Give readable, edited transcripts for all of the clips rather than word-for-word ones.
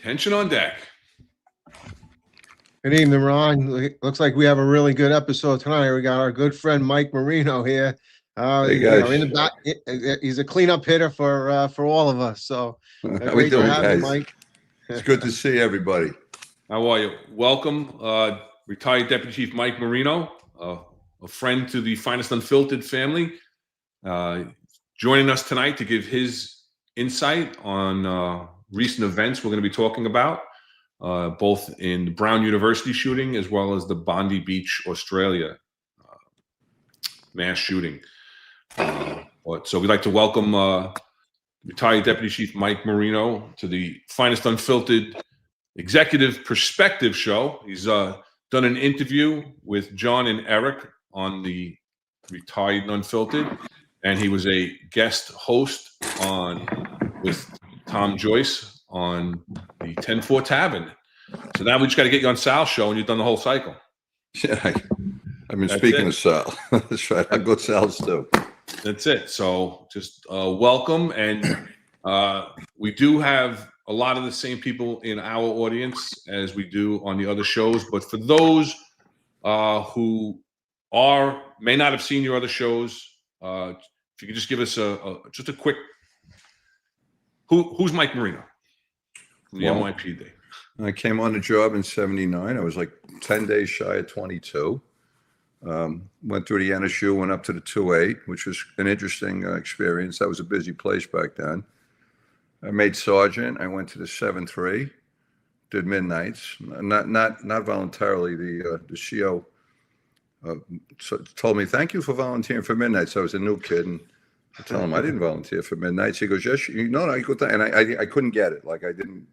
Tension on deck. Good evening, Ron. Looks like we have a really good episode tonight. We got our good friend Mike Marino here. Hey guys. In the back, he's a cleanup hitter for all of us. So how we doing, guys? Mike. It's good to see everybody. How are you? Welcome, retired Deputy Chief Mike Marino, a friend to the Finest Unfiltered family, joining us tonight to give his insight on recent events we're going to be talking about, both in the Brown University shooting as well as the Bondi Beach, Australia mass shooting. So we'd like to welcome retired Deputy Chief Mike Marino to the Finest Unfiltered Executive Perspective Show. He's done an interview with John and Eric on the Retired and Unfiltered, and he was a guest host with Tom Joyce on the 10-4 Tavern. So now we just got to get you on Sal's show, and you've done the whole cycle. Yeah, I've been speaking of Sal. That's right. I've got Sal's too. That's it. So just welcome. And we do have a lot of the same people in our audience as we do on the other shows. But for those who may not have seen your other shows, if you could just give us just a quick, who's Mike Marino from the NYPD? I came on the job in '79. I was like 10 days shy of 22. Went through the NSU, went up to the 2-8, which was an interesting experience. That was a busy place back then. I made sergeant. I went to the 7-3, did midnights. Not voluntarily. The CO told me, "Thank you for volunteering for midnights." I was a new kid, and I told him I didn't volunteer for midnights. He goes, "Yes, you know, I could." And I couldn't get it. Like I didn't.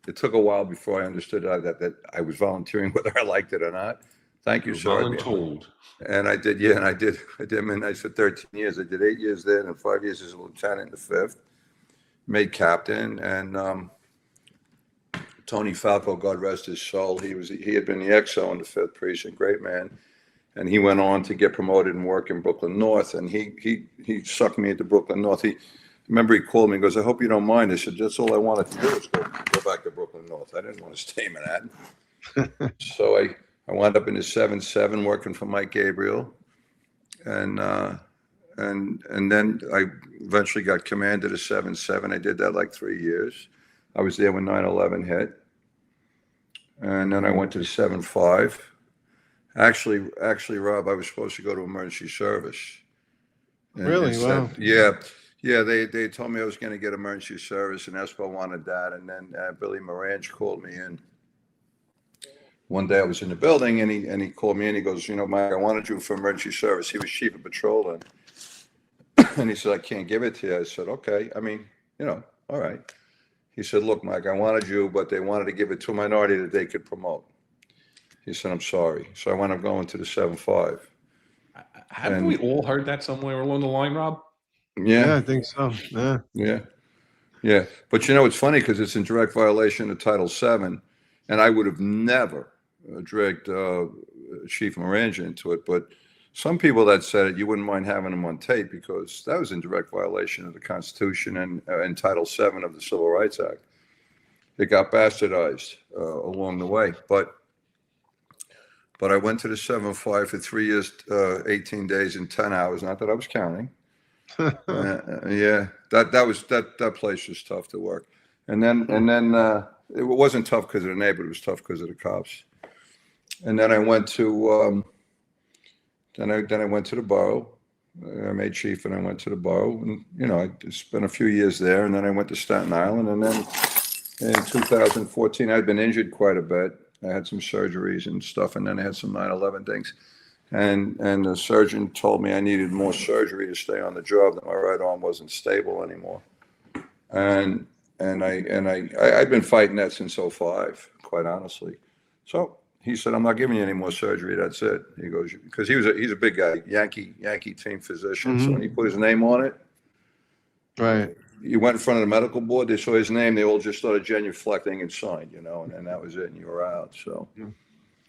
It took a while before I understood that I was volunteering, whether I liked it or not. Thank you, Sergeant. Voluntold. And I did, yeah, and I did midnights for 13 years. I did 8 years there and 5 years as a lieutenant in the 5th. Made captain, and Tony Falco, God rest his soul, he had been the XO in the 5th Precinct, great man. And he went on to get promoted and work in Brooklyn North, and he sucked me into Brooklyn North. Remember he called me and goes, "I hope you don't mind." I said, "That's all I wanted to do was go back to Brooklyn North. I didn't want to stay in Manhattan." So I wound up in the 7-7 working for Mike Gabriel, and then I eventually got commanded of 7-7. I did that like 3 years. I was there when 9/11 hit, and then I went to the 7-5. Actually, Rob, I was supposed to go to emergency service. Really? Wow. Yeah. They told me I was going to get emergency service, and Espo wanted that. And then Billy Morange called me in. One day I was in the building, and he called me in. He goes, "You know, Mike, I wanted you for emergency service." He was chief of patrol, and he said, "I can't give it to you." I said, "Okay. I mean, you know, all right." He said, "Look, Mike, I wanted you, but they wanted to give it to a minority that they could promote." He said, "I'm sorry." So I wound up going to the 7-5. Haven't we all heard that somewhere along the line, Rob? Yeah, I think so. Yeah. But you know, it's funny because it's in direct violation of Title VII, and I would have never dragged Chief Morange into it. But some people that said it, you wouldn't mind having them on tape because that was in direct violation of the Constitution and Title VII of the Civil Rights Act. It got bastardized along the way. But I went to the 7-5 for 3 years, 18 days and 10 hours. Not that I was counting. Yeah, that place was tough to work. And then it wasn't tough because of the neighborhood. It was tough because of the cops. And then I went to then I went to the borough. I made chief, and I went to the borough, and you know, I spent a few years there. And then I went to Staten Island, and then in 2014, I'd been injured quite a bit. I had some surgeries and stuff, and then I had some 9/11 things. And the surgeon told me I needed more surgery to stay on the job, that my right arm wasn't stable anymore. And I'd been fighting that since '05, quite honestly. So he said, "I'm not giving you any more surgery. That's it." He goes, because he's a big guy, Yankee team physician. Mm-hmm. So when he put his name on it, Right. You went in front of the medical board, they saw his name, they all just started genuflecting and signed, you know, and that was it, and you were out. So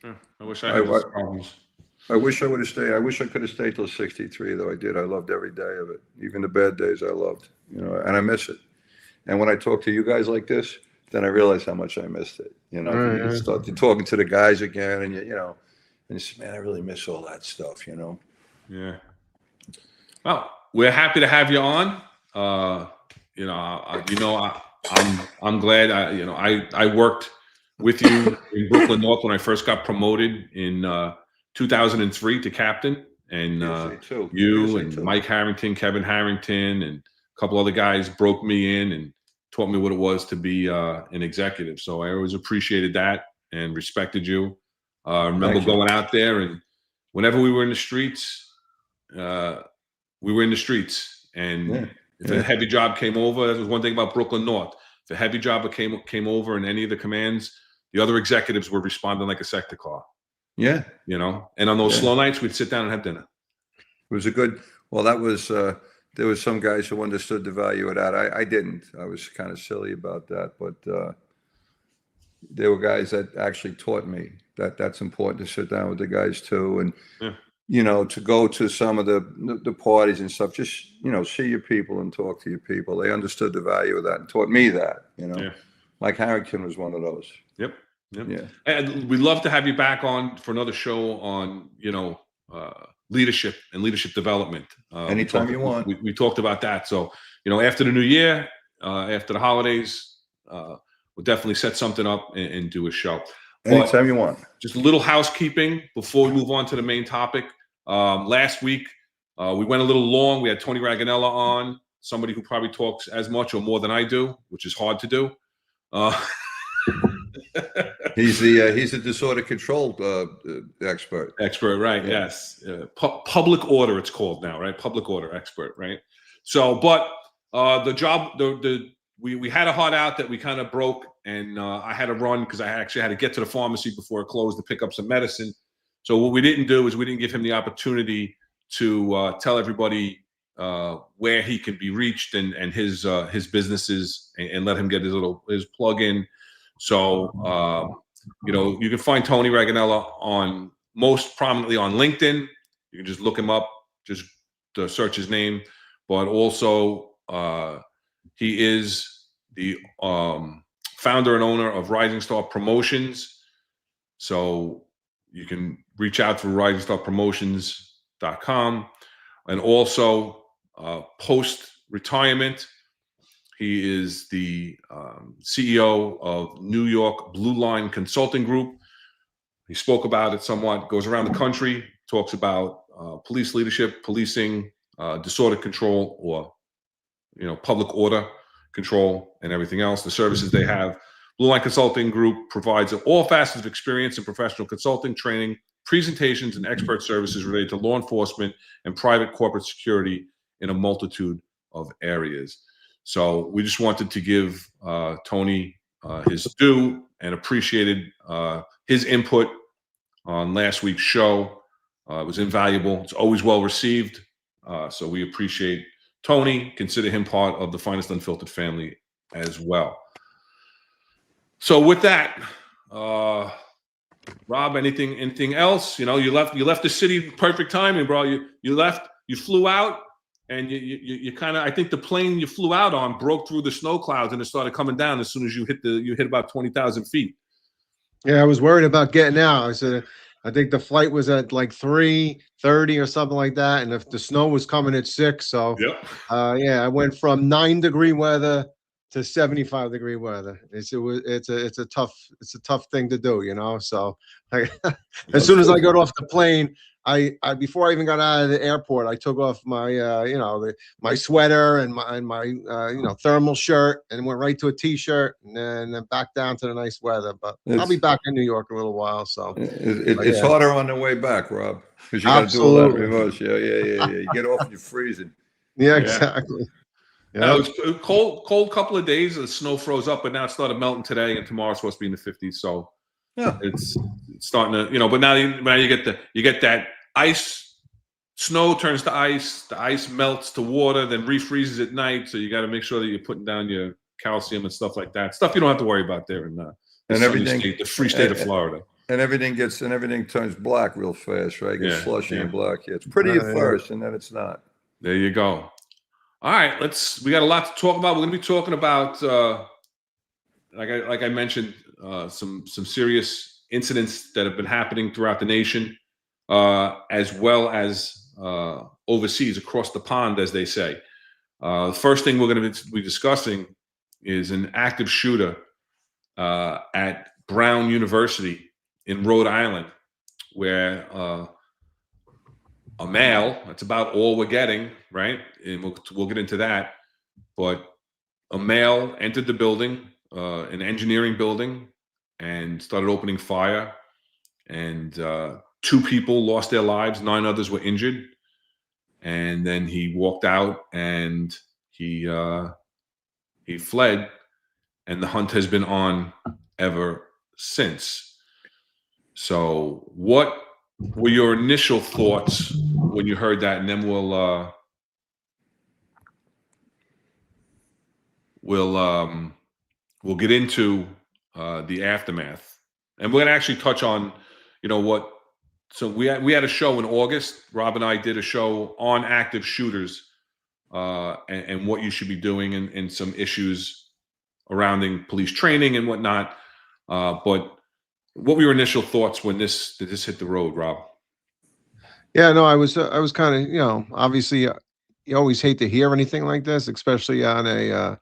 I wish I had those problems. I wish I would have stayed. I wish I could have stayed till 63, though I did. I loved every day of it. Even the bad days I loved, you know, and I miss it. And when I talk to you guys like this, then I realized how much I missed it. You know, you start talking to the guys again, and you know, and you say, man, I really miss all that stuff. You know. Yeah. Well, we're happy to have you on. I'm glad. I worked with you in Brooklyn North when I first got promoted in 2003 to captain, and you and Mike Harrington, Kevin Harrington, and a couple other guys broke me in and taught me what it was to be an executive. So I always appreciated that and respected you. I remember going out there, and whenever we were in the streets, we were in the streets, and if a heavy job came over, that was one thing about Brooklyn North. If a heavy job came over in any of the commands, the other executives were responding like a sector car. Yeah. You know, and on those slow nights, we'd sit down and have dinner. It was a good, well, that was, there was some guys who understood the value of that. I didn't. I was kind of silly about that, but there were guys that actually taught me that that's important to sit down with the guys too. And, you know, to go to some of the parties and stuff, just, you know, see your people and talk to your people. They understood the value of that and taught me that, you know. Mike Harrington was one of those. Yep. Yeah. And we'd love to have you back on for another show on, you know, leadership and leadership development. Anytime you want. We talked about that. So, you know, after the new year, after the holidays, we'll definitely set something up and do a show. Anytime you want. Just a little housekeeping before we move on to the main topic. Last week, we went a little long. We had Tony Raganella on, somebody who probably talks as much or more than I do, which is hard to do. He's a disorder control expert. Right? Yeah. Yes. Public order, it's called now, right? Public order expert, right? So, but the job, we had a hot out that we kind of broke, and I had to run because I actually had to get to the pharmacy before it closed to pick up some medicine. So what we didn't do is we didn't give him the opportunity to tell everybody where he can be reached and his businesses, and let him get his plug in. So you know, you can find Tony Raganella most prominently on LinkedIn. You can just look him up, just to search his name. But also he is the founder and owner of Rising Star Promotions. So you can reach out through risingstarpromotions.com. And also post-retirement, he is the CEO of New York Blue Line Consulting Group. He spoke about it somewhat, goes around the country, talks about police leadership, policing, disorder control, or, you know, public order control, and everything else, the services they have. Blue Line Consulting Group provides all facets of experience in professional consulting, training, presentations, and expert services related to law enforcement and private corporate security in a multitude of areas. So we just wanted to give Tony his due and appreciated his input on last week's show. It was invaluable. It's always well received. So we appreciate Tony. Consider him part of the Finest Unfiltered family as well. So with that, Rob, anything else? You know, you left the city perfect timing, bro. You left, you flew out, and you kind of, I think the plane you flew out on broke through the snow clouds and it started coming down as soon as you hit about 20,000 feet. Yeah, I was worried about getting out. I think the flight was at like 3:30 or something like that, and if the snow was coming at 6, so yeah, I went from 9-degree weather to 75-degree weather. It's a tough thing to do, you know. So as soon as I got off the plane, I before I even got out of the airport, I took off my my sweater and my thermal shirt, and went right to a t-shirt, and then back down to the nice weather. But I'll be back in New York a little while, so it's harder on the way back, Rob, because you got to do a lot of reverse. Yeah. You get off and you're freezing. Yeah, exactly. Yeah, it was a cold couple of days. The snow froze up, but now it started melting today, and tomorrow's supposed to be in the 50s. So it's starting to, but now you get that ice. Snow turns to ice. The ice melts to water, then refreezes at night. So you got to make sure that you're putting down your calcium and stuff like that. Stuff you don't have to worry about there in the free state of Florida. And everything turns black real fast, right? It gets slushy and black. Yeah, it's pretty at first, and then it's not. There you go. All right, we got a lot to talk about. We're going to be talking about like I mentioned, some serious incidents that have been happening throughout the nation, as well as overseas, across the pond, as they say. The first thing we're going to be discussing is an active shooter at Brown University in Rhode Island, where a male, that's about all we're getting, right? And we'll get into that. But a male entered the building, an engineering building, and started opening fire. And 2 people lost their lives, 9 others were injured. And then he walked out and he fled, and the hunt has been on ever since. So, what were your initial thoughts when you heard that? And then we'll get into the aftermath, and we're gonna actually touch on, what. So we had a show in August. Rob and I did a show on active shooters and what you should be doing, and some issues surrounding police training and whatnot. But what were your initial thoughts when this hit the road, Rob? Yeah, no, I was kind of, obviously, you always hate to hear anything like this, especially on a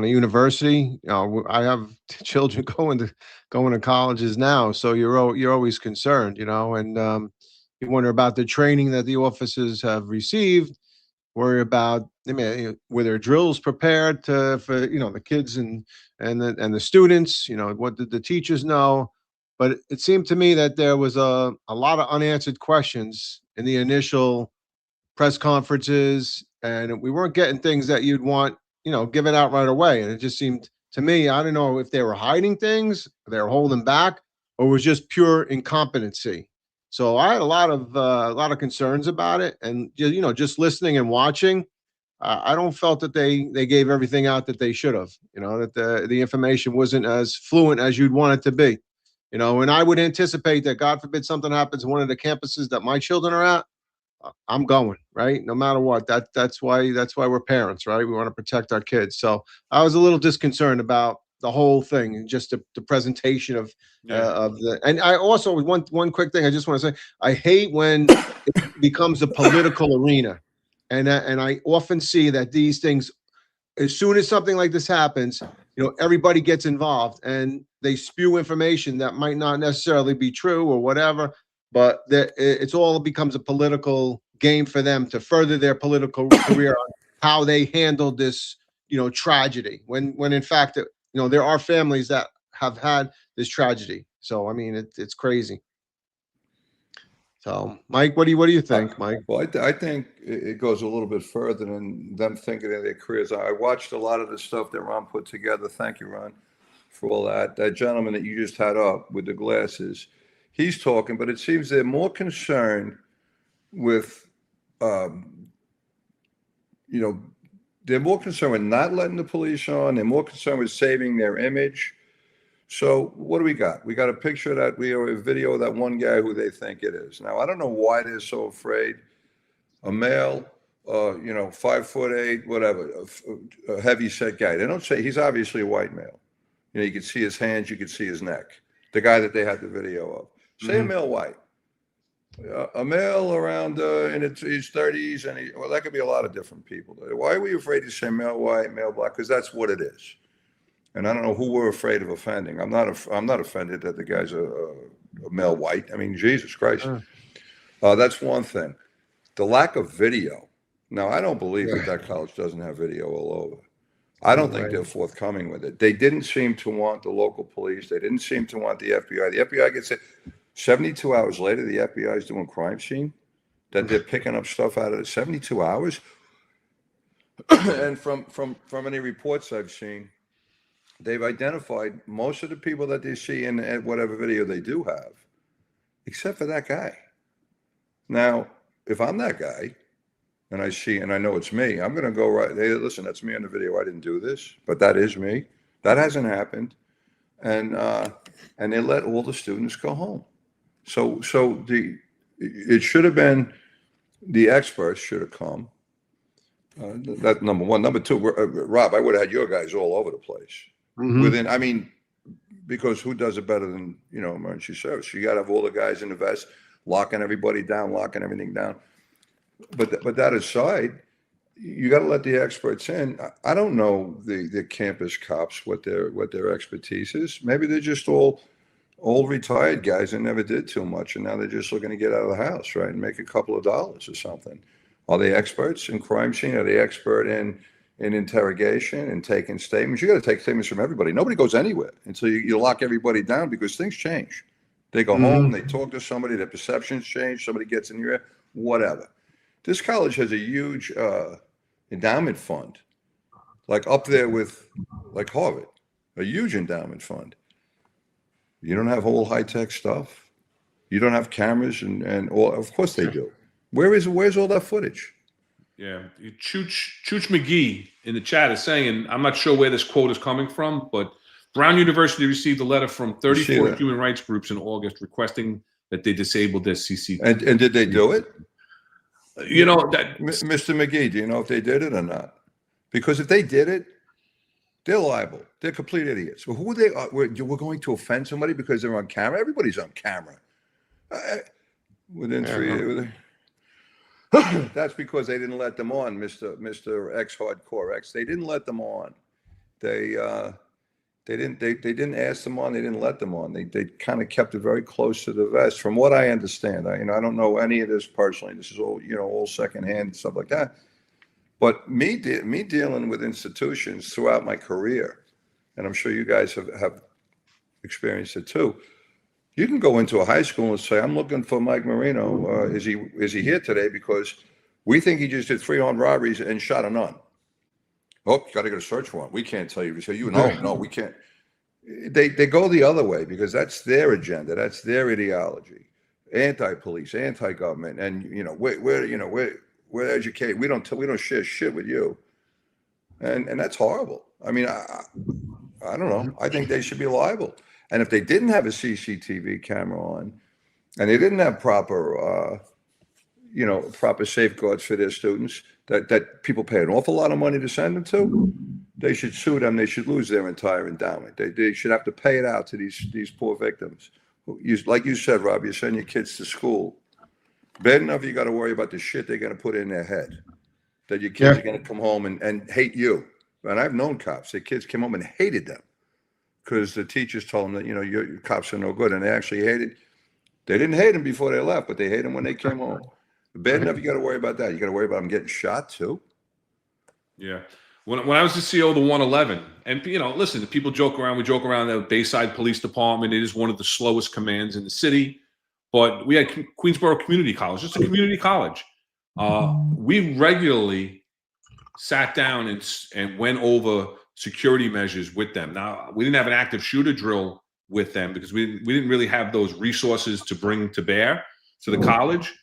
university. I have children going to colleges now, so you're always concerned, and you wonder about the training that the officers have received. Worry about, I mean, were their drills prepared for the kids and the students? What did the teachers know? But it seemed to me that there was a lot of unanswered questions in the initial press conferences, and we weren't getting things that you'd want, given out right away. And it just seemed to me, I don't know if they were hiding things, they were holding back, or it was just pure incompetency. So I had a lot of concerns about it, and just listening and watching, I don't felt that they gave everything out that they should have. That the information wasn't as fluent as you'd want it to be. And I would anticipate that, God forbid, something happens in one of the campuses that my children are at, I'm going, right? No matter what. That's why we're parents, right? We want to protect our kids. So I was a little disconcerted about the whole thing, and just the presentation of the. And I also, one quick thing I just want to say, I hate when it becomes a political arena, and I often see that these things, as soon as something like this happens, everybody gets involved and they spew information that might not necessarily be true or whatever, but it's all becomes a political game for them to further their political career on how they handled this, tragedy. When in fact, there are families that have had this tragedy. So I mean, it's crazy. So, Mike, what do you think, Mike? Well, I think it goes a little bit further than them thinking of their careers. I watched a lot of the stuff that Ron put together. Thank you, Ron, for all that. That gentleman that you just had up with the glasses, he's talking, but it seems they're more concerned with, they're more concerned with not letting the police on. They're more concerned with saving their image. So what do we got? We got a picture of that. We have a video of that one guy who they think it is. Now, I don't know why they're so afraid. A male, 5'8", whatever, a heavy set guy. They don't say, he's obviously a white male. You can see his hands, you can see his neck. The guy that they had the video of. Say a male white. A male around in his 30s, and that could be a lot of different people. Why are we afraid to say male white, male black? Because that's what it is. And I don't know who we're afraid of offending. I'm not offended that the guy's a male white. I mean, Jesus Christ. That's one thing. The lack of video. Now, I don't believe that college doesn't have video all over. I don't think they're forthcoming with it. They didn't seem to want the local police. They didn't seem to want the FBI. The FBI gets it. 72 hours later, the FBI is doing crime scene, that they're picking up stuff out of it. 72 hours. And from any reports I've seen, they've identified most of the people that they see in whatever video they do have, except for that guy. Now, if I'm that guy, and I know it's me, I'm going to go right. Hey, listen, that's me on the video. I didn't do this, but that is me. That hasn't happened, and they let all the students go home. So it should have been, the experts should have come. That number one. Number two, Rob, I would have had your guys all over the place. within, I mean, because who does it better than, emergency service? You got to have all the guys in the vest, locking everybody down, locking everything down. But that aside, you got to let the experts in. I don't know the campus cops, what their expertise is. Maybe they're just all retired guys that never did too much, and now they're just looking to get out of the house, right, and make a couple of dollars or something. Are they experts in crime scene? Are they expert in interrogation and taking statements? You got to take statements from everybody. Nobody goes anywhere until you lock everybody down, because things change. They go home, they talk to somebody, their perceptions change, somebody gets in your ear, whatever. This college has a huge endowment fund, like up there with like Harvard, a huge endowment fund. You don't have whole high-tech stuff. You don't have cameras and all. Of course they do. Where's all that footage? Yeah, Chooch McGee in the chat is saying, and I'm not sure where this quote is coming from, but Brown University received a letter from 34 human rights groups in August requesting that they disable their CCTV. And did they do it? Mr. McGee, do you know if they did it or not? Because if they did it, they're liable. They're complete idiots. Well, who are they? We're going to offend somebody because they're on camera? Everybody's on camera. Within 3 years. That's because they didn't let them on, Mr. X Hardcore X. They didn't let them on. They didn't ask them on. They didn't let them on. They kind of kept it very close to the vest, from what I understand. I don't know any of this personally. This is all all secondhand and stuff like that. But me dealing with institutions throughout my career, and I'm sure you guys have experienced it too. You can go into a high school and say, "I'm looking for Mike Marino. Is he here today? Because we think he just did 3 armed robberies and shot a nun." Oh, you got to get a search warrant. We can't tell you. So no, we can't. They go the other way because that's their agenda. That's their ideology. Anti-police, anti-government, and we're educated. We don't share shit with you, and that's horrible. I mean, I don't know. I think they should be liable. And if they didn't have a CCTV camera on, and they didn't have proper safeguards for their students that people pay an awful lot of money to send them to, they should sue them. They should lose their entire endowment. They should have to pay it out to these poor victims. Like you said, Rob, you send your kids to school. Bad enough you got to worry about the shit they're going to put in their head, that your kids are going to come home and hate you. And I've known cops. Their kids came home and hated them because the teachers told them that, your cops are no good. And they actually they didn't hate them before they left, but they hate them when they came home. Bad enough you got to worry about that. You got to worry about them getting shot too. Yeah. When I was the CO of the 111, and listen, people joke around. We joke around the Bayside Police Department. It is one of the slowest commands in the city. But we had Queensborough Community College, just a community college. We regularly sat down and went over security measures with them. Now, we didn't have an active shooter drill with them because we didn't really have those resources to bring to bear to the college.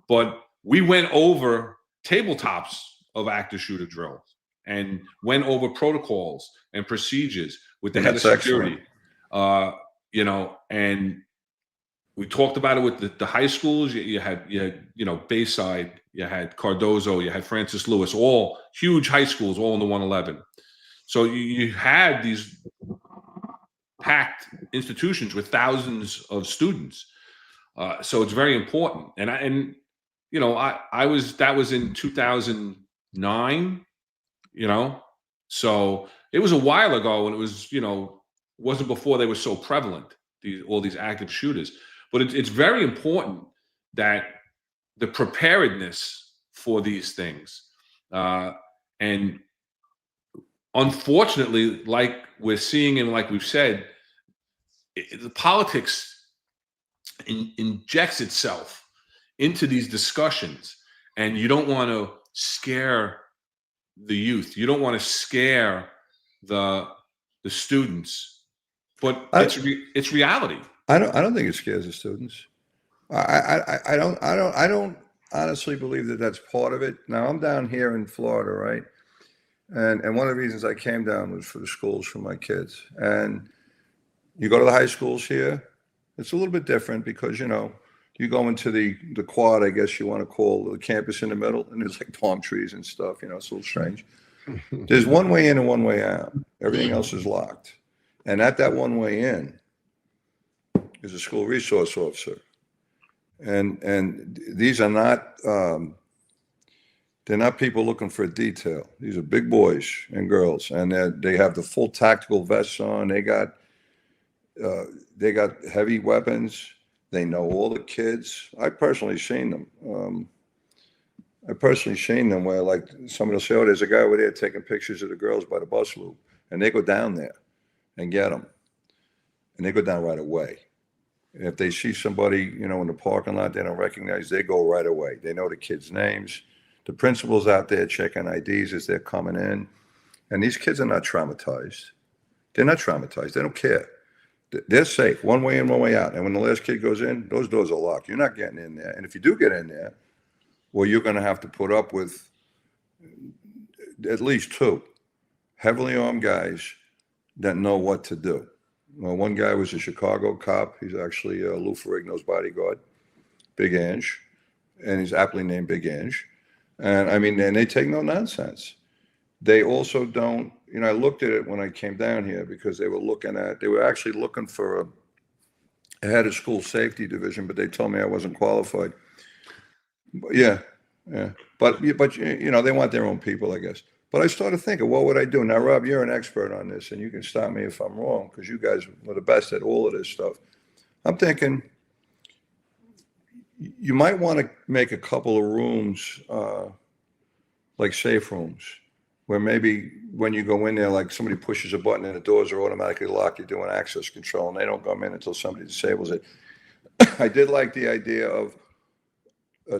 But we went over tabletops of active shooter drills and went over protocols and procedures with the head of security. And we talked about it with the high schools. You had Bayside, you had Cardozo, you had Francis Lewis, all huge high schools, all in the 111. So you had these packed institutions with thousands of students. So it's very important. That was in 2009. So it was a while ago, and it was wasn't before they were so prevalent, all these active shooters. But it's very important that the preparedness for these things, and unfortunately, like we're seeing and like we've said, the politics injects itself into these discussions, and you don't want to scare the youth. You don't want to scare the students, but it's reality. I don't think it scares the students. I don't honestly believe that that's part of it. Now I'm down here in Florida, right? And one of the reasons I came down was for the schools for my kids. And you go to the high schools here, it's a little bit different because you go into the quad, I guess you want to call the campus in the middle, and there's like palm trees and stuff. It's a little strange. There's one way in and one way out. Everything else is locked. And at that one way in is a school resource officer. And these are not, they're not people looking for detail. These are big boys and girls, and they have the full tactical vests on. They got heavy weapons. They know all the kids. I've personally seen them. Where, like, somebody will say, "Oh, there's a guy over there taking pictures of the girls by the bus loop," and they go down there and get them, and they go down right away. And if they see somebody, in the parking lot they don't recognize, they go right away. They know the kids' names. The principal's out there checking IDs as they're coming in, and these kids are not traumatized. They're not traumatized. They don't care. They're safe, one way in, one way out. And when the last kid goes in, those doors are locked. You're not getting in there. And if you do get in there, well, you're going to have to put up with at least two heavily armed guys that know what to do. Well, one guy was a Chicago cop. He's actually Lou Ferrigno's bodyguard, Big Ange, and he's aptly named Big Ange. And I mean, and they take no nonsense. They also don't, I looked at it when I came down here because they were actually looking for a head of school safety division, but they told me I wasn't qualified. Yeah. But they want their own people, I guess. But I started thinking, what would I do? Now, Rob, you're an expert on this, and you can stop me if I'm wrong, because you guys are the best at all of this stuff. I'm thinking you might want to make a couple of rooms, like safe rooms, where maybe when you go in there, like somebody pushes a button and the doors are automatically locked, you're doing access control, and they don't come in until somebody disables it. I did like the idea of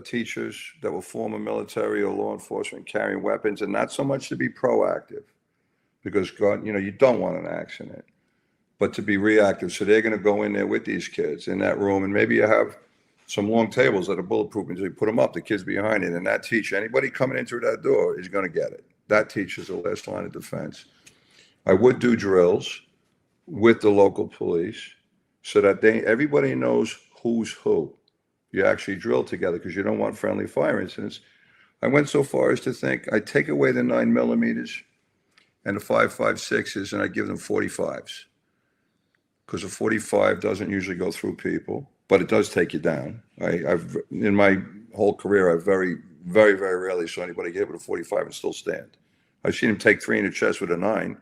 teachers that were former military or law enforcement carrying weapons, and not so much to be proactive, because God, you don't want an accident, but to be reactive. So they're going to go in there with these kids in that room, and maybe you have some long tables that are bulletproof, and you put them up, the kids behind it, and that teacher, anybody coming in through that door is going to get it. That teacher's the last line of defense. I would do drills with the local police so that everybody knows who's who. You actually drill together, because you don't want friendly fire incidents. I went so far as to think I'd take away the 9mm and the 5.56s, and I'd give them 45s, because a 45 doesn't usually go through people, but it does take you down. I've in my whole career, I've very, very, very rarely saw anybody get hit with a 45 and still stand. I've seen him take 3 in the chest with a 9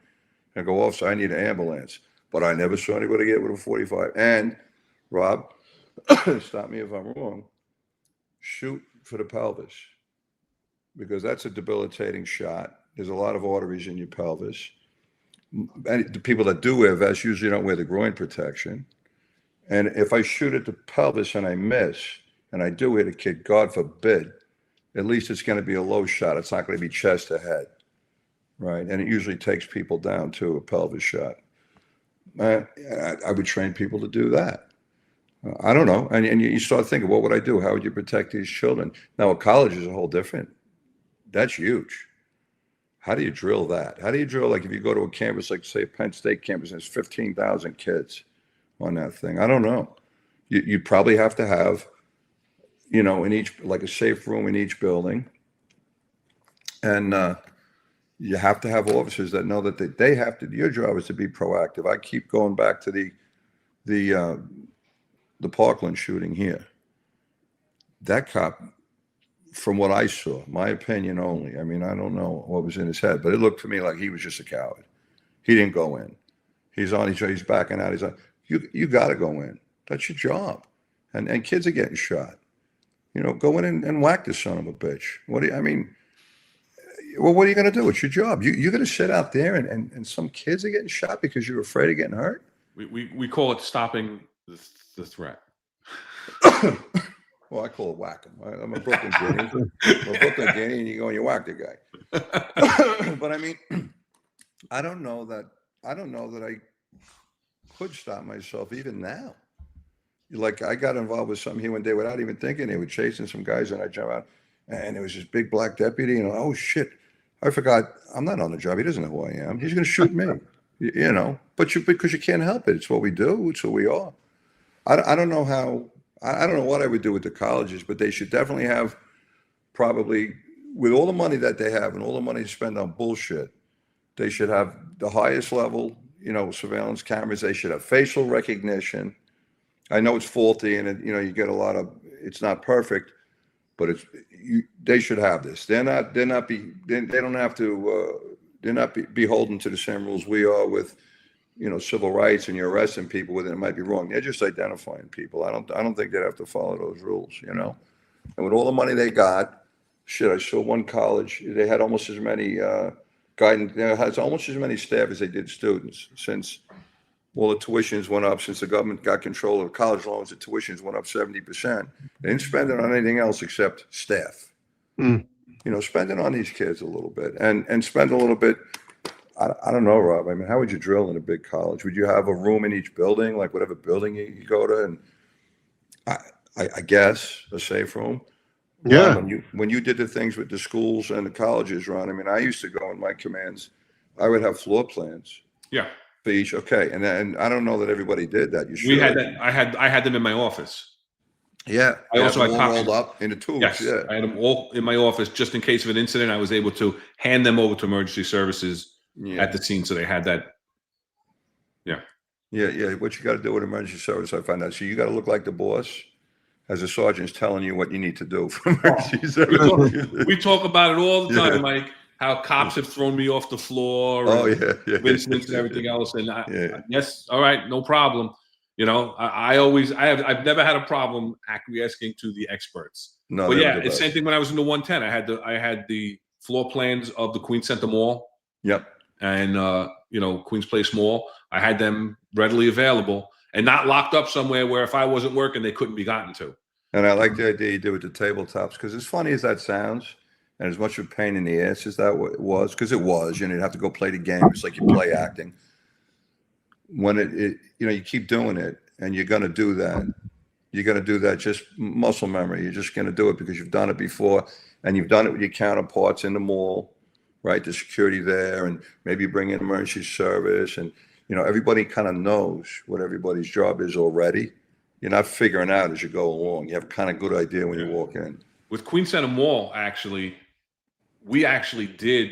and go, "Officer, I need an ambulance." But I never saw anybody get hit with a 45. And Rob, stop me if I'm wrong, shoot for the pelvis, because that's a debilitating shot. There's a lot of arteries in your pelvis. And the people that do wear vests usually don't wear the groin protection. And if I shoot at the pelvis and I miss, and I do hit a kid, God forbid, at least it's going to be a low shot. It's not going to be chest to head, right? And it usually takes people down to a pelvis shot. I would train people to do that. I don't know. And you start thinking, what would I do? How would you protect these children? Now, a college is a whole different. That's huge. How do you drill that? How do you drill, like, if you go to a campus, like, say, Penn State campus, and there's 15,000 kids on that thing? I don't know. You probably have to have, in each, like, a safe room in each building. And you have to have officers that know that they have to, your job is to be proactive. I keep going back to the Parkland shooting here. That cop, from what I saw, my opinion only, I mean, I don't know what was in his head, but it looked to me like he was just a coward. He didn't go in. He's backing out. He's like, you got to go in. That's your job. And kids are getting shot. Go in and whack the son of a bitch. What are you going to do? It's your job. You're going to sit out there and some kids are getting shot because you're afraid of getting hurt? We call it stopping the threat. Well, I call it whacking. I'm a Brooklyn Guinea, and you go and you whack the guy. But I mean, I don't know that I could stop myself even now. Like, I got involved with something here one day without even thinking. They were chasing some guys, and I jumped out, and there was this big black deputy, and oh shit, I forgot, I'm not on the job. He doesn't know who I am. He's going to shoot me, but because you can't help it. It's what we do. It's who we are. I don't know how. I don't know what I would do with the colleges, but they should definitely have, probably, with all the money that they have and all the money to spend on bullshit, they should have the highest level, surveillance cameras. They should have facial recognition. I know it's faulty, and you get a lot of. It's not perfect, but they should have this. They don't have to. They're not beholden to the same rules we are with, civil rights, and you're arresting people with it. It might be wrong. They're just identifying people. I don't think they'd have to follow those rules. And with all the money they got, shit, I saw one college. They had almost as many guidance. They had almost as many staff as they did students, since all the tuitions went up. Since the government got control of college loans, the tuitions went up 70%. They didn't spend it on anything else except staff. Spend it on these kids a little bit, and spend a little bit. I don't know, Rob. I mean, how would you drill in a big college? Would you have a room in each building, like whatever building you go to? And I guess a safe room. Yeah. When you did the things with the schools and the colleges, Ron, I mean, I used to go in my commands. I would have floor plans. Yeah. For each. Okay. And I don't know that everybody did that. You should. We had that. I had them in my office. Yeah. I also had copies rolled up into tubes. Yes, yeah. I had them all in my office just in case of an incident. I was able to hand them over to emergency services at the scene, so they had that. Yeah. Yeah. What you got to do with emergency service, I find out. So you got to look like the boss, as the sergeant's telling you what you need to do for emergency service. We talk about it all the time, Mike. How cops have thrown me off the floor. Incidents and everything else. And yes, all right, no problem. I've never had a problem acquiescing to the experts. No, but yeah, it's the same thing when I was in the 110. I had the floor plans of the Queens Center Mall. Yep. And Queens Place Mall. I had them readily available and not locked up somewhere where if I wasn't working, they couldn't be gotten to. And I like the idea you did with the tabletops, because as funny as that sounds, and as much of a pain in the ass as that was, because it was, you'd have to go play the game. It's like you play acting. When you keep doing it, and you're going to do that. You're going to do that, just muscle memory. You're just going to do it because you've done it before, and you've done it with your counterparts in the mall, right? The security there, and maybe bring in emergency service, and everybody kind of knows what everybody's job is already. You're not figuring out as you go along. You have a kind of good idea when you walk in. With Queens Center Mall, we actually did.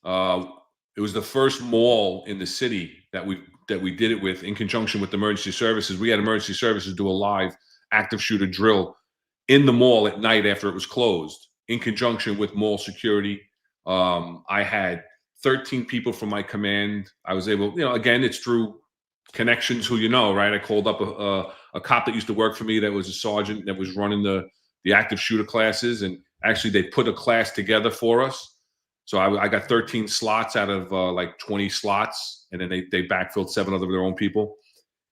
It was the first mall in the city that we did it with, in conjunction with emergency services. We had emergency services do a live active shooter drill in the mall at night after it was closed, in conjunction with mall security. I had 13 people from my command. I was able, again, it's through connections who right? I called up a cop that used to work for me that was a sergeant that was running the active shooter classes, and actually they put a class together for us. So I got 13 slots out of like 20 slots, and then they backfilled 7 of their own people.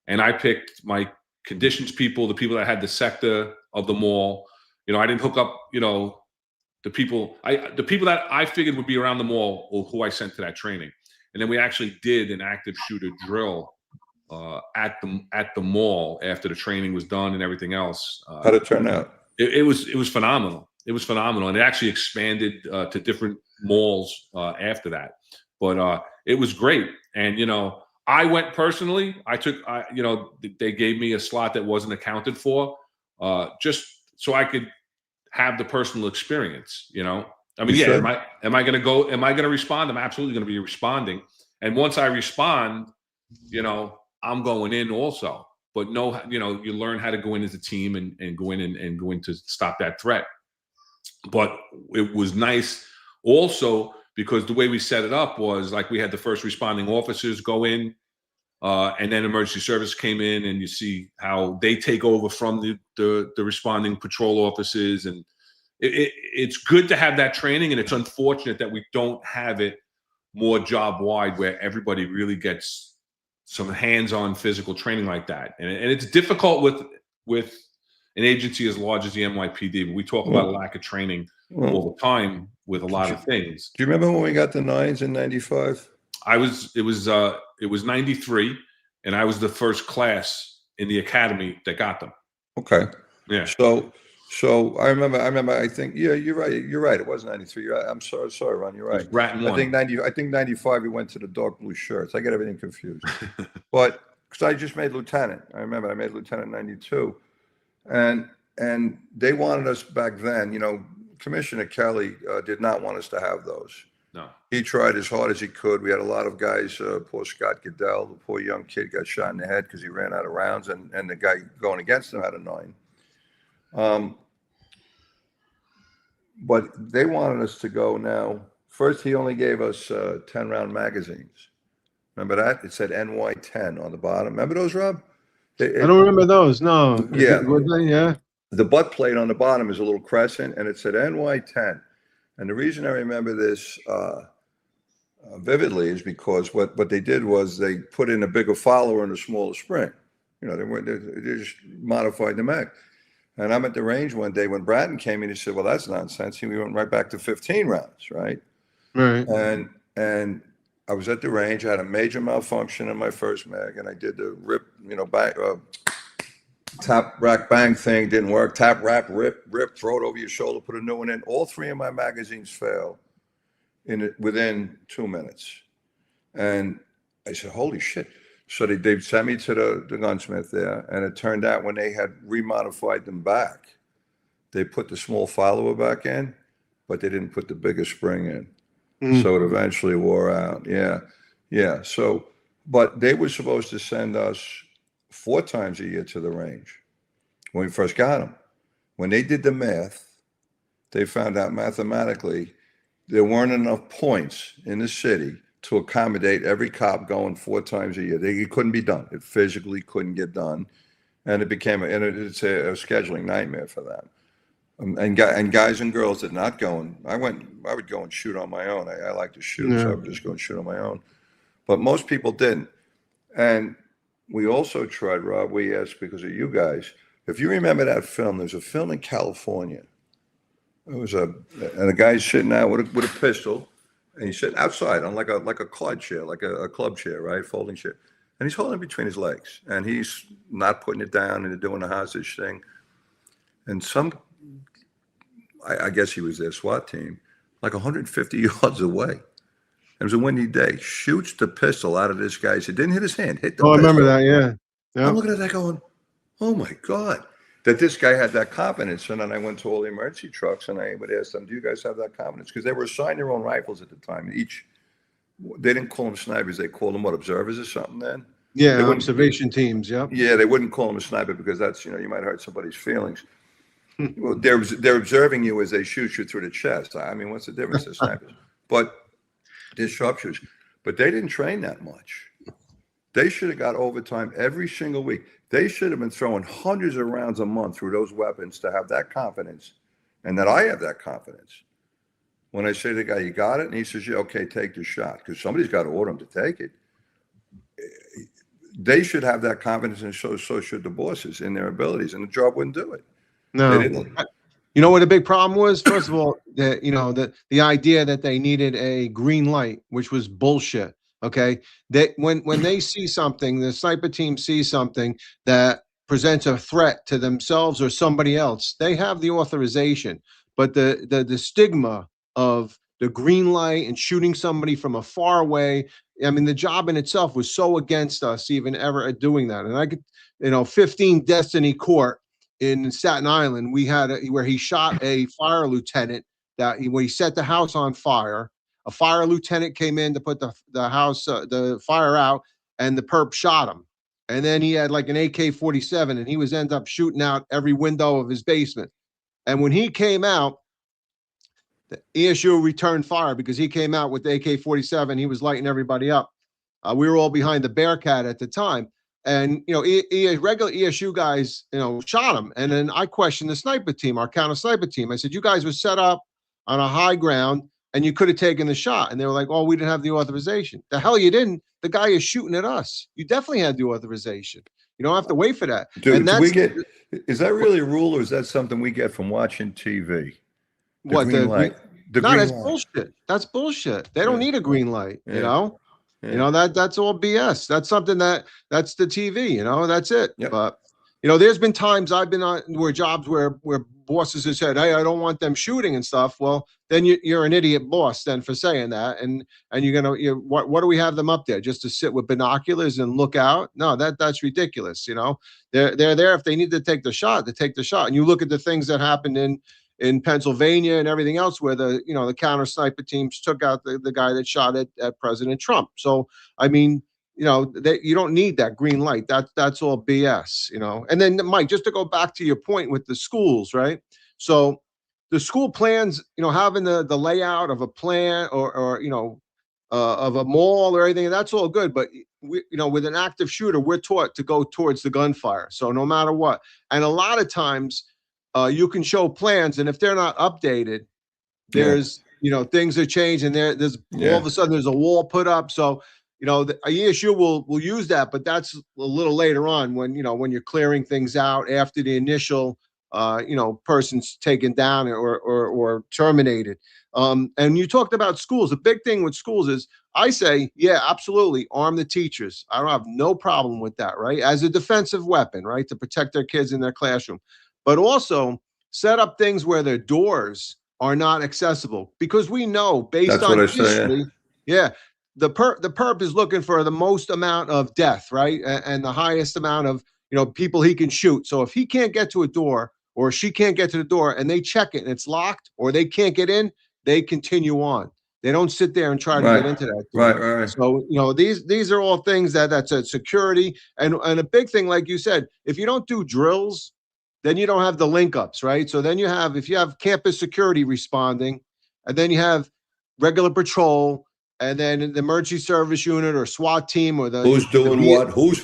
And I picked my conditions people, the people that had the sector of the mall. I didn't hook up, the people that I figured would be around the mall, or who I sent to that training. And then we actually did an active shooter drill at the mall after the training was done and everything else. How'd it turn out? It was phenomenal. It was phenomenal, and it actually expanded to different malls after that. But it was great. And I went personally. They gave me a slot that wasn't accounted for, just so I could have the personal experience. I mean, sure? Am I going to go? Am I going to respond? I'm absolutely going to be responding. And once I respond, I'm going in also. But no, you learn how to go in as a team and go in and go in to stop that threat. But it was nice also because the way we set it up was like we had the first responding officers go in, and then emergency service came in, and you see how they take over from the responding patrol officers. And it's good to have that training, and it's unfortunate that we don't have it more job wide where everybody really gets some hands-on physical training like that. And it's difficult with an agency as large as the NYPD. But we talk about a lack of training all the time with a lot of things. Do you remember when we got the 9s in 95? It was 93, and I was the first class in the academy that got them. Okay. Yeah. So I remember. I think you're right. You're right. It was 93. You're right. I'm sorry, Ron. You're right. I think 95. We went to the dark blue shirts. I get everything confused. But because I just made lieutenant. I remember I made lieutenant in 92, and they wanted us back then. Commissioner Kelly did not want us to have those. No. He tried as hard as he could. We had a lot of guys, poor Scott Goodell, the poor young kid got shot in the head because he ran out of rounds, and the guy going against him had a 9. But they wanted us to go now. First, he only gave us 10-round magazines. Remember that? It said NY10 on the bottom. Remember those, Rob? I don't remember those. No. Yeah. Yeah. The butt plate on the bottom is a little crescent, and it said NY10. And the reason I remember this vividly is because what they did was they put in a bigger follower and a smaller spring. You know, they just modified the mag. And I'm at the range one day when Bratton came in. He said, "Well, that's nonsense." And we went right back to 15 rounds, right? Right. And I was at the range. I had a major malfunction in my first mag, and I did the rip, back tap, rack, bang thing. Didn't work. Tap, wrap, rip, throw it over your shoulder, put a new one in. All 3 of my magazines failed within 2 minutes. And I said, "Holy shit." So they sent me to the gunsmith there, and it turned out when they had remodified them back, they put the small follower back in, but they didn't put the bigger spring in. So it eventually wore out. Yeah. So, but they were supposed to send us 4 times a year to the range when we first got them. When they did the math, they found out mathematically there weren't enough points in the city to accommodate every cop going 4 times a year. It couldn't be done. It physically couldn't get done. And it's a scheduling nightmare for them. And guys and girls that not going, I would go and shoot on my own. I like to shoot, so I would just go and shoot on my own. But most people didn't. And we also tried, Rob, we asked because of you guys, if you remember that film, there's a film in California. It was and a guy's sitting out with a pistol, and he's sitting outside on like a quad chair, like a club chair, right? Folding chair. And he's holding it between his legs, and he's not putting it down and doing the hostage thing. And I guess he was their SWAT team, like 150 yards away. It was a windy day. Shoots the pistol out of this guy. He didn't hit his hand. Hit the pistol. I remember that. Yeah. I'm looking at that going, "Oh my God." That this guy had that confidence. And then I went to all the emergency trucks and I would ask them, "Do you guys have that confidence?" Because they were assigned their own rifles at the time. They didn't call them snipers. They called them observers or something then. Yeah, observation teams. Yep. Yeah, they wouldn't call them a sniper because that's, you might hurt somebody's feelings. Well, they're observing you as they shoot you through the chest. I mean, what's the difference to snipers? But they're sharpshooters. But they didn't train that much. They should have got overtime every single week. They should have been throwing hundreds of rounds a month through those weapons to have that confidence, and that I have that confidence. When I say to the guy, "You got it?" and he says, "Yeah, okay, take the shot," because somebody's got to order him to take it. They should have that confidence, and so should the bosses in their abilities, and the job wouldn't do it. No. They didn't. You know what the big problem was? First of all, the idea that they needed a green light, which was bullshit. Okay. When they see something, the sniper team sees something that presents a threat to themselves or somebody else, they have the authorization. But the stigma of the green light and shooting somebody from a far away, I mean, the job in itself was so against us even ever doing that. And I could, 15 Destiny Court in Staten Island, we had where he shot a fire lieutenant when he set the house on fire. A fire lieutenant came in to put the house, the fire out, and the perp shot him. And then he had like an AK-47, and he was end up shooting out every window of his basement. And when he came out, the ESU returned fire because he came out with the AK-47. He was lighting everybody up. We were all behind the Bearcat at the time. And, regular ESU guys, shot him. And then I questioned the sniper team, our counter sniper team. I said, "You guys were set up on a high ground and you could have taken the shot." And they were like, "Oh, we didn't have the authorization." The hell you didn't. The guy is shooting at us. You definitely had the authorization. You don't have to wait for that. Dude, and is that really a rule, or is that something we get from watching TV? The green light. No, that's bullshit. That's bullshit. They don't need a green light, that's all BS. That's something that's the TV, that's it. Yep. But, there's been times I've been on jobs where bosses have said, "Hey, I don't want them shooting and stuff." Well, then you're an idiot boss then for saying that. And you're going to, what do we have them up there? Just to sit with binoculars and look out? No, that's ridiculous. They're there if they need to take the shot, to take the shot. And you look at the things that happened in in Pennsylvania and everything else, where the counter sniper teams took out the guy that shot at President Trump. So I mean, that you don't need that green light. That's all BS. And then, Mike, just to go back to your point with the schools, right? So the school plans, having the layout of a plan or of a mall or anything, that's all good. But with an active shooter, we're taught to go towards the gunfire. So no matter what, and a lot of times, you can show plans, and if they're not updated, there's things are changed, and there's all of a sudden there's a wall put up. So the ESU will use that, but that's a little later on when you're clearing things out after the initial person's taken down or terminated. And you talked about schools. The big thing with schools is, I say, yeah, absolutely, arm the teachers. I don't have no problem with that, right? As a defensive weapon, right, to protect their kids in their classroom, but also set up things where their doors are not accessible, because we know based on history, the perp is looking for the most amount of death, right, and the highest amount of people he can shoot. So if he can't get to a door, or she can't get to the door, and they check it and it's locked, or they can't get in, they continue on. They don't sit there and try to get into that door. Right. So these are all things that's a security, and a big thing, like you said, if you don't do drills, then you don't have the link ups, right? So then if you have campus security responding, and then you have regular patrol, and then the emergency service unit or SWAT team, or who's doing what, who's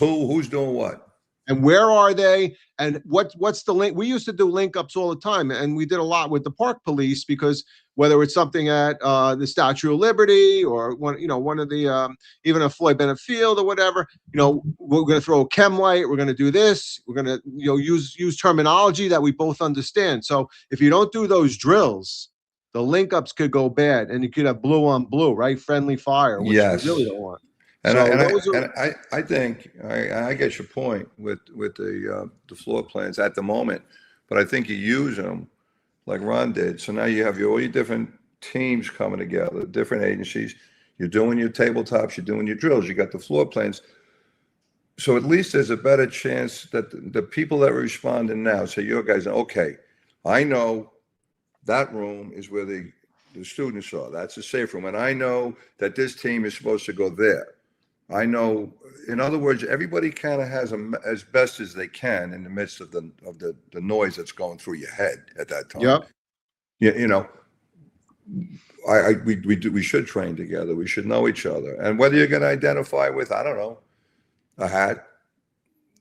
doing what, and where are they, and what's the link? We used to do link ups all the time, and we did a lot with the park police, because whether it's something at the Statue of Liberty, or one of the even a Floyd Bennett Field or whatever, we're going to throw a chem light, we're going to do this, we're going to use terminology that we both understand. So if you don't do those drills, the link ups could go bad, and you could have blue on blue, right? Friendly fire, which we really don't want. And I think I get your point with the floor plans at the moment, but I think you use them like Ron did. So now you have all your different teams coming together, different agencies. You're doing your tabletops, you're doing your drills, you got the floor plans. So at least there's a better chance that the people that are responding now, say your guys, okay, I know that room is where the students are. That's a safe room. And I know that this team is supposed to go there. I know, in other words, everybody kind of has as best as they can in the midst of the noise that's going through your head at that time. Yep. We should train together. We should know each other. And whether you're going to identify with, I don't know, a hat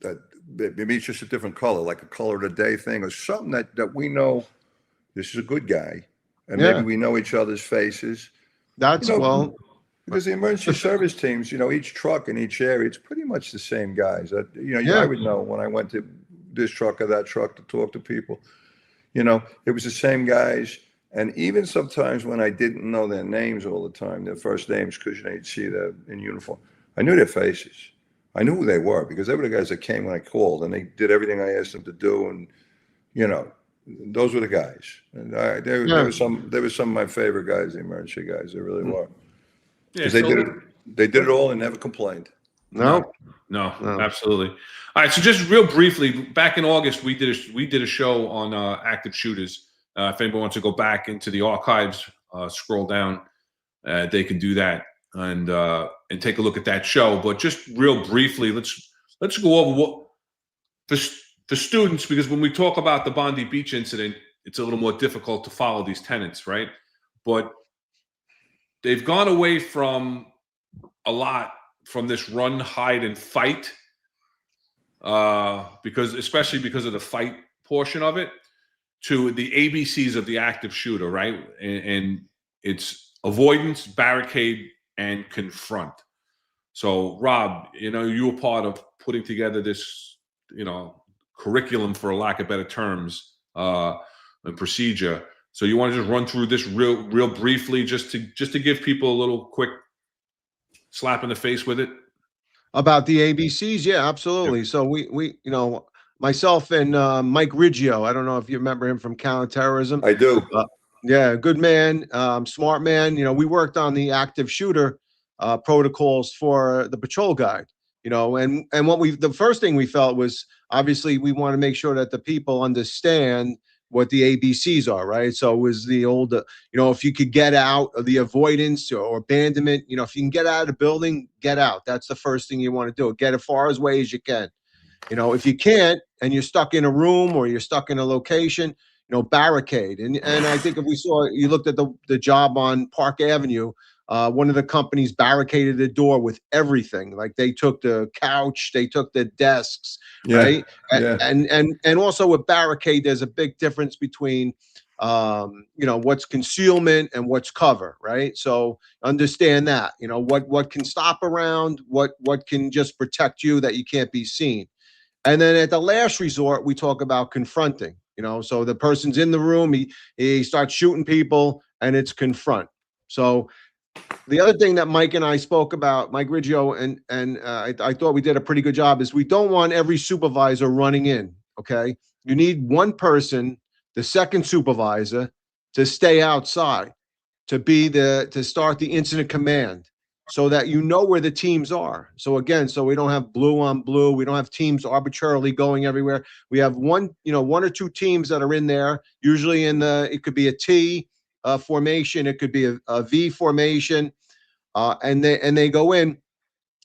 that maybe it's just a different color, like a color of the day thing, or something that we know this is a good guy, and maybe we know each other's faces. That's because the emergency service teams, each truck in each area, it's pretty much the same guys. I would know when I went to this truck or that truck to talk to people. It was the same guys. And even sometimes when I didn't know their names all the time, their first names, because you'd see them in uniform, I knew their faces. I knew who they were, because they were the guys that came when I called, and they did everything I asked them to do. And, those were the guys. And they were some of my favorite guys, the emergency guys. They really were. Because they did it all and never complained. No, absolutely. All right, so just real briefly, back in August, we did a show on active shooters. If anybody wants to go back into the archives, scroll down, they can do that and take a look at that show. But just real briefly, let's go over what the students, because when we talk about the Bondi Beach incident, it's a little more difficult to follow these tenets, right? But they've gone away from a lot from this run, hide, and fight, especially because of the fight portion of it, to the ABCs of the active shooter, right? And it's avoidance, barricade, and confront. So, Rob, you were part of putting together this, curriculum, for lack of better terms, and procedure. So you want to just run through this real briefly, just to give people a little quick slap in the face with it? About the ABCs? Yeah, absolutely. Yep. So we myself and Mike Riggio, I don't know if you remember him from counterterrorism. I do. Yeah, good man, smart man. We worked on the active shooter protocols for the patrol guide. And the first thing we felt was, obviously we want to make sure that the people understand what the ABCs are, right? So it was the old, if you could get out of the avoidance or abandonment, if you can get out of the building, get out. That's the first thing you want to do. Get as far away as you can. If you can't and you're stuck in a room or you're stuck in a location, barricade. And I think if you looked at the job on Park Avenue, one of the companies barricaded the door with everything. Like they took the couch, they took the desks, right? Yeah. And also with barricade, there's a big difference between what's concealment and what's cover, right? So understand that, what can stop around, what can just protect you that you can't be seen. And then at the last resort, we talk about confronting, so the person's in the room, he starts shooting people, and it's confront. So the other thing that Mike and I spoke about, Mike Riggio, and I thought we did a pretty good job, is we don't want every supervisor running in, okay? You need one person, the second supervisor, to stay outside, to start the incident command, so that where the teams are. So again, so we don't have blue on blue. We don't have teams arbitrarily going everywhere. We have one or two teams that are in there, usually it could be a T formation. It could be a V formation. And they go in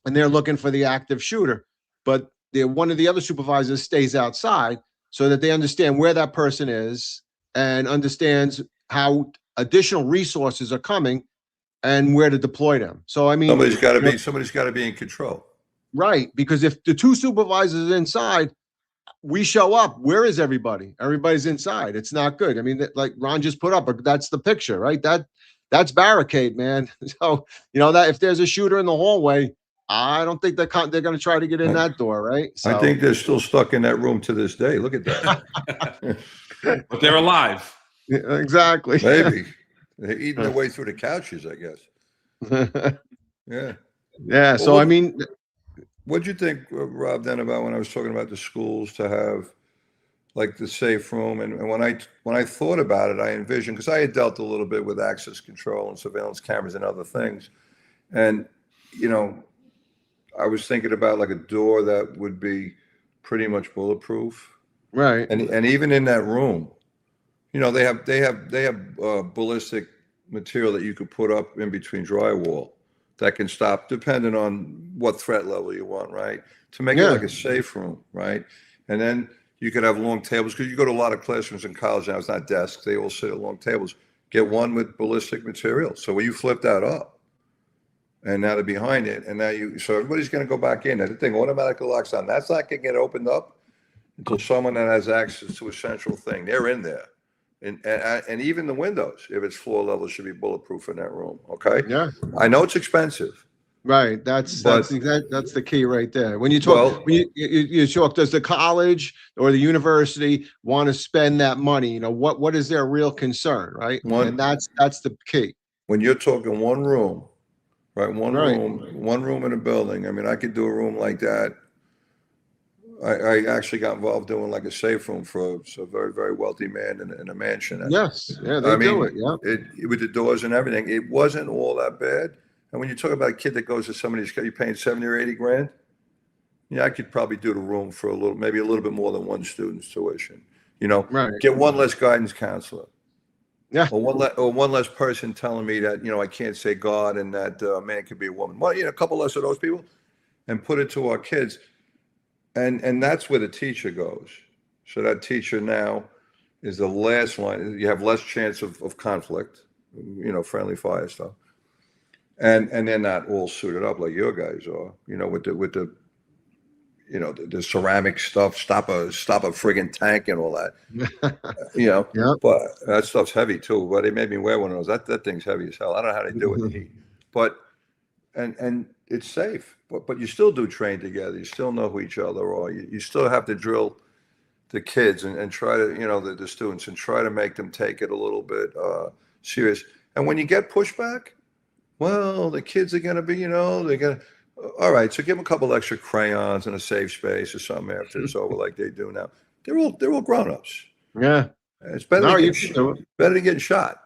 and they're looking for the active shooter. But one of the other supervisors stays outside so that they understand where that person is and understands how additional resources are coming and where to deploy them. So I mean, somebody's got to be in control. Right, because if the two supervisors are inside, we show up. Where is everybody? Everybody's inside. It's not good. I mean, like Ron just put up, that's the picture, right? That's barricade, man. So that if there's a shooter in the hallway, I don't think they're going to try to get in that door, right? So, I think they're still stuck in that room to this day. Look at that. But they're alive. Yeah, exactly. Maybe. They're eating their way through the couches, I guess. Yeah. Yeah. So, I mean, what'd you think, Rob, then about when I was talking about the schools to have like the safe room? And when I thought about it, I envisioned, because I had dealt a little bit with access control and surveillance cameras and other things. And, I was thinking about like a door that would be pretty much bulletproof. Right. And even in that room, they have ballistic material that you could put up in between drywall that can stop, depending on what threat level you want, right? To make it like a safe room, right? And then you could have long tables, because you go to a lot of classrooms in college now, it's not desks, they all sit at long tables. Get one with ballistic material. So when you flip that up, and now they're behind it, and so everybody's going to go back in. And the thing automatically locks on. That's not going to get opened up until someone that has access to a central thing. They're in there. And even the windows, if it's floor level, should be bulletproof in that room. Okay. Yeah. I know it's expensive. Right. That's the key right there. When you talk, you talk, does the college or the university want to spend that money? What is their real concern, right? And that's the key. When you're talking one room, right? One room in a building. I mean, I could do a room like that. I actually got involved doing like a safe room for a very, very wealthy man in a mansion. And, yes. Yeah, they do it. Yeah. With the doors and everything, it wasn't all that bad. And when you talk about a kid that goes to somebody's, you're paying 70 or 80 grand. Yeah, I could probably do the room for maybe a little bit more than one student's tuition. Right. Get one less guidance counselor. Yeah. Or one less person telling me that, I can't say God and that man could be a woman. Well, a couple less of those people, and put it to our kids. And that's where the teacher goes. So that teacher now is the last line. You have less chance of conflict, friendly fire stuff. And they're not all suited up like your guys are, with the ceramic stuff, stop a friggin' tank and all that. But that stuff's heavy too. But they made me wear one of those. That thing's heavy as hell. I don't know how they do it in the heat. But and it's safe. But you still do train together. You still know who each other are. You still have to drill the kids and try to, the students, and try to make them take it a little bit serious. And when you get pushback, well, the kids are going to be, they're going to, all right, so give them a couple extra crayons in a safe space or something after it's over, like they do now. They're all grown-ups. Yeah. It's better than getting shot.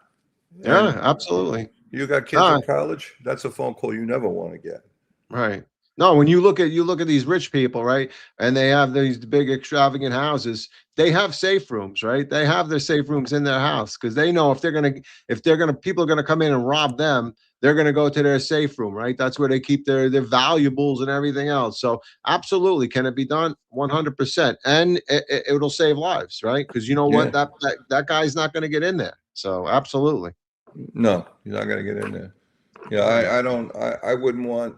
Yeah, absolutely. You got kids in college, that's a phone call you never want to get. Right. No, when you look at these rich people, right? And they have these big extravagant houses, they have safe rooms, right? They have their safe rooms in their house because they know if they're gonna people are gonna come in and rob them, they're gonna go to their safe room, right? That's where they keep their valuables and everything else. So absolutely, can it be done? 100%. And it'll save lives, right? Because you know what? Yeah. That guy's not gonna get in there. So absolutely. No, you're not going to get in there. Yeah, I don't. I wouldn't want.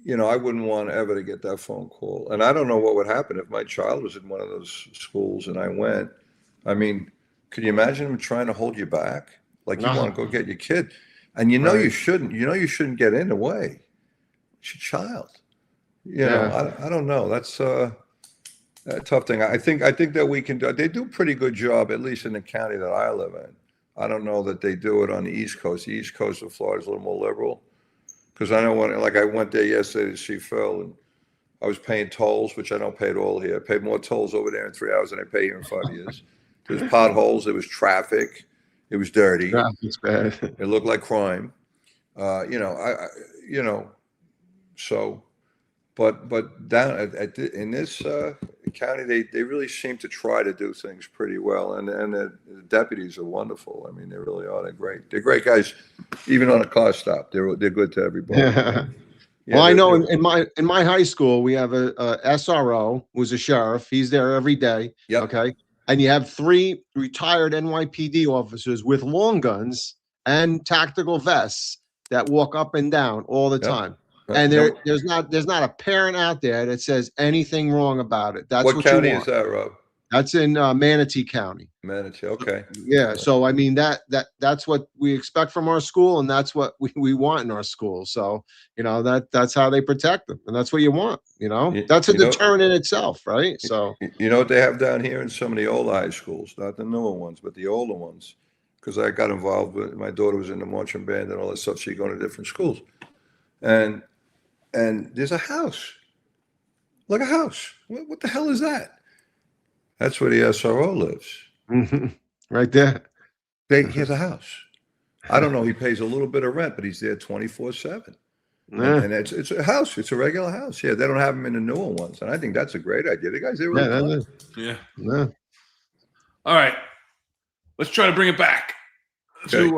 I wouldn't want ever to get that phone call. And I don't know what would happen if my child was in one of those schools and I went. I mean, could you imagine him trying to hold you back? Like you want to go get your kid, and you know you Right. shouldn't. You know you shouldn't get in the way. It's your child. Yeah. I don't know. That's a tough thing. I think that we can do. They do a pretty good job, at least in the county that I live in. I don't know that they do it on the East Coast. The East Coast of Florida is a little more liberal. Because I know like I went there yesterday to see Phil, and I was paying tolls, which I don't pay at all here. I paid more tolls over there in 3 hours than I pay here in 5 years. There was potholes, there was traffic, it was dirty, Traffic's bad. it looked like crime. I so, but down in this county, they really seem to try to do things pretty well, and the deputies are wonderful. I mean, they really are. They're great. They're great guys, even on a car stop. They're good to everybody. Yeah. Yeah, Well, I know they're- in my high school we have a SRO who's a sheriff. He's there every day. Yep. Okay, and you have 3 retired NYPD officers with long guns and tactical vests that walk up and down all the Yep. time. And No, there's not a parent out there that says anything wrong about it. That's what what county you is want. that, Rob? That's in Manatee County. Manatee. Okay. Yeah, so I mean that's what we expect from our school, and that's what we want in our school. So that's how they protect them, and that's what you want. You, That's a you know, deterrent in itself, right? So you know what they have down here in some of the old high schools, not the newer ones, but the older ones. Because I got involved with my daughter was in the marching band and all that stuff. So you go to different schools, and there's a house, like a house. What the hell is that? That's where the SRO lives. right there. He has a house. I don't know. He pays a little bit of rent, but he's there 24/7. Yeah, And it's a house. It's a regular house. Yeah, they don't have them in the newer ones, and I think that's a great idea. The guys, they really yeah, fun. that is. Yeah. Yeah. All right. Let's try to bring it back Okay.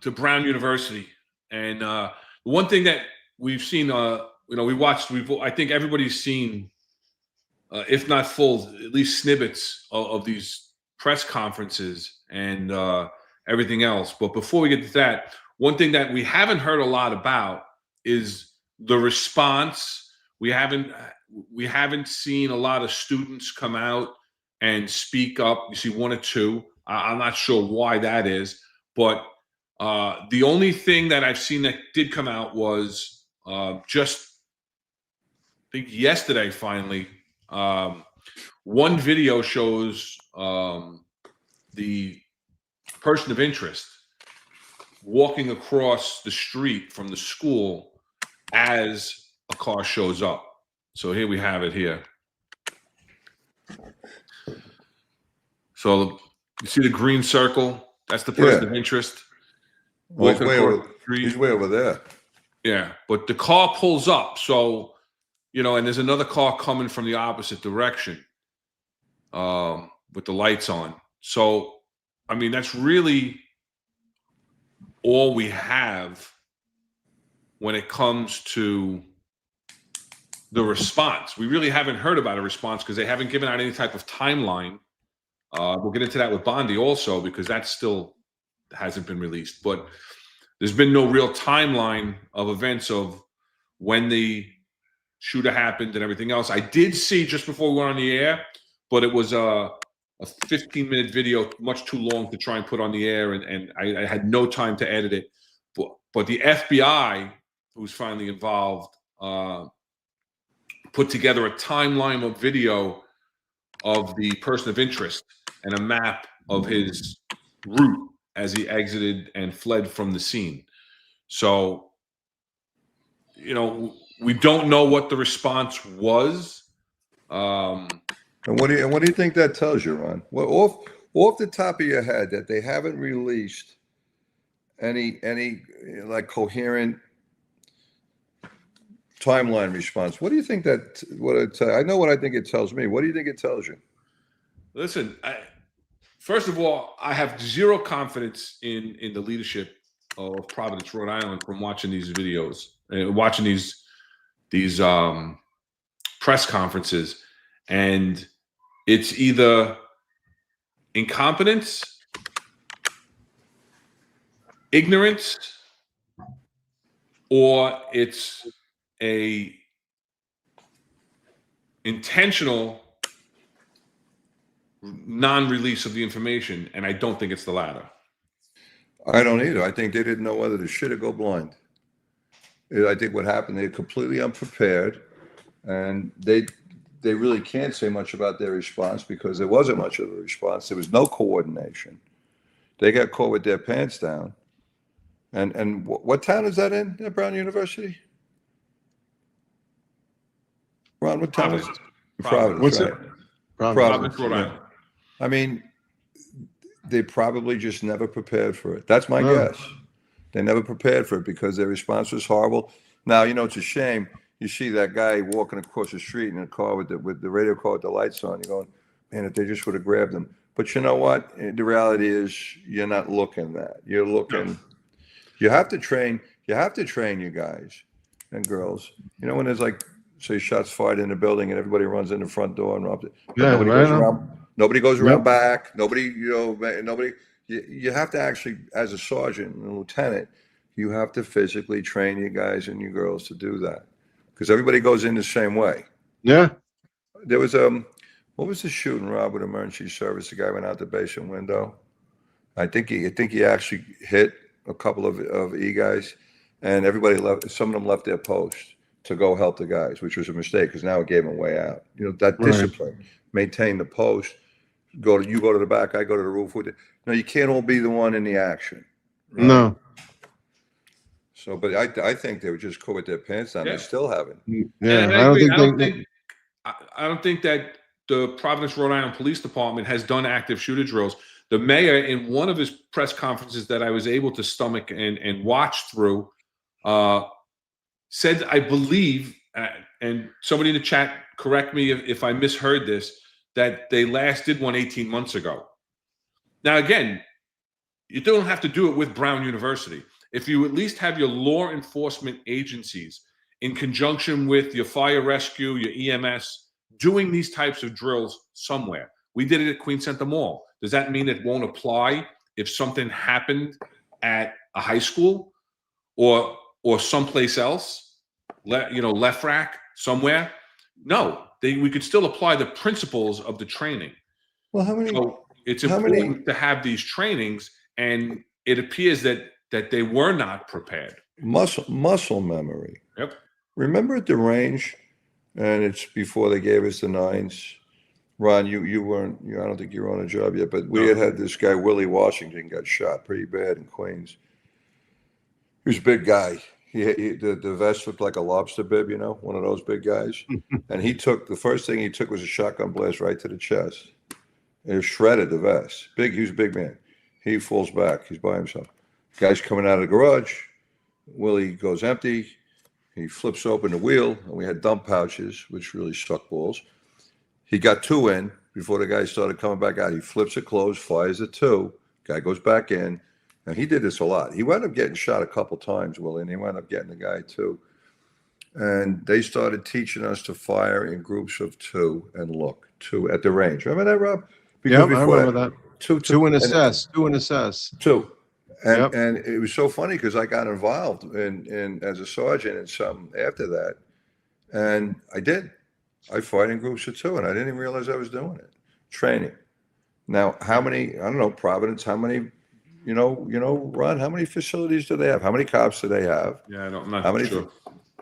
to Brown University. And one thing that we've seen, I think everybody's seen, if not full, at least snippets of these press conferences and everything else. But before we get to that, one thing that we haven't heard a lot about is the response. We haven't seen a lot of students come out and speak up. You see one or two. I'm not sure why that is, but the only thing that I've seen that did come out was just, I think yesterday, finally, one video shows the person of interest walking across the street from the school as a car shows up. So here we have it here. So you see the green circle? That's the person of interest. Well, Walking across the street. he's way over there. Yeah, but the car pulls up. So, and there's another car coming from the opposite direction with the lights on. So, I mean, that's really all we have when it comes to the response. We really haven't heard about a response because they haven't given out any type of timeline. We'll get into that with Bondi also because that still hasn't been released. But there's been no real timeline of events of when the shooter happened and everything else. I did see just before we went on the air, but it was a 15-minute video, much too long to try and put on the air, and I had no time to edit it. But the FBI, who's finally involved, put together a timeline of video of the person of interest and a map of his route as he exited and fled from the scene. So, we don't know what the response was. And what do you think that tells you, Ron? Well, off the top of your head, that they haven't released any like coherent timeline response. What do you think that? I know what I think it tells me. What do you think it tells you? Listen, first of all, I have zero confidence in the leadership of Providence, Rhode Island, from watching these videos and watching these press conferences, and it's either incompetence, ignorance, or it's a intentional non-release of the information, and I don't think it's the latter. I don't either. I think they didn't know whether to shit or go blind. I think what happened, they're completely unprepared, and they really can't say much about their response because there wasn't much of a response. There was no coordination. They got caught with their pants down. And what town is that in, at Brown University? Ron, what town is it? Providence, What's right? it? Providence, Rhode Island. I mean, they probably just never prepared for it. That's my guess. They never prepared for it because their response was horrible. Now, it's a shame. You see that guy walking across the street in a car with the radio car with the lights on. You're going, man, if they just would have grabbed him. But you know what? The reality is you're not looking that. You're looking. You have to train. You have to train you guys and girls. When there's like, say, shots fired in the building and everybody runs in the front door and nobody goes around. Nobody goes around back. Nobody, nobody. You have to actually, as a sergeant and a lieutenant, you have to physically train you guys and you girls to do that because everybody goes in the same way. Yeah. There was what was the shooting, Rob, with emergency service? The guy went out the basement window. I think he actually hit a couple of E guys, and everybody left. Some of them left their post to go help the guys, which was a mistake because now it gave them a way out. That discipline, maintain the post. You go to the back, I go to the roof with it. No, you can't all be the one in the action. Right? No. So, but I think they were just caught with their pants down. They still haven't. Yeah, I don't think that the Providence, Rhode Island Police Department has done active shooter drills. The mayor, in one of his press conferences that I was able to stomach and watch through, said, I believe, and somebody in the chat, correct me if I misheard this, that they last did one 18 months ago. Now, again, you don't have to do it with Brown University. If you at least have your law enforcement agencies in conjunction with your fire rescue, your EMS, doing these types of drills somewhere. We did it at Queen Center Mall. Does that mean it won't apply if something happened at a high school or someplace else, left rack somewhere? No, we could still apply the principles of the training. Well, so it's important to have these trainings, and it appears that they were not prepared. Muscle memory. Yep. Remember at the range, and it's before they gave us the 9s. Ron, you weren't. I don't think you were on a job yet, but we had this guy Willie Washington got shot pretty bad in Queens. He was a big guy. The vest looked like a lobster bib, one of those big guys. And the first thing he took was a shotgun blast right to the chest. It shredded the vest. He was a big man. He falls back. He's by himself. Guy's coming out of the garage. Willie goes empty. He flips open the wheel, and we had dump pouches, which really suck balls. He got 2 in before the guy started coming back out. He flips it closed, fires the 2. Guy goes back in. And he did this a lot. He wound up getting shot a couple times, Willie, and he wound up getting the guy too. And they started teaching us to fire in groups of 2 and look 2 at the range. Remember that, Rob? Yeah, I remember that. 2 and assess. 2 and assess. 2. And it was so funny because I got involved in as a sergeant in something after that, and I did. I fired in groups of 2, and I didn't even realize I was doing it. Training. Now, how many? I don't know. Providence. How many? Ron, how many facilities do they have? How many cops do they have? Yeah, I'm not sure.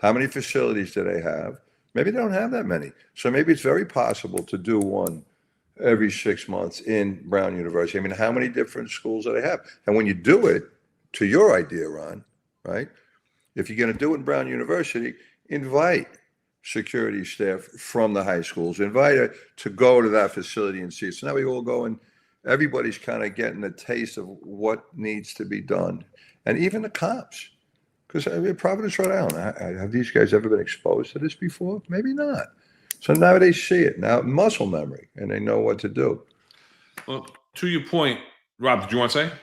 How many facilities do they have? Maybe they don't have that many. So maybe it's very possible to do one every 6 months in Brown University. I mean, how many different schools do they have? And when you do it, to your idea, Ron, right? If you're going to do it in Brown University, invite security staff from the high schools. Invite her to go to that facility and see it. So now we all go and everybody's kind of getting a taste of what needs to be done. And even the cops. Because Providence, Rhode Island, have these guys ever been exposed to this before? Maybe not. So now they see it. Now muscle memory, and they know what to do. Well, to your point, Rob, did you want to say?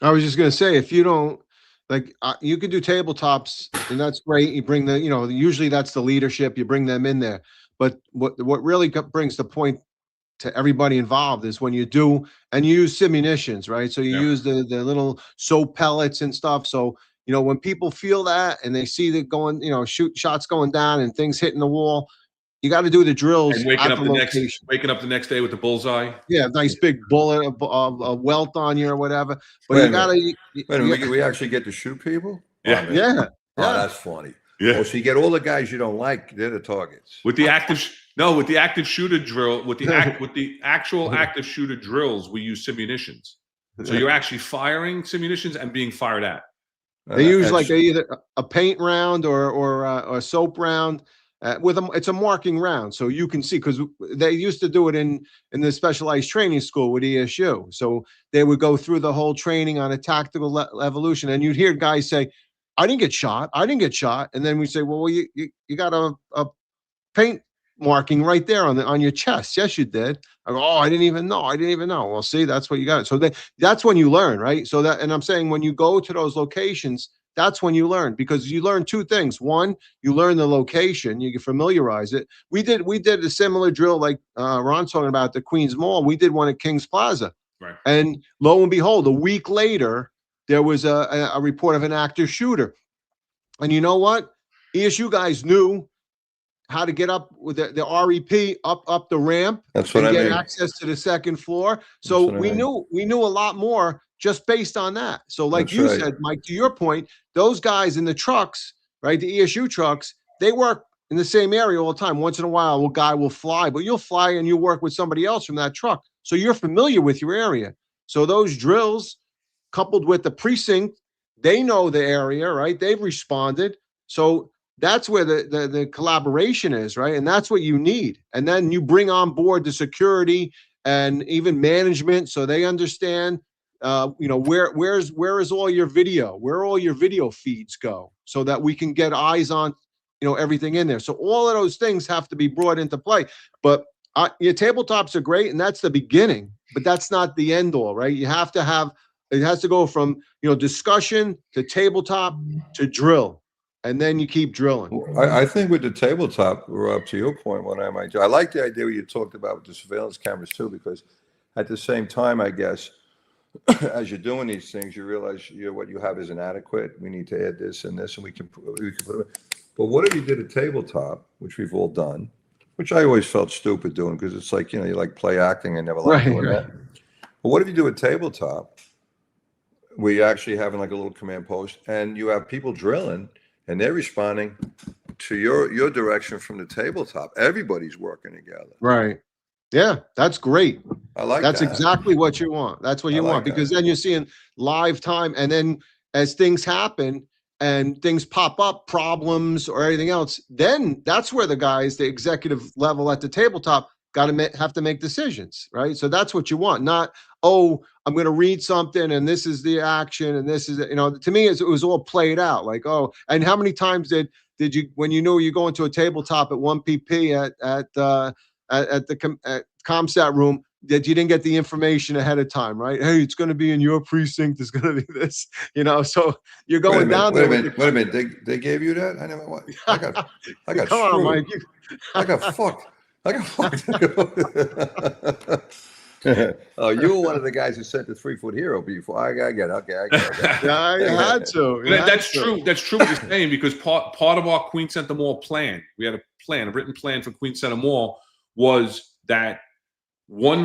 I was just going to say, if you don't like, you could do tabletops, and that's great. You bring usually that's the leadership. You bring them in there. But what really brings the point to everybody involved is when you do, and you use simunitions, right? So you use the little soap pellets and stuff. So, when people feel that and they see that going, shots going down and things hitting the wall, you got to do the drills And at the location. waking up the next day with the bullseye. Yeah, nice big bullet, a welt on you or whatever. But Wait you got to. Wait a minute, we actually get to shoot people? Yeah. Yeah. Oh, that's funny. Yeah. Oh, so you get all the guys you don't like, they're the targets. With the active shooter drill, with the actual active shooter drills, we use simunitions. So you're actually firing simunitions and being fired at. They use either a paint round or a soap round. It's a marking round, so you can see, because they used to do it in the specialized training school with ESU. So they would go through the whole training on a tactical evolution, and you'd hear guys say, "I didn't get shot. I didn't get shot," and then we say, "Well, you got a paint marking right there on your chest. Yes, you did." I go, "Oh, I didn't even know. I didn't even know." Well, see, that's what you got. So that's when you learn, right? So and I'm saying, when you go to those locations, that's when you learn, because you learn two things. One, you learn the location, you can familiarize it. We did a similar drill like Ron's talking about the Queens Mall. We did one at Kings Plaza. Right. And lo and behold, a week later, there was a report of an active shooter. And you know what? ESU guys knew how to get up with the REP up the ramp. That's what I get mean. access to the second floor. So we knew a lot more just based on that. So like That's you right. said, Mike, to your point, those guys in the trucks, right, the ESU trucks, they work in the same area all the time. Once in a while, a guy will fly, but you'll fly and you work with somebody else from that truck. So you're familiar with your area. So those drills, coupled with the precinct, they know the area, right? They've responded. So that's where the collaboration is, right? And that's what you need. And then you bring on board the security and even management, so they understand, where is all your video, where all your video feeds go, so that we can get eyes on, everything in there. So all of those things have to be brought into play. But your tabletops are great, and that's the beginning, but that's not the end all, right? You have to have, it has to go from, discussion to tabletop to drill. And then you keep drilling. I think with the tabletop, we're up to your point. What I might do, I like the idea what you talked about with the surveillance cameras too, because at the same time, I guess, as you're doing these things, you realize what you have is inadequate. We need to add this and this, and we can put it. But what if you did a tabletop, which we've all done, which I always felt stupid doing, because it's like, you like play acting. I never liked doing that. But what if you do a tabletop where you're actually having like a little command post, and you have people drilling, and they're responding to your direction from the tabletop. Everybody's working together. Right. Yeah, that's great. I like that's that. exactly what you want. That's what you want, because then you're seeing live time. And then as things happen and things pop up, problems or anything else, then that's where the guys, the executive level at the tabletop, have to make decisions, right? So that's what you want. Not, oh, I'm going to read something and this is the action and this is, to me, it was all played out. Like, oh, and how many times did you, when you knew you're going to a tabletop at 1 pp at the ComSat room, that you didn't get the information ahead of time, right? Hey, it's going to be in your precinct. It's going to be this, so you're going down there. Wait a minute. They gave you that? I never. I got Come on, Mike. I got fucked. Oh, you were one of the guys who sent the 3-foot hero before. I get it. Okay, I get it. Yeah, I had to. That's true. That's true what you're saying, because part of our Queen Center Mall plan, we had a written plan for Queen Center Mall, was that we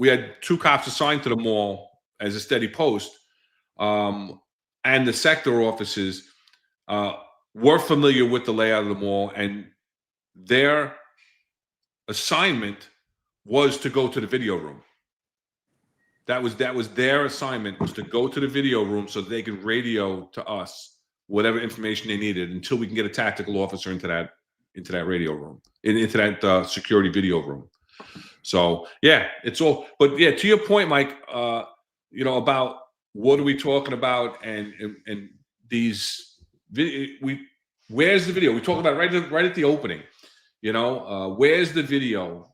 had 2 cops assigned to the mall as a steady post, and the sector officers were familiar with the layout of the mall, and their assignment was to go to the video room. That was their assignment, was to go to the video room so they could radio to us whatever information they needed until we can get a tactical officer into that radio room, into that security video room. So yeah, it's all. But yeah, to your point, Mike, about what are we talking about, and where's the video? We talked about it right at the opening. Where's the video?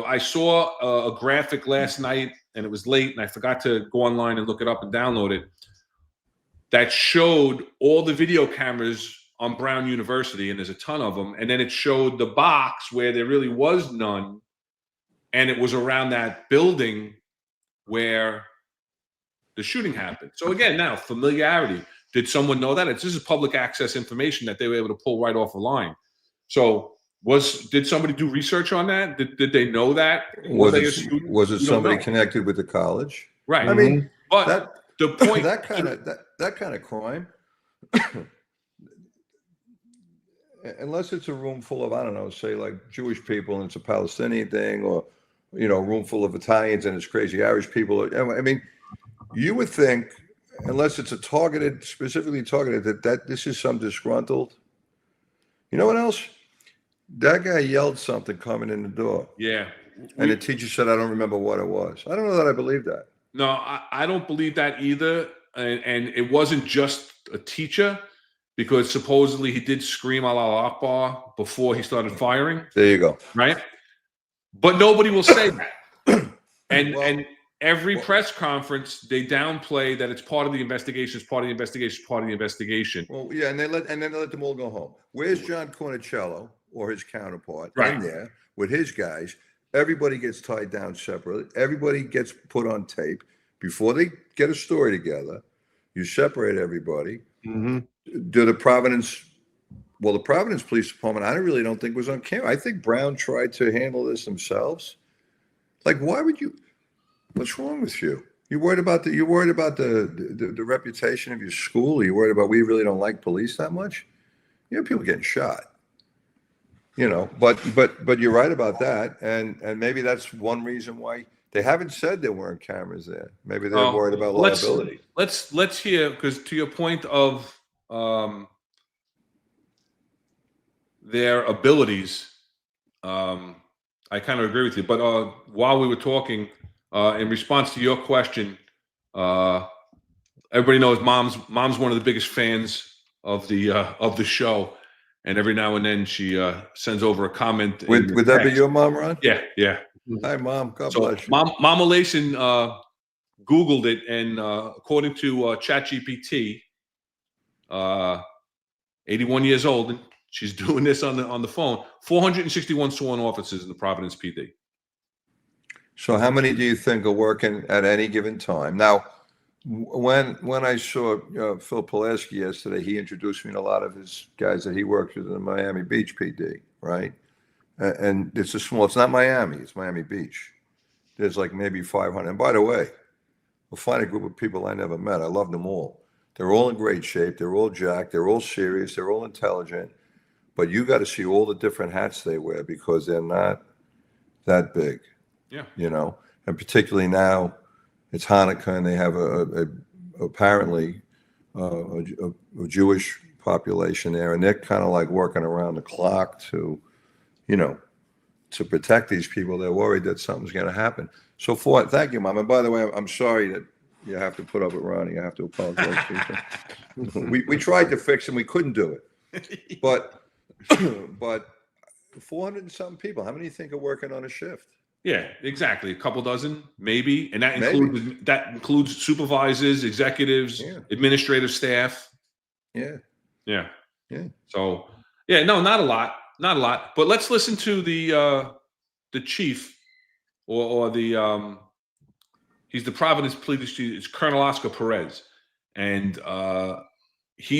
I saw a graphic last night, and it was late, and I forgot to go online and look it up and download it, that showed all the video cameras on Brown University, and there's a ton of them, and then it showed the box where there really was none, and it was around that building where the shooting happened. So again, now familiarity. Did someone know that? This is public access information that they were able to pull right off the line. So did somebody do research on that? Did they know that? Was it somebody connected with the college? Right. I mean, but the point that kind of crime, unless it's a room full of, I don't know, say like Jewish people and it's a Palestinian thing, or a room full of Italians and it's crazy Irish people. I mean, you would think, unless it's specifically targeted, that this is some disgruntled. You know what else? That guy yelled something coming in the door. Yeah. And the teacher said, I don't remember what it was. I don't know that I believe that. No, I don't believe that either. And it wasn't just a teacher, because supposedly he did scream Allah Akbar before he started firing. There you go. Right? But nobody will say that. And every press conference, they downplay that it's part of the investigation, it's part of the investigation, part of the investigation. Well, yeah, and then they let them all go home. Where's John Cornicello or his counterpart in there with his guys? Everybody gets tied down separately. Everybody gets put on tape before they get a story together. You separate everybody. Mm-hmm. The Providence Police Department, I really don't think was on camera. I think Brown tried to handle this themselves. Like, why would you? What's wrong with you? You're worried about the reputation of your school? You're worried about we really don't like police that much? People getting shot. But you're right about that, and maybe that's one reason why they haven't said there weren't cameras there. Maybe they're worried about liability. Let's hear, because to your point of their abilities, I kind of agree with you. But while we were talking, in response to your question, everybody knows mom's one of the biggest fans of the show, and every now and then she sends over a comment. Would that be your mom, Ron? Yeah. Hi, Mom. God bless you. Mama Layson Googled it, and according to ChatGPT, 81 years old, and she's doing this on the phone. 461 sworn officers in the Providence PD. So how many do you think are working at any given time? Now, when I saw Phil Pulaski yesterday, he introduced me to a lot of his guys that he works with in the Miami Beach PD, right? And it's not Miami, it's Miami Beach. There's like maybe 500. And by the way, we'll find a group of people I never met. I love them all. They're all in great shape. They're all jacked. They're all serious. They're all intelligent. But you got to see all the different hats they wear, because they're not that big. Yeah. And particularly now it's Hanukkah, and they have apparently a Jewish population there, and they're kind of like working around the clock to protect these people. They're worried that something's going to happen. So thank you, Mom. And by the way, I'm sorry that you have to put up with Ronnie. I have to apologize to you. we tried to fix him. We couldn't do it. But 400 and something people. How many do you think are working on a shift? Yeah, exactly. A couple dozen, maybe. And that includes supervisors, executives, administrative staff. Yeah. So, no, not a lot. But let's listen to the chief, or the he's the Providence Police Chief. It's Colonel Oscar Perez, and he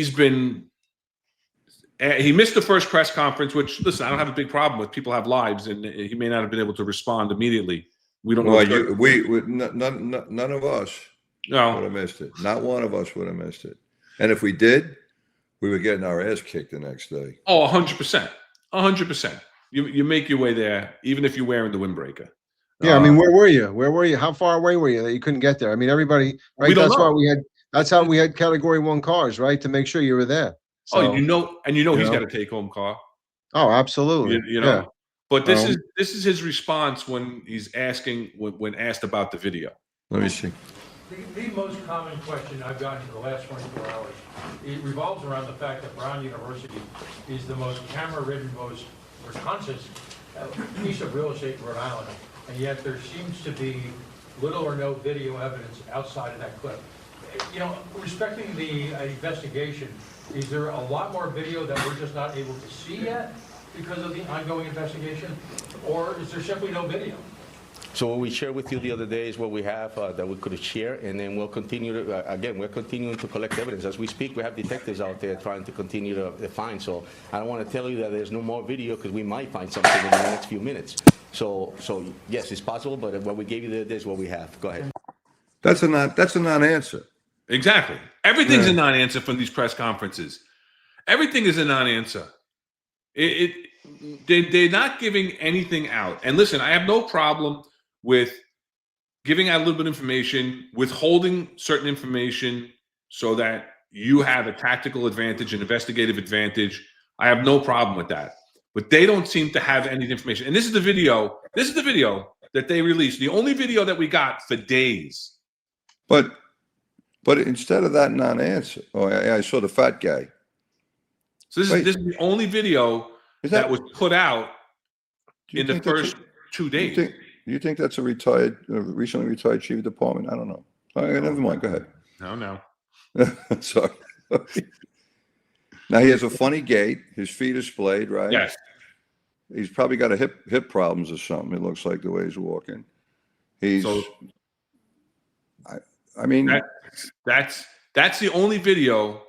missed the first press conference. Which, listen, I don't have a big problem with. People have lives, and he may not have been able to respond immediately. We don't know. None of us would have missed it. Not one of us would have missed it. And if we did, we were getting our ass kicked the next day. Oh, 100%. 100%. You make your way there, even if you're wearing the windbreaker. Yeah, I mean, where were you? How far away were you that you couldn't get there? I mean, everybody, right? That's how we had Category 1 cars, right, to make sure you were there. So, he's got a take-home car. Oh, absolutely. Yeah. But this is his response when he's when asked about the video. Let me see. The most common question I've gotten for the last 24 hours, it revolves around the fact that Brown University is the most camera-ridden, most conscious piece of real estate in Rhode Island, and yet there seems to be little or no video evidence outside of that clip. You know, respecting the investigation, is there a lot more video that we're just not able to see yet because of the ongoing investigation, or is there simply no video? So what we shared with you the other day is what we have that we could share, and then we'll continue to, again, we're continuing to collect evidence. As we speak, we have detectives out there trying to continue to find. So I don't want to tell you that there's no more video because we might find something in the next few minutes. So yes, it's possible, but what we gave you the other day is what we have. Go ahead. That's a non-answer. Exactly. Everything's a non-answer from these press conferences. Everything is a non-answer. They're not giving anything out. And listen, I have no problem with giving out a little bit of information, withholding certain information so that you have a tactical advantage, an investigative advantage. I have no problem with that. But they don't seem to have any information. And this is the video. This is the video that they released. The only video that we got for days. But instead of that non-answer, I saw the fat guy. So this is the only video that was put out in the first 2 days. Do you think that's a recently retired chief of department? I don't know. Never mind. Go ahead. No. Sorry. Now he has a funny gait. His feet are splayed, right? Yes. He's probably got a hip problems or something. It looks like the way he's walking. I mean, that's the only video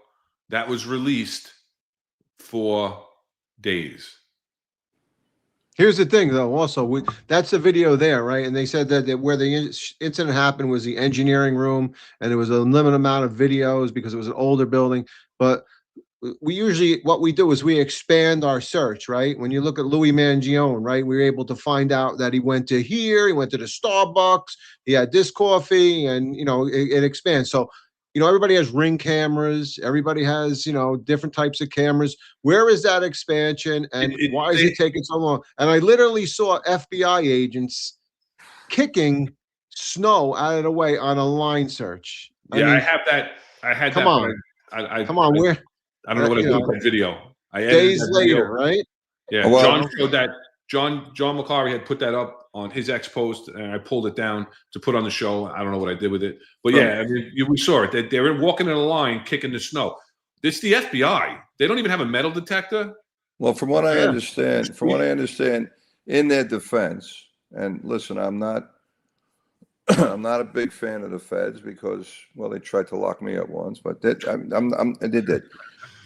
that was released for days. Here's the thing, though. Also, that's the video there, right? And they said that where the incident happened was the engineering room, and there was a limited amount of videos because it was an older building. But we usually, what we do is we expand our search, right? When you look at Louis Mangione, right, we were able to find out that he went to here, he went to the Starbucks, he had this coffee, and it expands. So, everybody has Ring cameras, everybody has, different types of cameras. Where is that expansion, and why is it taking so long? And I literally saw FBI agents kicking snow out of the way on a line search. I have that. I had come that. On. Come on, where? I don't know what I did with that video. Days later, right? Yeah, well, John showed that. John McClary had put that up on his X post, and I pulled it down to put on the show. I don't know what I did with it, but yeah, I mean, we saw it. They were walking in a line, kicking the snow. It's the FBI. They don't even have a metal detector. Well, from what I understand, in their defense, and listen, I'm not a big fan of the feds because, well, they tried to lock me up once, but they did.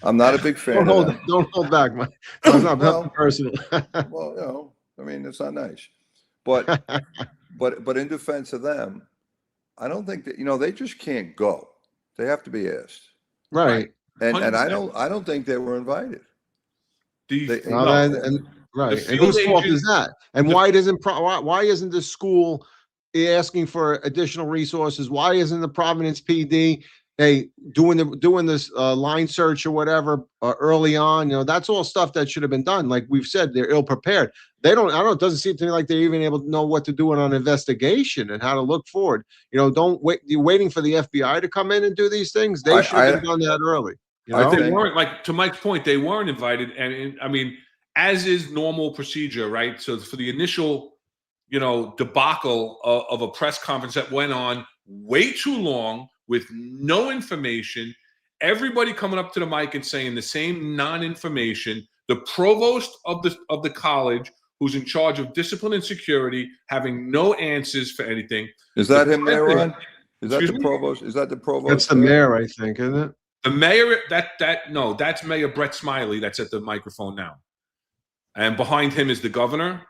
I'm not a big fan. Don't hold back, man. It's not personal. Well, I mean, it's not nice, but in defense of them, I don't think that they just can't go. They have to be asked, right? And I don't think they were invited. Right. And whose fault is that? And why isn't the school asking for additional resources? Why isn't the Providence PD doing this line search or whatever early on? That's all stuff that should have been done. Like we've said, they're ill prepared. They don't. I don't know. It doesn't seem to me like they're even able to know what to do on an investigation and how to look forward. Don't wait. You're waiting for the FBI to come in and do these things. They should have done that early. They weren't, like, to Mike's point, they weren't invited, and I mean, as is normal procedure, right? So for the initial, debacle of a press conference that went on way too long with no information, everybody coming up to the mic and saying the same non-information, the provost of the college, who's in charge of discipline and security, having no answers for anything. Is that him there, Ron? Is that the provost? Is that the provost? That's the mayor, I think, isn't it? The mayor, that's Mayor Brett Smiley that's at the microphone now. And behind him is the governor.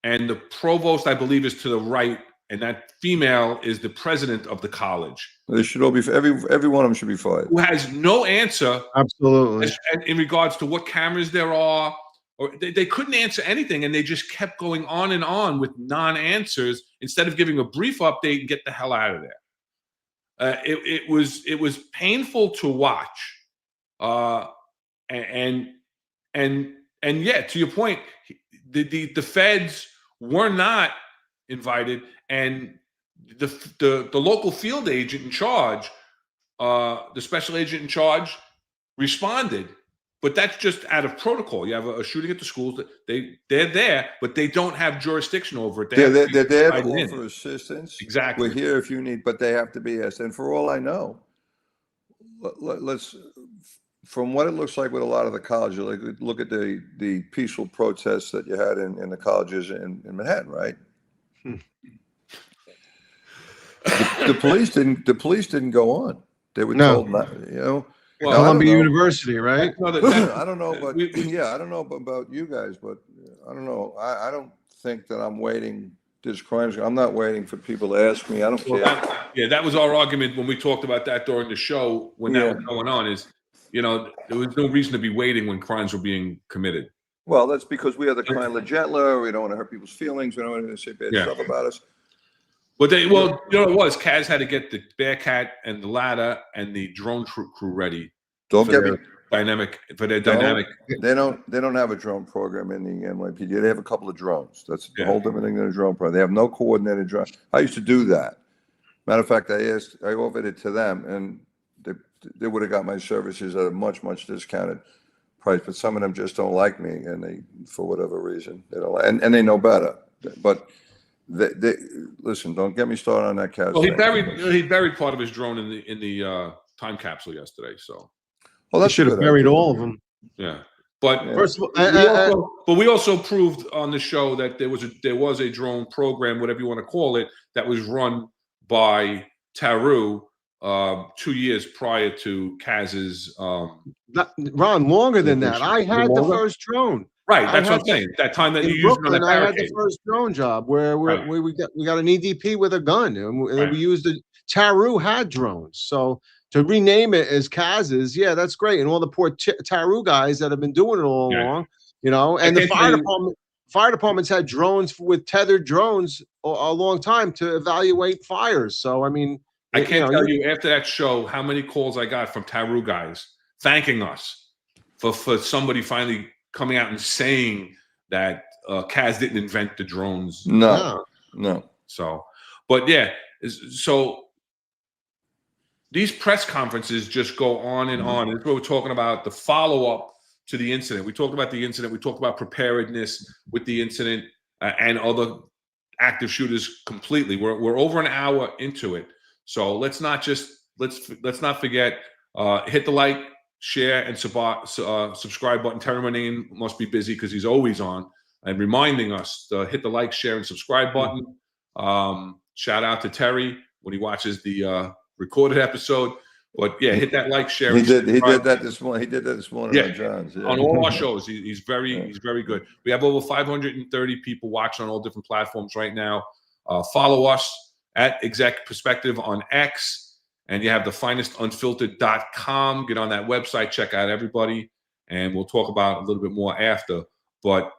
And the provost, I believe, is to the right. And that female is the president of the college. They should all be, every one of them should be fired. Who has no answer. Absolutely. In regards to what cameras there are. Or they couldn't answer anything. And they just kept going on and on with non-answers instead of giving a brief update and get the hell out of there. It was painful to watch, and yeah, to your point, the feds were not invited, and the local field agent in charge, the special agent in charge, responded. But that's just out of protocol. You have a shooting at the schools. They're there, but they don't have jurisdiction over it. They're there to tied in. offer assistance. Exactly. We're here if you need, but they have to be asked. And for all I know, let's, from what it looks like with a lot of the colleges, like look at the peaceful protests that you had in the colleges in Manhattan, right? The police didn't go on. They were told not, you know. Well, Columbia University, right? I don't know, but I don't know about you guys, but I don't know. I don't think that I'm waiting. This crimes. I'm not waiting for people to ask me. I don't care. That was our argument when we talked about that during the show when that was going on. Is there was no reason to be waiting when crimes were being committed. Well, that's because we are the kinder, gentler. We don't want to hurt people's feelings. We don't want to say bad stuff about us. But it was Kaz had to get the Bearcat and the ladder and the drone crew ready. Don't get me dynamic. They don't have a drone program in the NYPD. They have a couple of drones. That's the whole different thing than a drone program. They have no coordinated drone. I used to do that. Matter of fact, I offered it to them, and they would have got my services at a much discounted price. But some of them just don't like me, and they, for whatever reason, they don't. And they know better. But they listen. Don't get me started on that Kaz. Well, he buried part of his drone in the time capsule yesterday. So. Well, that should have buried all of them. Yeah, but first of all, we also proved on the show that there was a drone program, whatever you want to call it, that was run by Taru 2 years prior to Kaz's. Ron, longer than that. I had the first drone. Right, that's what I'm saying. That time that you used on that barricade. I had the first drone job where we got an EDP with a gun, and we used the Taru had drones, so. To rename it as Kaz's, that's great. And all the poor Taru guys that have been doing it all along, and the fire departments had drones with tethered drones a long time to evaluate fires. So, I mean, I can't tell you after that show how many calls I got from Taru guys thanking us for somebody finally coming out and saying that Kaz didn't invent the drones. No. So, but so these press conferences just go on and on. And we're talking about the follow-up to the incident. We talked about the incident. We talked about preparedness with the incident and other active shooters completely. We're over an hour into it. So let's not forget, hit the like, share, and subscribe button. Terry Manane must be busy because he's always on and reminding us to hit the like, share, and subscribe button. Shout out to Terry when he watches the recorded episode, but hit that like, share. He did that this morning. He did that this morning on John's. On all our shows. He's very good. We have over 530 people watching on all different platforms right now. Follow us at Exec Perspective on X, and you have the finestunfiltered.com. Get on that website, check out everybody, and we'll talk about a little bit more after. But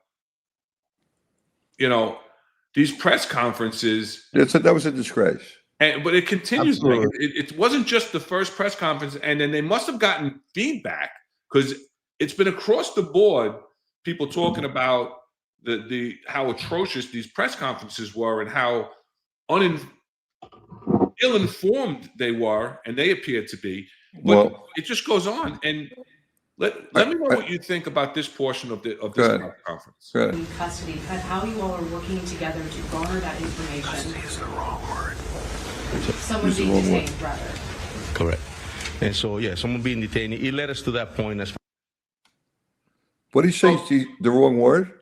these press conferences. That was a disgrace. But it continues. It wasn't just the first press conference, and then they must have gotten feedback because it's been across the board. People talking about the how atrocious these press conferences were and how ill-informed they were, and they appeared to be. But it just goes on. And let me know what you think about this portion of this press conference. In custody, how you all are working together to garner that information. Custody is the wrong word. Someone being detained, rather. Correct. And so, someone being detained, it led us to that point. What did he say? The wrong word?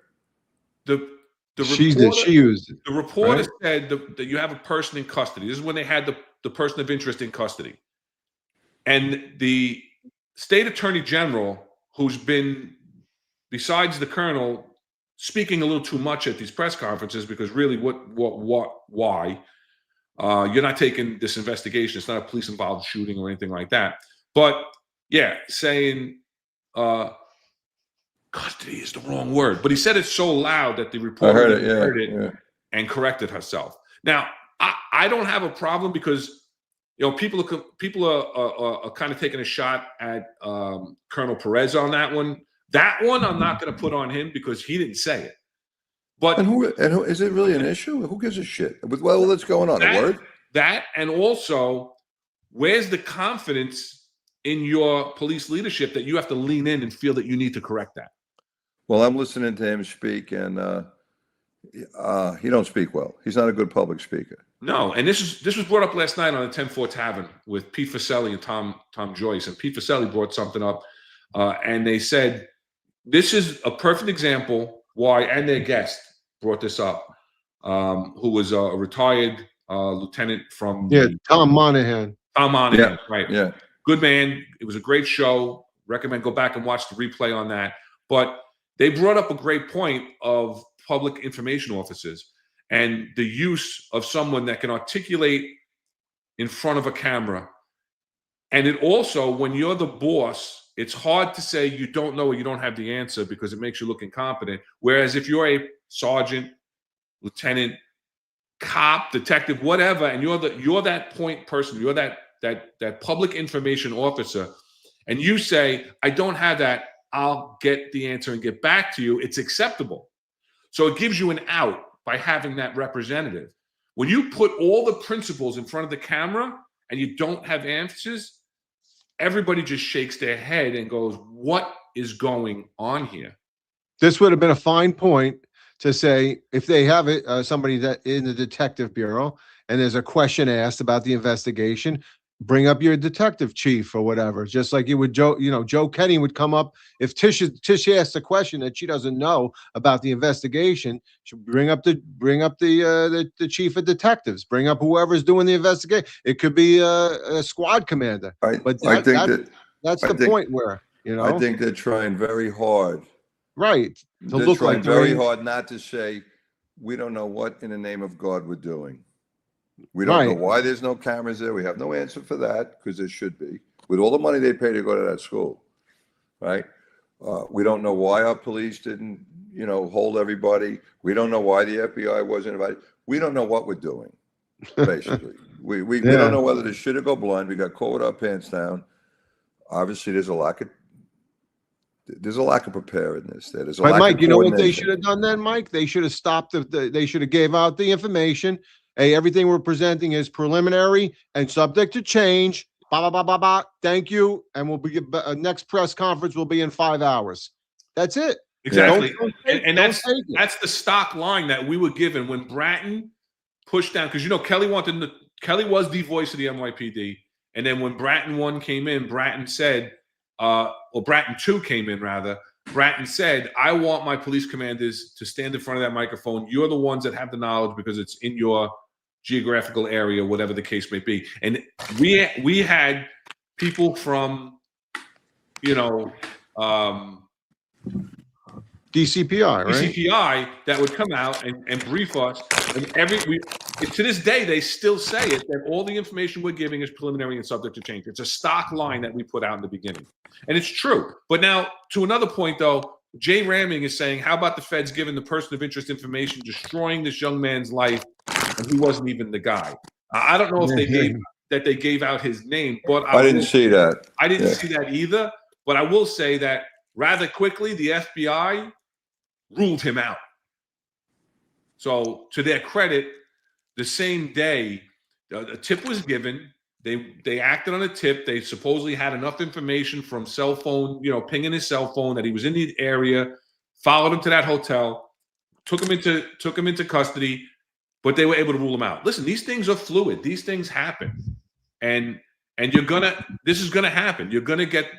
She used it. The reporter said that you have a person in custody. This is when they had the person of interest in custody. And the state attorney general, who's been, besides the colonel, speaking a little too much at these press conferences, because really why? You're not taking this investigation. It's not a police-involved shooting or anything like that. But saying custody is the wrong word. But he said it so loud that the reporter heard it and corrected herself. Now, I don't have a problem because people are kind of taking a shot at Colonel Perez on that one. That one I'm not going to put on him because he didn't say it. But And who is it really an issue? Who gives a shit? Well, what's going on? A word? That, and also, where's the confidence in your police leadership that you have to lean in and feel that you need to correct that? Well, I'm listening to him speak, and he don't speak well. He's not a good public speaker. No, and this was brought up last night on the 10-4 Tavern with Pete Faselli and Tom Joyce, and Pete Faselli brought something up, and they said this is a perfect example why, and their guest brought this up, who was a retired lieutenant from Tom Monahan. Tom Monahan, right? Yeah, good man. It was a great show. Recommend go back and watch the replay on that. But they brought up a great point of public information officers and the use of someone that can articulate in front of a camera. And it also, when you're the boss, it's hard to say you don't know or you don't have the answer because it makes you look incompetent. Whereas if you're a sergeant, lieutenant, cop, detective, whatever, and you're that point person, you're that public information officer, and you say, I don't have that, I'll get the answer and get back to you, it's acceptable. So it gives you an out by having that representative. When you put all the principles in front of the camera and you don't have answers, everybody just shakes their head and goes, what is going on here? This would have been a fine point to say, if they have it, somebody that in the detective bureau, and there's a question asked about the investigation, bring up your detective chief or whatever. Just like you would Joe Kenny would come up if Tish asks a question that she doesn't know about the investigation. She bring up the chief of detectives. Bring up whoever's doing the investigation. It could be a squad commander. That's the point where I think they're trying very hard. Right. They're trying very hard not to say, we don't know what in the name of God we're doing. We don't know why there's no cameras there. We have no answer for that because there should be. With all the money they pay to go to that school, right? We don't know why our police didn't, hold everybody. We don't know why the FBI wasn't invited. We don't know what we're doing, basically. we don't know whether the shit will go blind. We got caught with our pants down. Obviously, there's a lack of preparedness there. There's a lack Mike, of what they should have done then, Mike? They should have stopped they should have gave out the information. Hey, everything we're presenting is preliminary and subject to change. Blah, blah, blah, blah, blah. Thank you. And we'll be next press conference will be in 5 hours. That's it. Exactly. And that's the stock line that we were given when Bratton pushed down, because Kelly was the voice of the NYPD. And then when Bratton 1 came in, Bratton said, or Bratton 2 came in rather, Bratton said, I want my police commanders to stand in front of that microphone. You're the ones that have the knowledge because it's in your geographical area, whatever the case may be. And we had people from, DCPI, right? DCPI that would come out and brief us. And to this day, they still say it, that all the information we're giving is preliminary and subject to change. It's a stock line that we put out in the beginning. And it's true. But now, to another point, though, Jay Ramming is saying, how about the feds giving the person of interest information, destroying this young man's life, and he wasn't even the guy? I don't know if they gave out his name, but I didn't see that. I didn't see that either. But I will say that rather quickly, the FBI ruled him out. So to their credit, the same day a tip was given, they acted on a tip. They supposedly had enough information from cell phone, pinging his cell phone that he was in the area, followed him to that hotel, took him into custody, but they were able to rule him out. Listen, these things are fluid. These things happen. And this is gonna happen. You're gonna get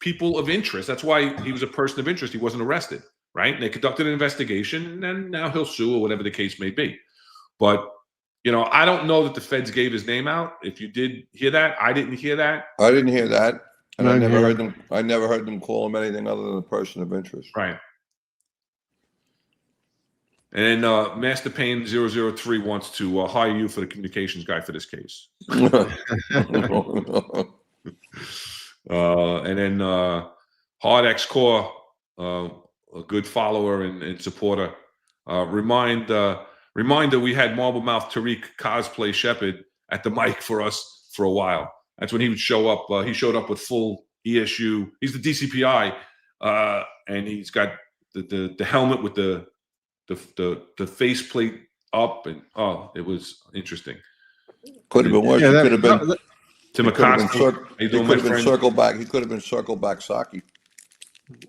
people of interest. That's why he was a person of interest. He wasn't arrested, right? And they conducted an investigation, and now he'll sue or whatever the case may be. But I don't know that the feds gave his name out. If you did hear that, I didn't hear that. I didn't hear that, and I never heard them call him anything other than a person of interest. Right. And then Master Payne 003 wants to hire you for the communications guy for this case. And then Hard X Core, a good follower and supporter. Reminder, we had Marble Mouth Tariq cosplay Shepard at the mic for us for a while. That's when he would show up. He showed up with full ESU. He's the DCPI, and he's got the helmet with the the faceplate up, and it was interesting. Could have been worse. Yeah, He could have been. Tim He could have been, Acosta, how you doing, my friend? circle back. He could have been circle back Saki.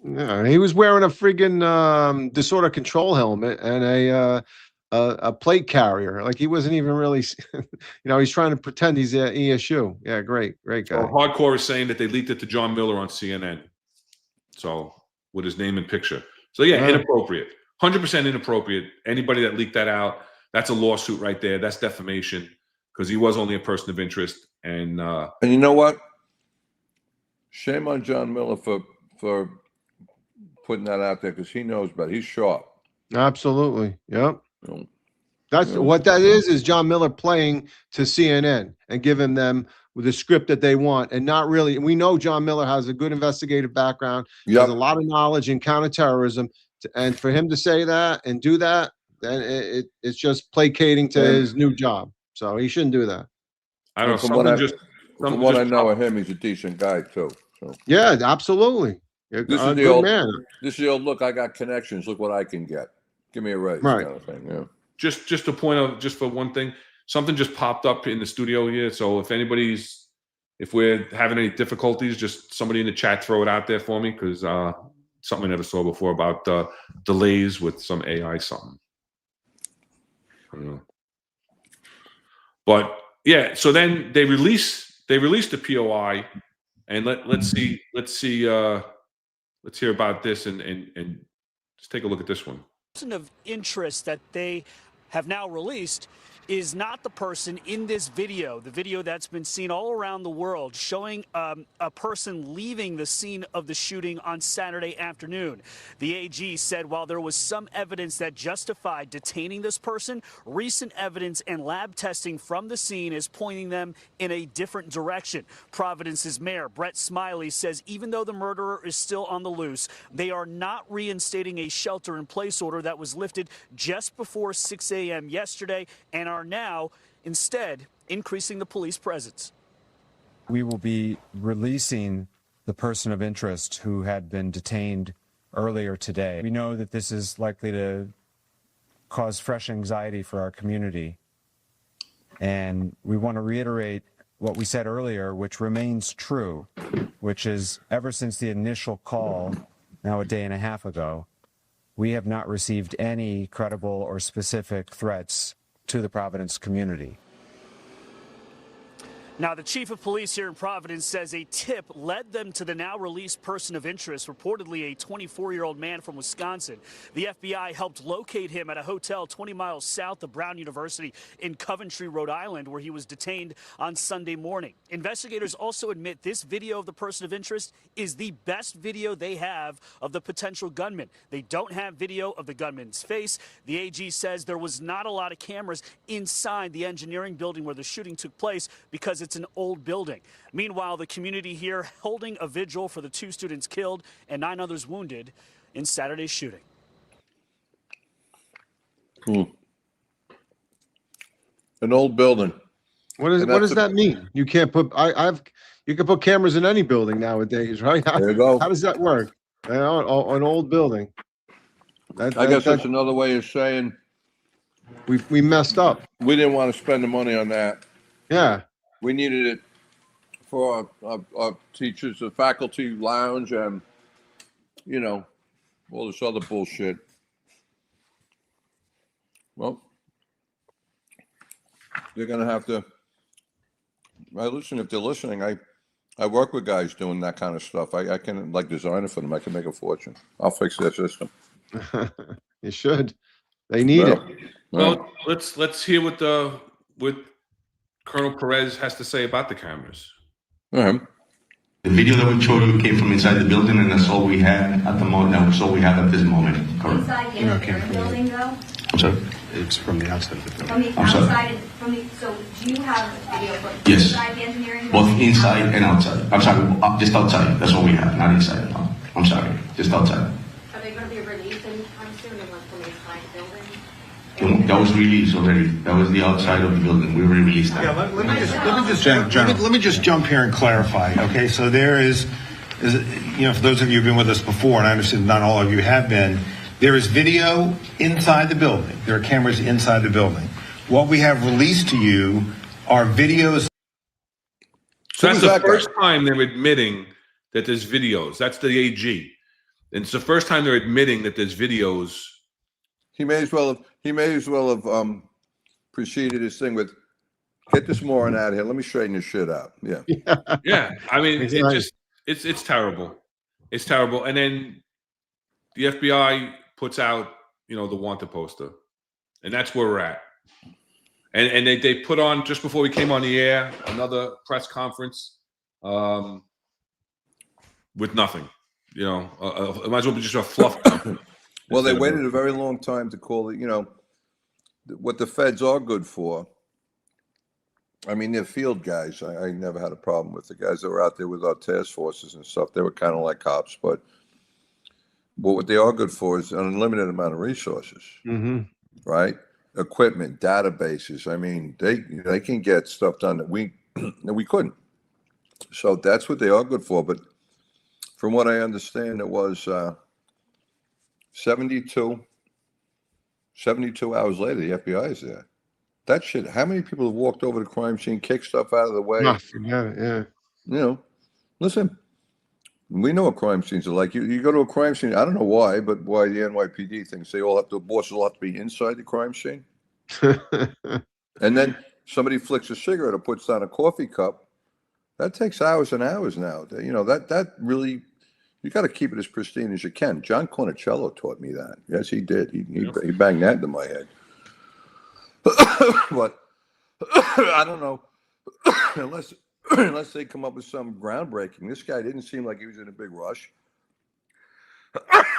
Yeah, he was wearing a friggin' disorder control helmet and a plate carrier. Like he wasn't even really, he's trying to pretend he's at ESU. Yeah, great guy. So Hardcore is saying that they leaked it to John Miller on CNN. So with his name and picture. So yeah, inappropriate. 100% inappropriate. Anybody that leaked that out, that's a lawsuit right there. That's defamation because he was only a person of interest. And you know what? Shame on John Miller for putting that out there because he knows better. He's sharp. Absolutely. Yep. That's what that is John Miller playing to CNN and giving them the script that they want and not really. We know John Miller has a good investigative background, has a lot of knowledge in counterterrorism. And for him to say that and do that, then it's just placating to his new job. So he shouldn't do that. I don't know. From what I know of him, he's a decent guy too. So. Yeah, absolutely. This is the old man. This is the old look. I got connections. Look what I can get. Give me a raise, right? Kind of thing. Yeah. Just a point of just for one thing, something just popped up in the studio here. So if we're having any difficulties, just somebody in the chat throw it out there for me because something I never saw before about delays with some AI something. I don't know. But yeah, so then they released the POI, and let's hear about this and let's take a look at this one. Person of interest that they have now released is not the person in this video, the video that's been seen all around the world showing a person leaving the scene of the shooting on Saturday afternoon. The AG said while there was some evidence that justified detaining this person, recent evidence and lab testing from the scene is pointing them in a different direction. Providence's mayor, Brett Smiley, says even though the murderer is still on the loose, they are not reinstating a shelter-in-place order that was lifted just before 6 a.m. yesterday and are now instead increasing the police presence. We will be releasing the person of interest who had been detained earlier today. We know that this is likely to cause fresh anxiety for our community. And we want to reiterate what we said earlier, which remains true, which is ever since the initial call, now a day and a half ago, we have not received any credible or specific threats to the Providence community. Now, the chief of police here in Providence says a tip led them to the now released person of interest, reportedly a 24-year-old man from Wisconsin. The FBI helped locate him at a hotel 20 miles south of Brown University in Coventry, Rhode Island, where he was detained on Sunday morning. Investigators also admit this video of the person of interest is the best video they have of the potential gunman. They don't have video of the gunman's face. The AG says there was not a lot of cameras inside the engineering building where the shooting took place because it's an old building. Meanwhile, the community here holding a vigil for the 2 students killed and 9 others wounded in Saturday's shooting. An old building. What does that mean? You can't put you can put cameras in any building nowadays, right? There you go. How does that work? An old building. I guess that's another way of saying we messed up. We didn't want to spend the money on that. Yeah. We needed it for our teachers, the faculty lounge, and all this other bullshit. Well, they're gonna have to. Listen, if they're listening, I work with guys doing that kind of stuff. I can design it for them. I can make a fortune. I'll fix their system. You should. They need it. Well, let's hear what Colonel Perez has to say about the cameras. The video that we showed you came from inside the building, and that's all we had at the moment. That's all we have at this moment. Correct. Inside the engineering building, though? I'm sorry? It's from the outside of the building. From the outside, so do you have video from yes. inside the engineering building? Both inside and outside. I'm sorry, just outside. That's all we have, not inside. No. I'm sorry, just outside. Are they going to be released anytime soon unless from inside the building? That was released already. That was the outside of the building. We released that. Yeah, let me just jump here and clarify. Okay, so there is for those of you who've been with us before, and I understand not all of you have been, There is video inside the building. There are cameras inside the building. What we have released to you are videos. So that's the first time they're admitting that there's videos. That's the AG. And it's the first time they're admitting that there's videos. He may as well have preceded his thing with, get this moron out of here. Let me straighten this shit out. Yeah. Yeah. I mean, Exactly. it's terrible. It's terrible. And then the FBI puts out, the wanted poster. And that's where we're at. And they put on, just before we came on the air, another press conference with nothing. It might as well be just a fluff. Well, they waited a very long time to call it, what the feds are good for. I mean, they're field guys. I never had a problem with the guys that were out there with our task forces and stuff. They were kind of like cops, but what they are good for is an unlimited amount of resources, right? Equipment, databases. I mean, they can get stuff done that we couldn't. So that's what they are good for. But from what I understand, it was 72 hours later, the FBI is there. That shit, how many people have walked over the crime scene, kicked stuff out of the way? Yeah. Listen, we know what crime scenes are like. You go to a crime scene, I don't know why, but why the NYPD thinks the bosses all have to be inside the crime scene. And then somebody flicks a cigarette or puts down a coffee cup. That takes hours and hours now. That really, you got to keep it as pristine as you can. John Cornicello taught me that. Yes, he did. He banged that into my head. But I don't know, unless they come up with some groundbreaking. This guy didn't seem like he was in a big rush.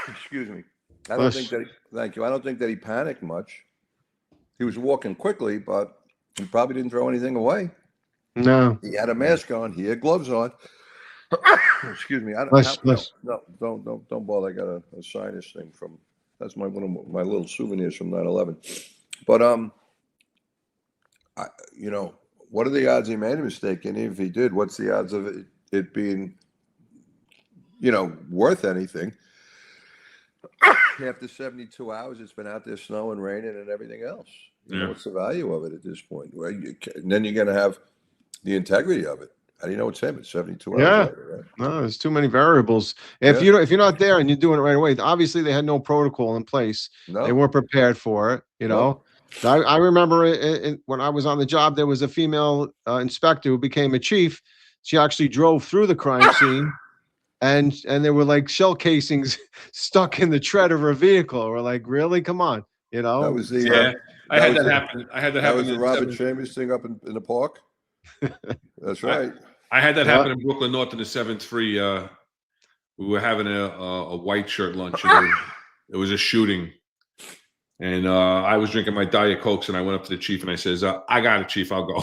Excuse me. Thank you. I don't think that he panicked much. He was walking quickly, but he probably didn't throw anything away. No. He had a mask on. He had gloves on. Excuse me. Don't bother. I got a sinus thing that's one of my little souvenirs from 9/11. But what are the odds he made a mistake? And if he did, what's the odds of it being, worth anything? After 72 hours, it's been out there snowing, raining, and everything else. What's the value of it at this point? Well, and then you're going to have the integrity of it. How do you know it's him? It's 72 hours later, right? No, there's too many variables. If you're not there and you're doing it right away, obviously they had no protocol in place. No. They weren't prepared for it. No. I remember when I was on the job, there was a female inspector who became a chief. She actually drove through the crime scene, and there were like shell casings stuck in the tread of her vehicle. We're like, really? Come on, That was the I had that happen. That was the Robert Chambers thing up in the park. That's right. I had that happen in Brooklyn North in the 7-3. We were having a white shirt lunch. It was a shooting. And I was drinking my Diet Cokes, and I went up to the chief, and I says, I got it, chief, I'll go.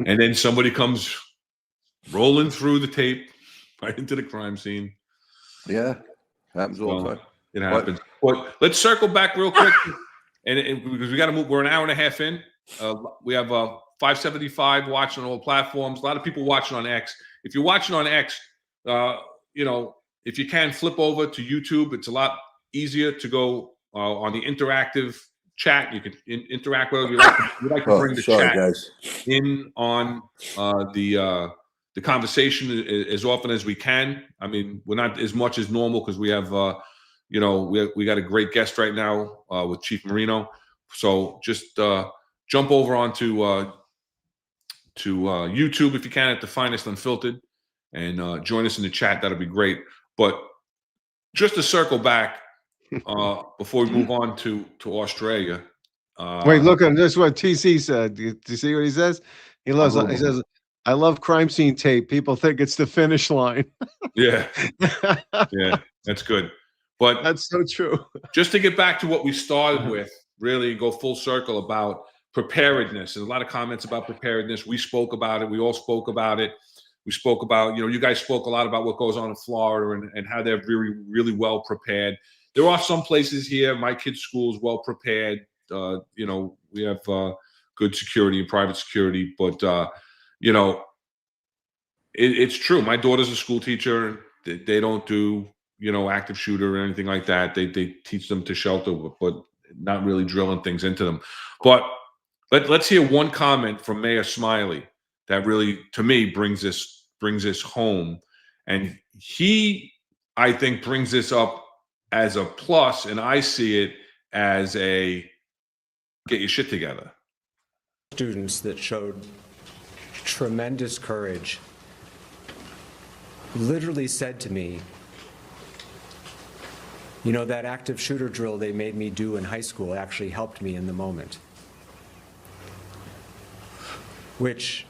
And then somebody comes rolling through the tape right into the crime scene. Yeah, happens all the time. It happens. But let's circle back real quick, and because we got to move. We're an hour and a half in. We have 575 watching on all platforms. A lot of people watching on X. If you're watching on X, if you can flip over to YouTube, it's a lot easier to go on the interactive chat. You can interact with it. We like to bring the chat in on the conversation as often as we can. I mean, we're not as much as normal because we have we got a great guest right now with Chief Marino. So just jump over onto to YouTube if you can at The Finest Unfiltered, and join us in the chat. That'll be great. But just to circle back before we move on to Australia. Wait, look at this. What TC said. Do you see what he says? He says, "I love crime scene tape. People think it's the finish line." Yeah, that's good. But that's so true. Just to get back to what we started with, really go full circle about preparedness. There's a lot of comments about preparedness. We spoke about it. We all spoke about it. We spoke about, you guys spoke a lot about what goes on in Florida and how they're really, really well prepared. There are some places here. My kids' school is well prepared. We have good security and private security, but it's true. My daughter's a school teacher. They don't do, active shooter or anything like that. They teach them to shelter, but not really drilling things into them. But let's hear one comment from Mayor Smiley that really, to me, brings this home. And he, I think, brings this up as a plus, and I see it as a get your shit together. Students that showed tremendous courage literally said to me, that active shooter drill they made me do in high school actually helped me in the moment. Which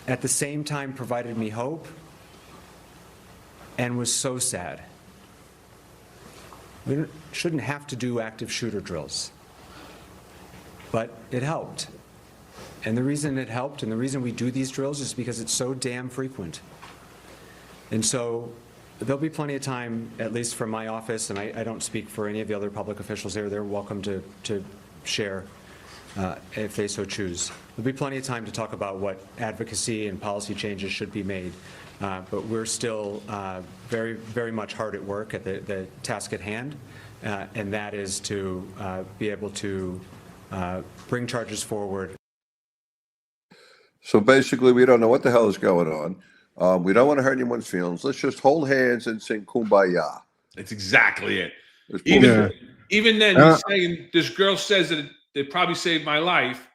at the same time provided me hope and was so sad. We shouldn't have to do active shooter drills, but it helped. And the reason it helped and the reason we do these drills is because it's so damn frequent. And so there'll be plenty of time, at least from my office, and I don't speak for any of the other public officials there. They're welcome to share if they so choose. There'll be plenty of time to talk about what advocacy and policy changes should be made. But we're still very, very much hard at work at the task at hand, and that is to be able to bring charges forward. So basically, we don't know what the hell is going on. We don't want to hurt anyone's feelings. Let's just hold hands and sing Kumbaya. That's exactly it. Yeah. Even then, he's saying, this girl says that it probably saved my life.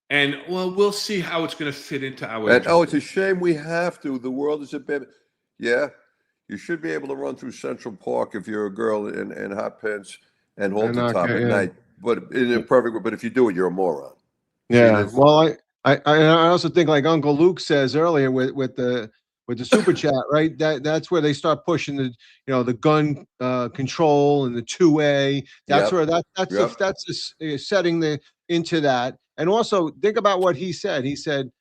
And, well, we'll see how it's going to fit into our... And, it's a shame we have to. The world is a bit... Yeah, you should be able to run through Central Park if you're a girl in hot pants and hold the top at night. But in a perfect way. But if you do it, you're a moron. Yeah, well, I also think, like Uncle Luke says earlier with the super chat, right? That's where they start pushing the gun control and the 2A. That's where that's setting into that. And also think about what he said. He said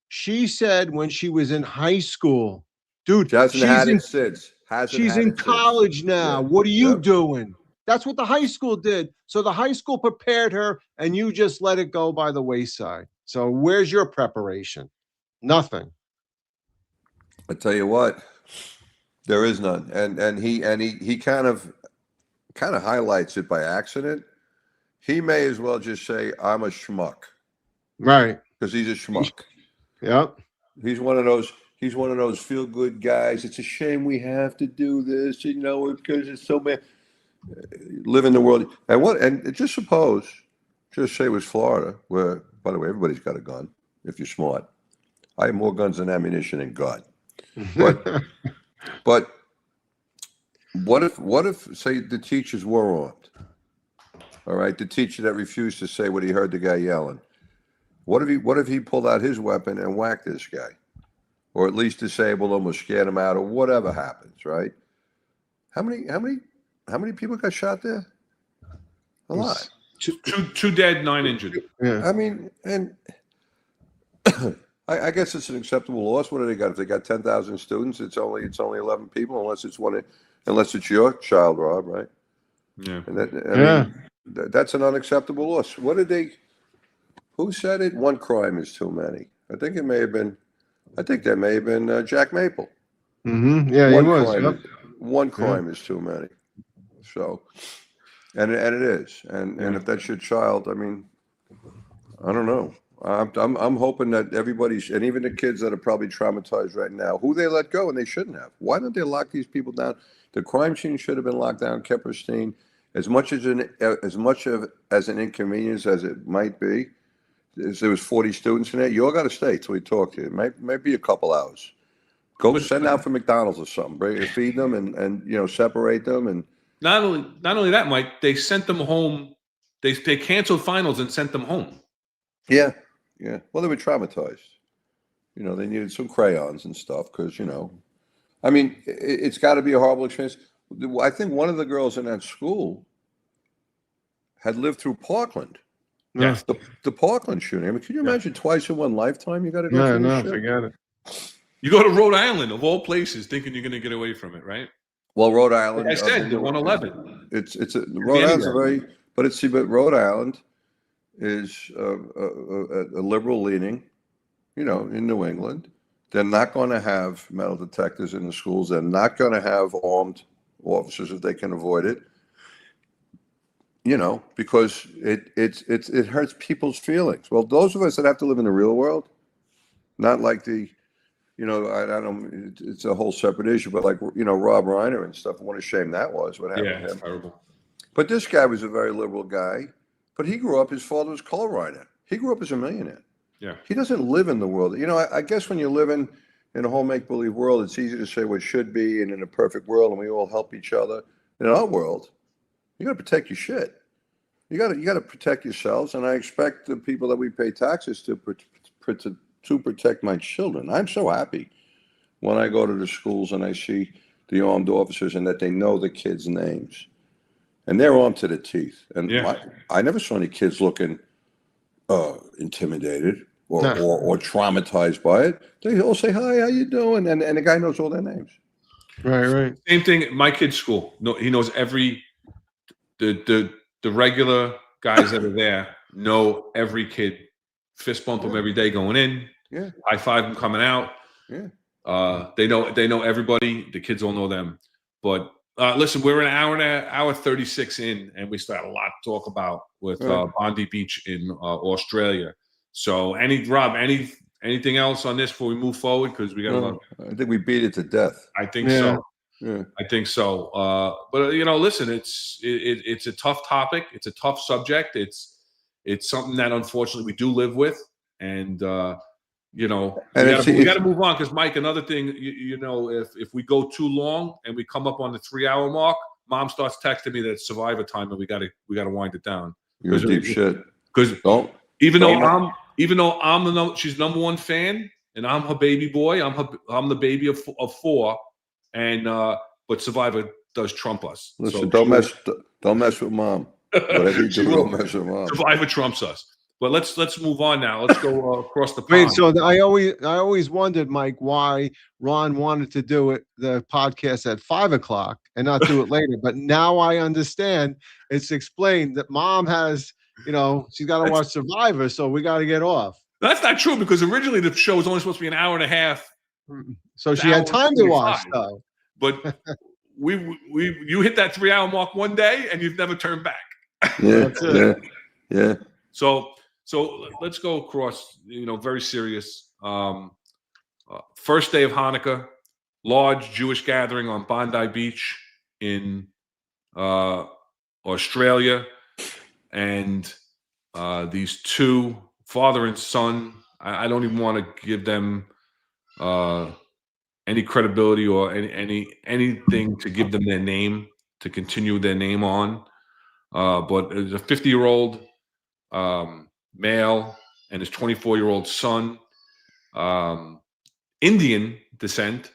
she said when she was in high school, dude, she's in college now. What are you doing? That's what the high school did. So the high school prepared her, and you just let it go by the wayside. So where's your preparation? Nothing. I tell you what, there is none. And he kind of highlights it by accident. He may as well just say, I'm a schmuck. Right. Because he's a schmuck. Yep. He's one of those feel-good guys. It's a shame we have to do this, because it's so bad. Live in the world. And just say it was Florida, where, by the way, everybody's got a gun, if you're smart. I have more guns than ammunition and God. But what if, say, the teachers were armed? All right, the teacher that refused to say what he heard the guy yelling. What if he pulled out his weapon and whacked this guy? Or at least disabled him or scared him out or whatever happens, right? How many people got shot there? A lot. Two dead, 9 injured. Yeah. I mean, and I guess it's an acceptable loss. What do they got? If they got 10,000 students, it's only 11 people, unless it's your child, Rob, right? Yeah. And I mean, that's an unacceptable loss. Who said it? One crime is too many. I think that may have been Jack Maple. Mm-hmm. Yeah, he was. One crime is too many. So, and it is. And if that's your child, I mean, I don't know. I'm hoping that everybody's, and even the kids that are probably traumatized right now, who they let go, and they shouldn't have. Why don't they lock these people down? The crime scene should have been locked down, kept pristine. As much as an inconvenience as it might be, there was 40 students in there. You all got to stay till we talk to you. It might be a couple hours. Go send out for McDonald's or something. Feed them and separate them. And not only that, Mike, they sent them home. They canceled finals and sent them home. Yeah. Well, they were traumatized. They needed some crayons and stuff because I mean, it's got to be a horrible experience. I think one of the girls in that school had lived through Parkland. Yes. The Parkland shooting. I mean, can you imagine twice in one lifetime you got to go through this shit? Forget it. You go to Rhode Island, of all places, thinking you're going to get away from it, right? Well, Rhode Island. Like I said, the 111. Rhode Island's but Rhode Island is a liberal leaning, in New England. They're not going to have metal detectors in the schools. They're not going to have armed officers if they can avoid it. You know, because it hurts people's feelings. Well, those of us that have to live in the real world, not like the, you know, I don't. It's a whole separate issue, but like, you know, Rob Reiner and stuff. What a shame that was. What happened to him? Terrible. But this guy was a very liberal guy. But he grew up. His father was coal miner. He grew up as a millionaire. Yeah. He doesn't live in the world. You know, I guess when you live in a whole make-believe world, it's easy to say what should be, and in a perfect world, and we all help each other. In our world, you got to protect your shit. You got to protect yourselves, and I expect the people that we pay taxes to protect my children. I'm so happy when I go to the schools and I see the armed officers and that they know the kids' names, and they're armed to the teeth. And I never saw any kids looking intimidated or traumatized by it. They all say, "Hi, how you doing?" And the guy knows all their names. Right. Same thing at my kid's school. No, he knows every the regular guys that are there know every kid. Fist bump them every day going in. Yeah. High five them coming out. Yeah. They know everybody. The kids all know them. But listen, we're an hour 36 in, and we still have a lot to talk about with Bondi Beach in Australia. So, anything else on this before we move forward? Because we got. I think we beat it to death. I think so. Yeah. I think so. But you know, listen, it's a tough topic. It's a tough subject. It's something that unfortunately we do live with, and you know, we got to move on. Because Mike, another thing, you know, if we go too long and we come up on the 3-hour mark, Mom starts texting me that it's Survivor time, and we got to wind it down. You're deep shit. Because even though I'm she's number one fan, and I'm her baby boy. I'm the baby of 4. And but Survivor does trump us. Listen, so don't mess with Mom. Whatever you do, don't mess with Mom. Survivor trumps us. But let's move on now. Let's go across the pond. Wait, so I always wondered, Mike, why Ron wanted to do the podcast at 5 o'clock and not do it later. But now I understand. It's explained that Mom has, you know, she's got to watch Survivor, so we got to get off. That's not true, because originally the show was only supposed to be an hour and a half. So she had time to watch stuff. But you hit that 3-hour mark one day and you've never turned back. Yeah. So let's go across, you know, very serious. First day of Hanukkah, large Jewish gathering on Bondi Beach in Australia. And these two, father and son, I don't even want to give them any credibility or anything to give them their name, to continue their name on. But there's a 50-year-old male and his 24-year-old son, Indian descent,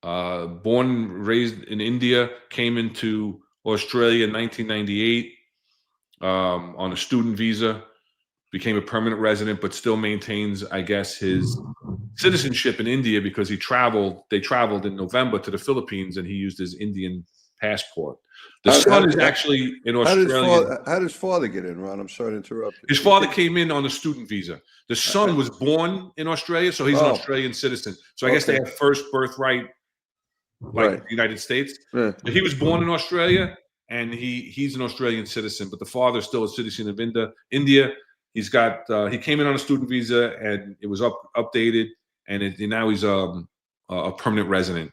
born and raised in India, came into Australia in 1998 on a student visa, became a permanent resident, but still maintains, I guess, his citizenship in India because they traveled in November to the Philippines, and he used his Indian passport. The son is actually in Australia. How does father get in, Ron? I'm sorry to interrupt you. His father came in on a student visa. The son was born in Australia, so he's an Australian citizen. So I guess they have first birthright, like the United States. Yeah. But he was born in Australia, and he's an Australian citizen, but the father is still a citizen of India. He came in on a student visa, and it was updated, and now he's a permanent resident,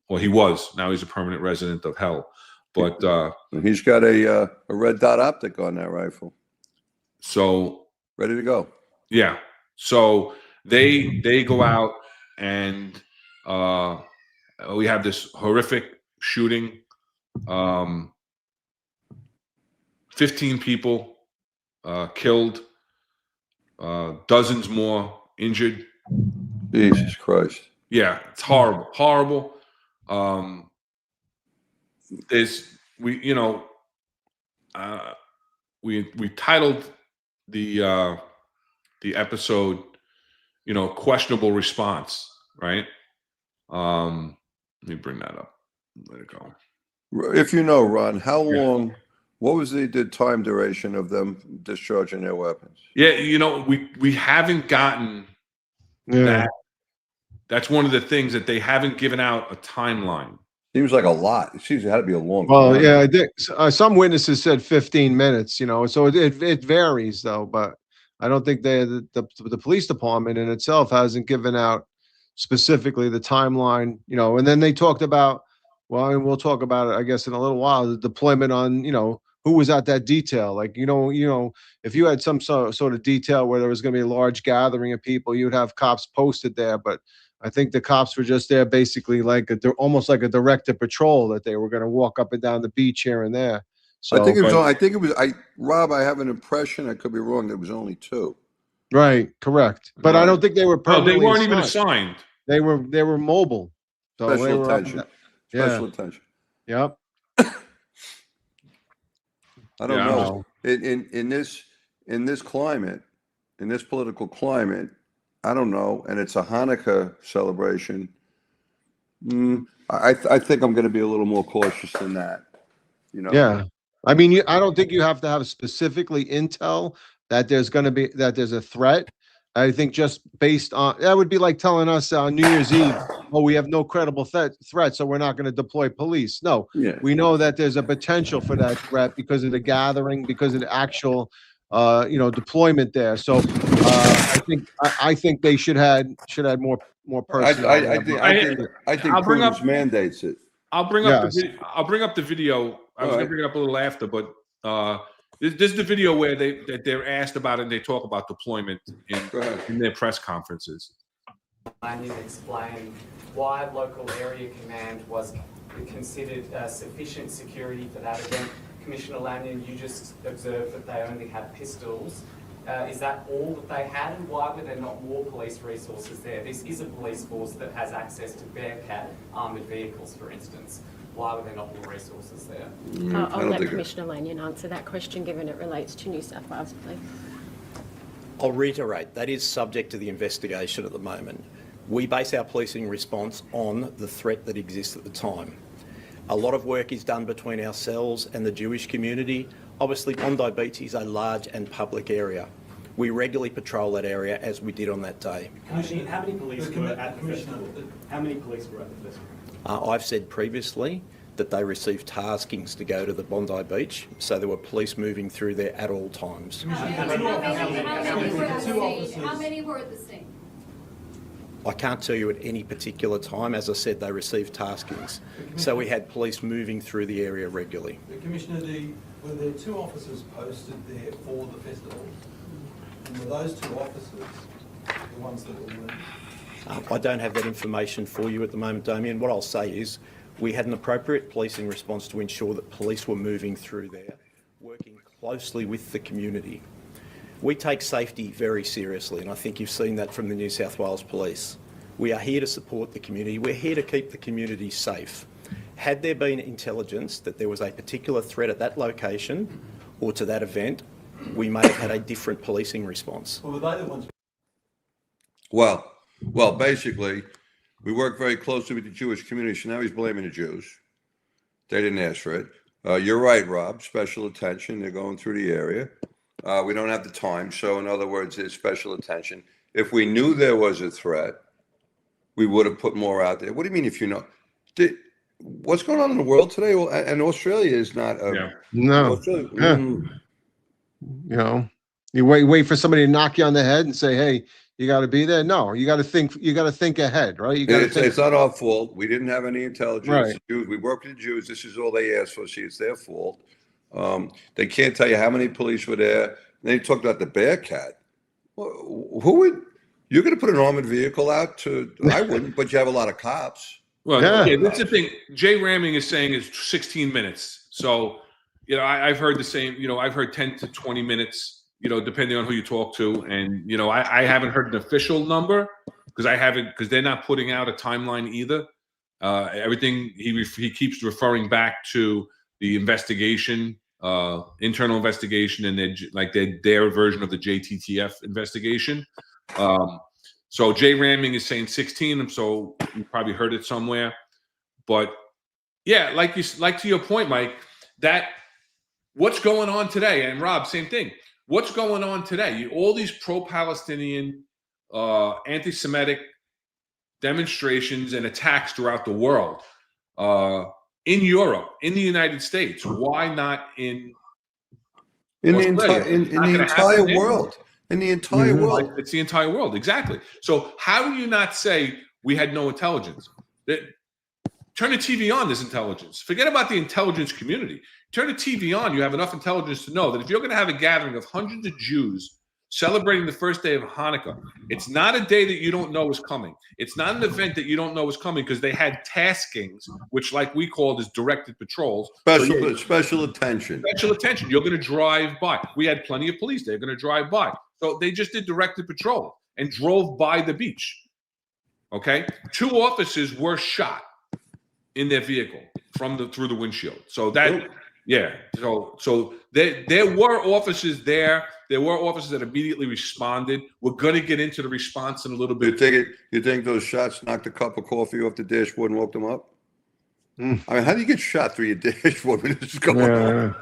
or he was. Now he's a permanent resident of hell. But he's got a red dot optic on that rifle. So ready to go. Yeah. So they go out, and we have this horrific shooting. 15 people killed. Dozens more injured. Jesus Christ. Yeah, it's horrible. We titled the episode, you know, questionable response, right? Let me bring that up. Let it go. If you know, Ron, how long? What was the time duration of them discharging their weapons? Yeah, you know, we haven't gotten that that's one of the things that they haven't given out a timeline. Seems like a lot. It seems it had to be a long Well, time. yeah, I think some witnesses said 15 minutes, so it varies though, but I don't think the police department in itself hasn't given out specifically the timeline, and then they talked about, well, and we'll talk about it, I guess, in a little while, the deployment on, who was at that detail. Like, if you had some sort of detail where there was going to be a large gathering of people, you'd have cops posted there, but I think the cops were just there basically like almost like a directed patrol that they were going to walk up and down the beach here and there. So I think it was. Rob, I have an impression. I could be wrong. There was only 2. Right, correct. But I don't think they were No, permanently they weren't even assigned. assigned. They were mobile. So they Special were up attention. and down. Special attention. Yep. I don't Yeah, know. In this climate, in this political climate, I don't know. And it's a Hanukkah celebration. I think I'm going to be a little more cautious than that. Yeah. I mean, I don't think you have to have specifically intel that there's a threat. I think just based on that would be like telling us on New Year's Eve, oh, we have no credible threat, so we're not going to deploy police. No, we know that there's a potential for that threat because of the gathering, because of the actual, deployment there. So I think they should have more personnel. I think prudence mandates it. I'll bring up the video. I was going to bring it up a little after, but this is the video where they're asked about it and they talk about deployment in their press conferences. You explain why local area command was considered sufficient security for that event. Commissioner Lanyon, you just observed that they only had pistols. Is that all that they had, and why were there not more police resources there? This is a police force that has access to Bearcat armoured vehicles, for instance. Why were there not more resources there? I'll let Commissioner Lanyon answer that question, given it relates to New South Wales Police. I'll reiterate, that is subject to the investigation at the moment. We base our policing response on the threat that exists at the time. A lot of work is done between ourselves and the Jewish community. Obviously, Bondi Beach is a large and public area. We regularly patrol that area, as we did on that day. Commissioner, how many police were at the festival? How many police were at the festival? I've said previously that they received taskings to go to the Bondi Beach, so there were police moving through there at all times. How many were at the scene? I can't tell you at any particular time. As I said, they received taskings. So we had police moving through the area regularly. Commissioner, were there 2 officers posted there for the festival? And were those 2 officers the ones that were wounded? I don't have that information for you at the moment, Damien. What I'll say is we had an appropriate policing response to ensure that police were moving through there, working closely with the community. We take safety very seriously, and I think you've seen that from the New South Wales Police. We are here to support the community. We're here to keep the community safe. Had there been intelligence that there was a particular threat at that location or to that event, we may have had a different policing response. Well, were they the ones? Well, basically, we work very closely with the Jewish community, so now he's blaming the Jews. They didn't ask for it. You're right, Rob, special attention. They're going through the area. We don't have the time, so in other words, there's special attention. If we knew there was a threat, we would have put more out there. What do you mean if you know? What's going on in the world today? Well, and Australia is not a... No. Australia, You wait for somebody to knock you on the head and say, hey, you got to be there. No, you got to think ahead, right? It's not our fault. We didn't have any intelligence. Right. Jews, we work with the Jews. This is all they asked for. See, it's their fault. They can't tell you how many police were there. They talked about the Bearcat. Who would... You're going to put an armored vehicle out to... I wouldn't, but you have a lot of cops. Well, yeah, that's the thing. Jay Ramming is saying is 16 minutes. So, I've heard the same. I've heard 10 to 20 minutes, depending on who you talk to. And, I haven't heard an official number because they're not putting out a timeline either. Everything he keeps referring back to the investigation, internal investigation, and their version of the JTTF investigation. So Jay Ramming is saying 16, so you probably heard it somewhere. But yeah, like to your point, Mike, that what's going on today, and Rob, same thing. What's going on today? All these pro-Palestinian, anti-Semitic demonstrations and attacks throughout the world, in Europe, in the United States. Why not in Australia? In the entire world. In the entire world. It's the entire world, exactly. So how do you not say we had no intelligence? Turn the TV on, there's intelligence. Forget about the intelligence community. Turn the TV on, you have enough intelligence to know that if you're going to have a gathering of hundreds of Jews celebrating the first day of Hanukkah, it's not a day that you don't know is coming. It's not an event that you don't know is coming because they had taskings, which like we called as directed patrols. Special attention. Special attention. You're going to drive by. We had plenty of police. They're going to drive by. So they just did directed patrol and drove by the beach. Okay? 2 officers were shot in their vehicle through the windshield. So that, yeah. So there were officers there. There were officers that immediately responded. We're going to get into the response in a little bit. You think those shots knocked a cup of coffee off the dashboard and woke them up? I mean, how do you get shot through your dashboard when this is going on?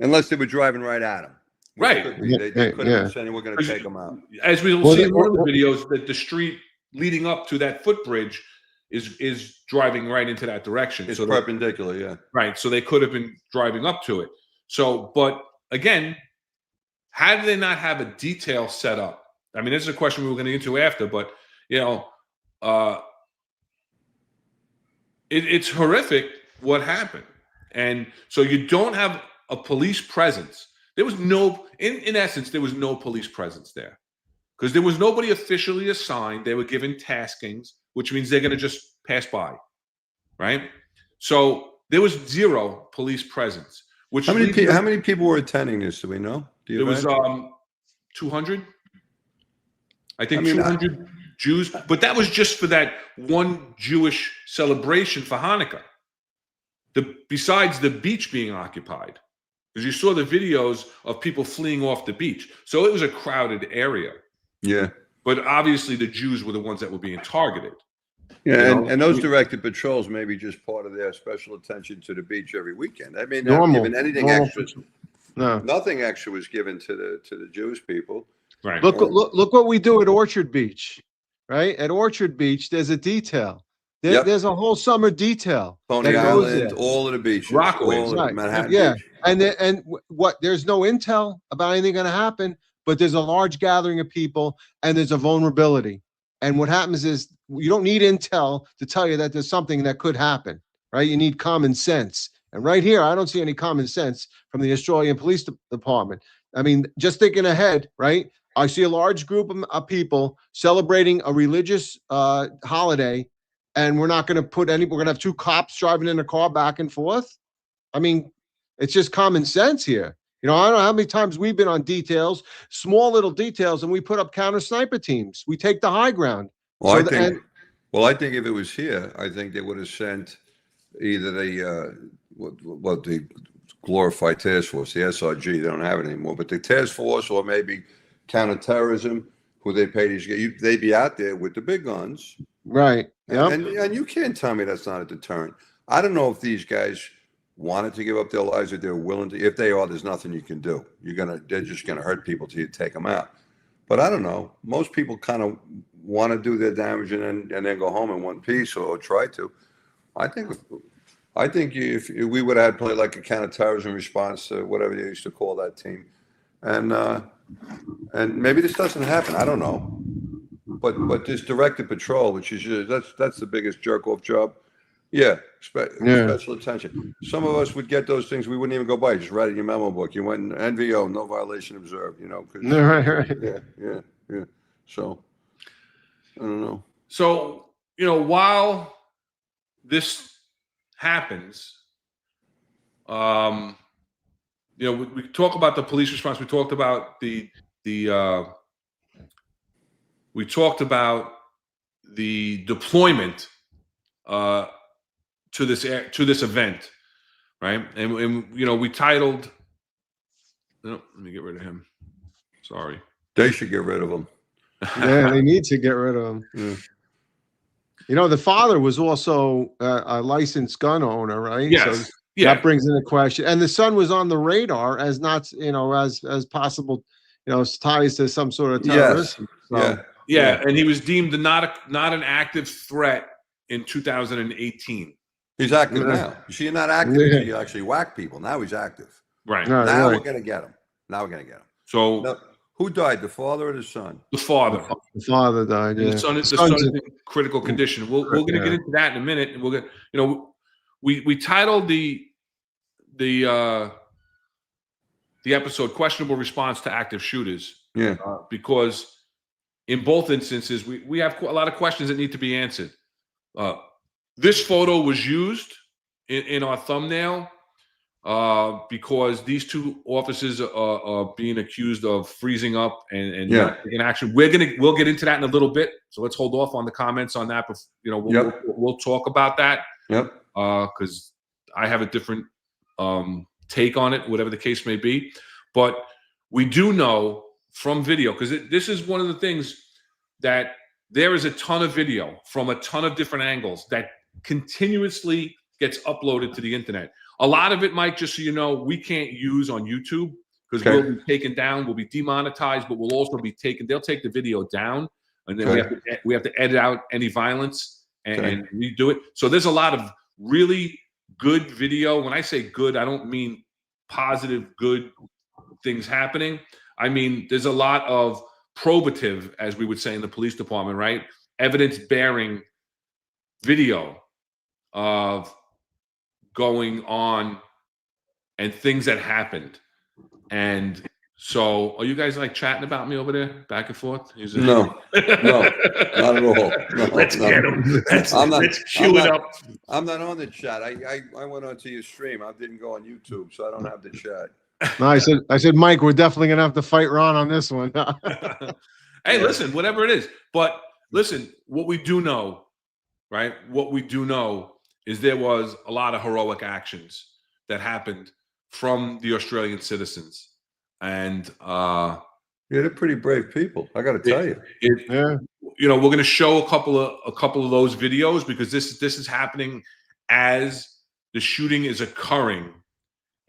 Unless they were driving right at them. Right. They could have been saying we're going to take them out. As we'll see in one of the videos, that the street leading up to that footbridge is driving right into that direction. It's perpendicular, yeah. Right. So they could have been driving up to it. So, but again, how do they not have a detail set up? I mean, this is a question we were going to get into after, but it's horrific what happened. And so you don't have a police presence. There was no, in essence, there was no police presence there because there was nobody officially assigned. They were given taskings, which means they're going to just pass by, right? So there was 0 police presence. Which how many people were attending this? Do we know? There was 200. I think 200 Jews, but that was just for that one Jewish celebration for Hanukkah. Besides the beach being occupied, because you saw the videos of people fleeing off the beach, so it was a crowded area. Yeah, but obviously the Jews were the ones that were being targeted. Yeah, and those directed patrols may be just part of their special attention to the beach every weekend. I mean, not given anything extra. No, nothing extra was given to the Jewish people. Right. Look what we do at Orchard Beach, right? At Orchard Beach, there's a detail. There's a whole summer detail. Coney Island, all of the beaches, Rockaway, right? Manhattan. Yeah, Beach. and what? There's no intel about anything going to happen, but there's a large gathering of people, and there's a vulnerability. And what happens is you don't need intel to tell you that there's something that could happen, right? You need common sense. And right here, I don't see any common sense from the Australian Police Department. I mean, just thinking ahead, right? I see a large group of people celebrating a religious holiday, and we're not going to we're going to have 2 cops driving in a car back and forth. I mean, it's just common sense here. You know, I don't know how many times we've been on details, small little details, and we put up counter sniper teams. We take the high ground. Well, I think if it was here, I think they would have sent either the glorified task force, the SRG. They don't have it anymore, but the task force, or maybe counterterrorism, who they pay these guys. They'd be out there with the big guns, right? Yeah, and you can't tell me that's not a deterrent. I don't know if these guys wanted to give up their lives, if they're willing to. If they are, there's nothing you can do. They're just gonna hurt people till you take them out. But I don't know. Most people kind of want to do their damage and then go home in one piece, or try to. I think if we would have had play like a counterterrorism response to whatever they used to call that team, and maybe this doesn't happen. I don't know. But this directed patrol, which is that's the biggest jerk off job. Yeah, special attention. Some of us would get those things. We wouldn't even go by. Just write it in your memo book. You went NVO, no violation observed. You know, right. Yeah. So I don't know. So while this happens, we talk about the police response. We talked about we talked about the deployment to this event, right? And we titled. No, let me get rid of him. Sorry. They should get rid of him. Yeah, they need to get rid of him. Yeah. You know, the father was also a licensed gun owner, right? Yes. So that brings into question. And the son was on the radar as not, as possible, ties to some sort of terrorism. Yes. So, Yeah, and he was deemed not an active threat in 2018. He's active now. You see, you're not active until you actually whack people. Now he's active. Right. Now we're going to get him. So now, who died, the father or the son? The father. The father died. And Yeah. the son is in critical condition. We're going to get into that in a minute, and we'll get. We titled the episode "Questionable Response to Active Shooters." Yeah. Because in both instances, we have a lot of questions that need to be answered. This photo was used in our thumbnail because these two officers are being accused of freezing up and not taking action. We'll get into that in a little bit. So let's hold off on the comments on that. But we'll talk about that. Yep. Because I have a different take on it, whatever the case may be. But we do know from video, because this is one of the things that there is a ton of video from a ton of different angles that continuously gets uploaded to the internet. A lot of it, Mike, just so you know, we can't use on YouTube because we'll be taken down, we'll be demonetized, but we'll also be taken. They'll take the video down, and then we have to edit out any violence and redo it. So there's a lot of really good video. When I say good, I don't mean positive, good things happening. I mean, there's a lot of probative, as we would say in the police department, right? Evidence-bearing video of going on and things that happened. And so, are you guys like chatting about me over there, back and forth? No, not at all. No, let's get him. Let's cue it up. I'm not on the chat. I went onto your stream. I didn't go on YouTube, so I don't have the chat. No, I said, Mike, we're definitely gonna have to fight Ron on this one. Hey, listen, whatever it is. But listen, what we do know, right? What we do know is there was a lot of heroic actions that happened from the Australian citizens. And they're pretty brave people, I got to tell you. We're going to show a couple of those videos because this is happening as the shooting is occurring.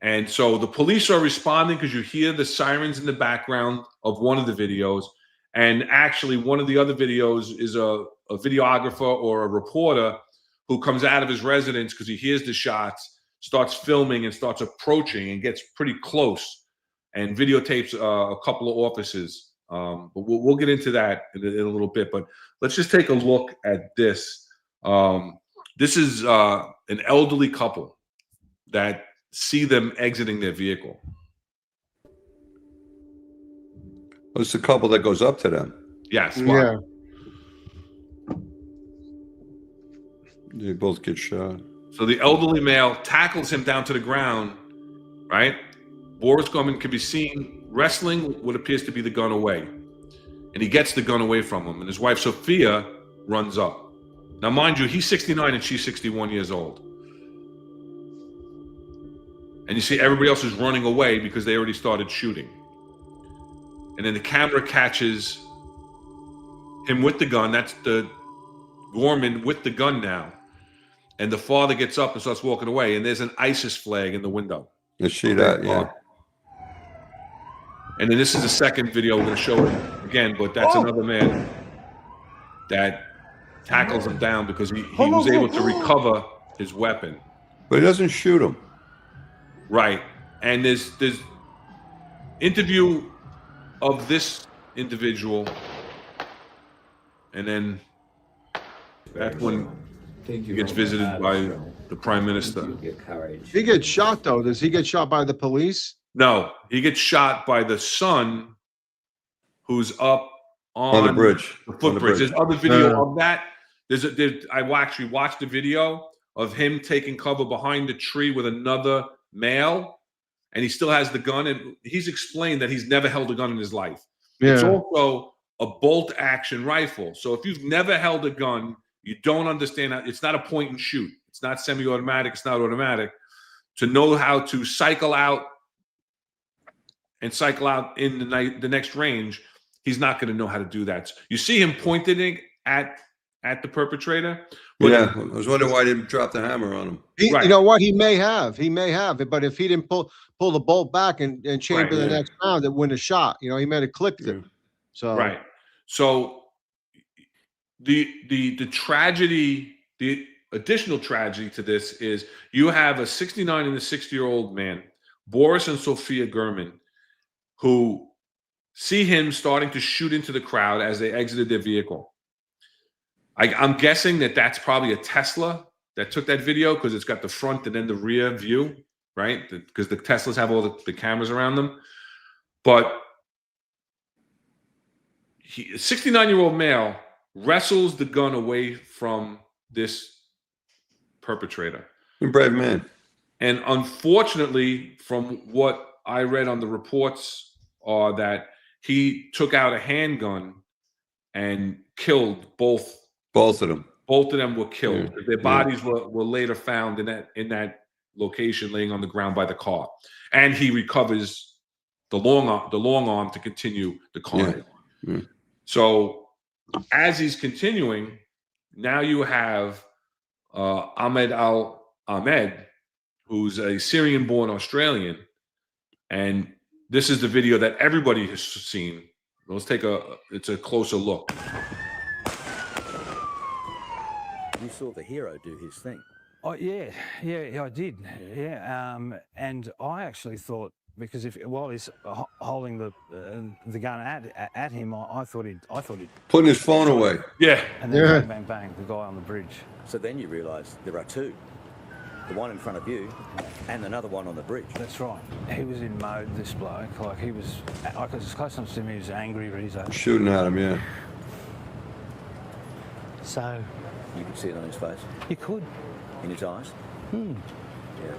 And so the police are responding because you hear the sirens in the background of one of the videos. And actually, one of the other videos is a videographer or a reporter who comes out of his residence because he hears the shots, starts filming and starts approaching and gets pretty close and videotapes a couple of officers. But we'll get into that in a little bit. But let's just take a look at this. This is an elderly couple that see them exiting their vehicle. Well, it's the couple that goes up to them. Yes. Yeah. They both get shot. So the elderly male tackles him down to the ground, right? Boris Gorman can be seen wrestling what appears to be the gun away. And he gets the gun away from him. And his wife, Sophia, runs up. Now, mind you, he's 69 and she's 61 years old. And you see everybody else is running away because they already started shooting. And then the camera catches him with the gun. That's the Gorman with the gun now. And the father gets up and starts walking away. And there's an ISIS flag in the window. You see that? Yeah. And then this is the second video. We're going to show it again. But that's another man that tackles him down because he was able to recover his weapon. But he doesn't shoot him. Right. And there's interview of this individual. And then that's when he gets visited by the prime minister. He gets shot, though. Does he get shot by the police? No, he gets shot by the son who's up on the bridge. The footbridge. There's other video of that. I actually watched the video of him taking cover behind the tree with another male, and he still has the gun. And he's explained that he's never held a gun in his life. Yeah. It's also a bolt action rifle. So if you've never held a gun, you don't understand that it's not a point and shoot. It's not semi-automatic. It's not automatic. To know how to cycle out and cycle out in the next range, he's not going to know how to do that. So you see him pointing at the perpetrator. Yeah, I was wondering why he didn't drop the hammer on him. You know what? He may have it, but if he didn't pull the bolt back and chamber the next round, it wouldn't have shot. He might have clicked it. So right. So the tragedy, the additional tragedy to this is you have a 69 and a 60-year-old man, Boris and Sophia Gurman, who see him starting to shoot into the crowd as they exited their vehicle. I'm guessing that that's probably a Tesla that took that video because it's got the front and then the rear view, right? Because the Teslas have all the cameras around them. But a 69-year-old male wrestles the gun away from this perpetrator. A brave man. And unfortunately, from what I read on the reports, are that he took out a handgun and killed both. Both of them. Both of them were killed. Yeah. Their bodies were later found in that location, laying on the ground by the car. And he recovers the long arm to continue the carnage. Yeah. Yeah. So as he's continuing, now you have Ahmed Al-Ahmed, who's a Syrian-born Australian. And this is the video that everybody has seen. Let's take it's a closer look. You saw the hero do his thing. Oh, yeah, I did. Yeah, and I actually thought, because while he's holding the gun at him, I thought he'd putting his phone away. Yeah, and then bang, bang, bang, the guy on the bridge. So then you realise there are two. The one in front of you and another one on the bridge. That's right. He was in mode, this bloke. Like he was, as close enough to me, he was angry, Rizzo. Shooting at him, yeah. So... You could see it on his face? You could. In his eyes? Hmm. Yeah.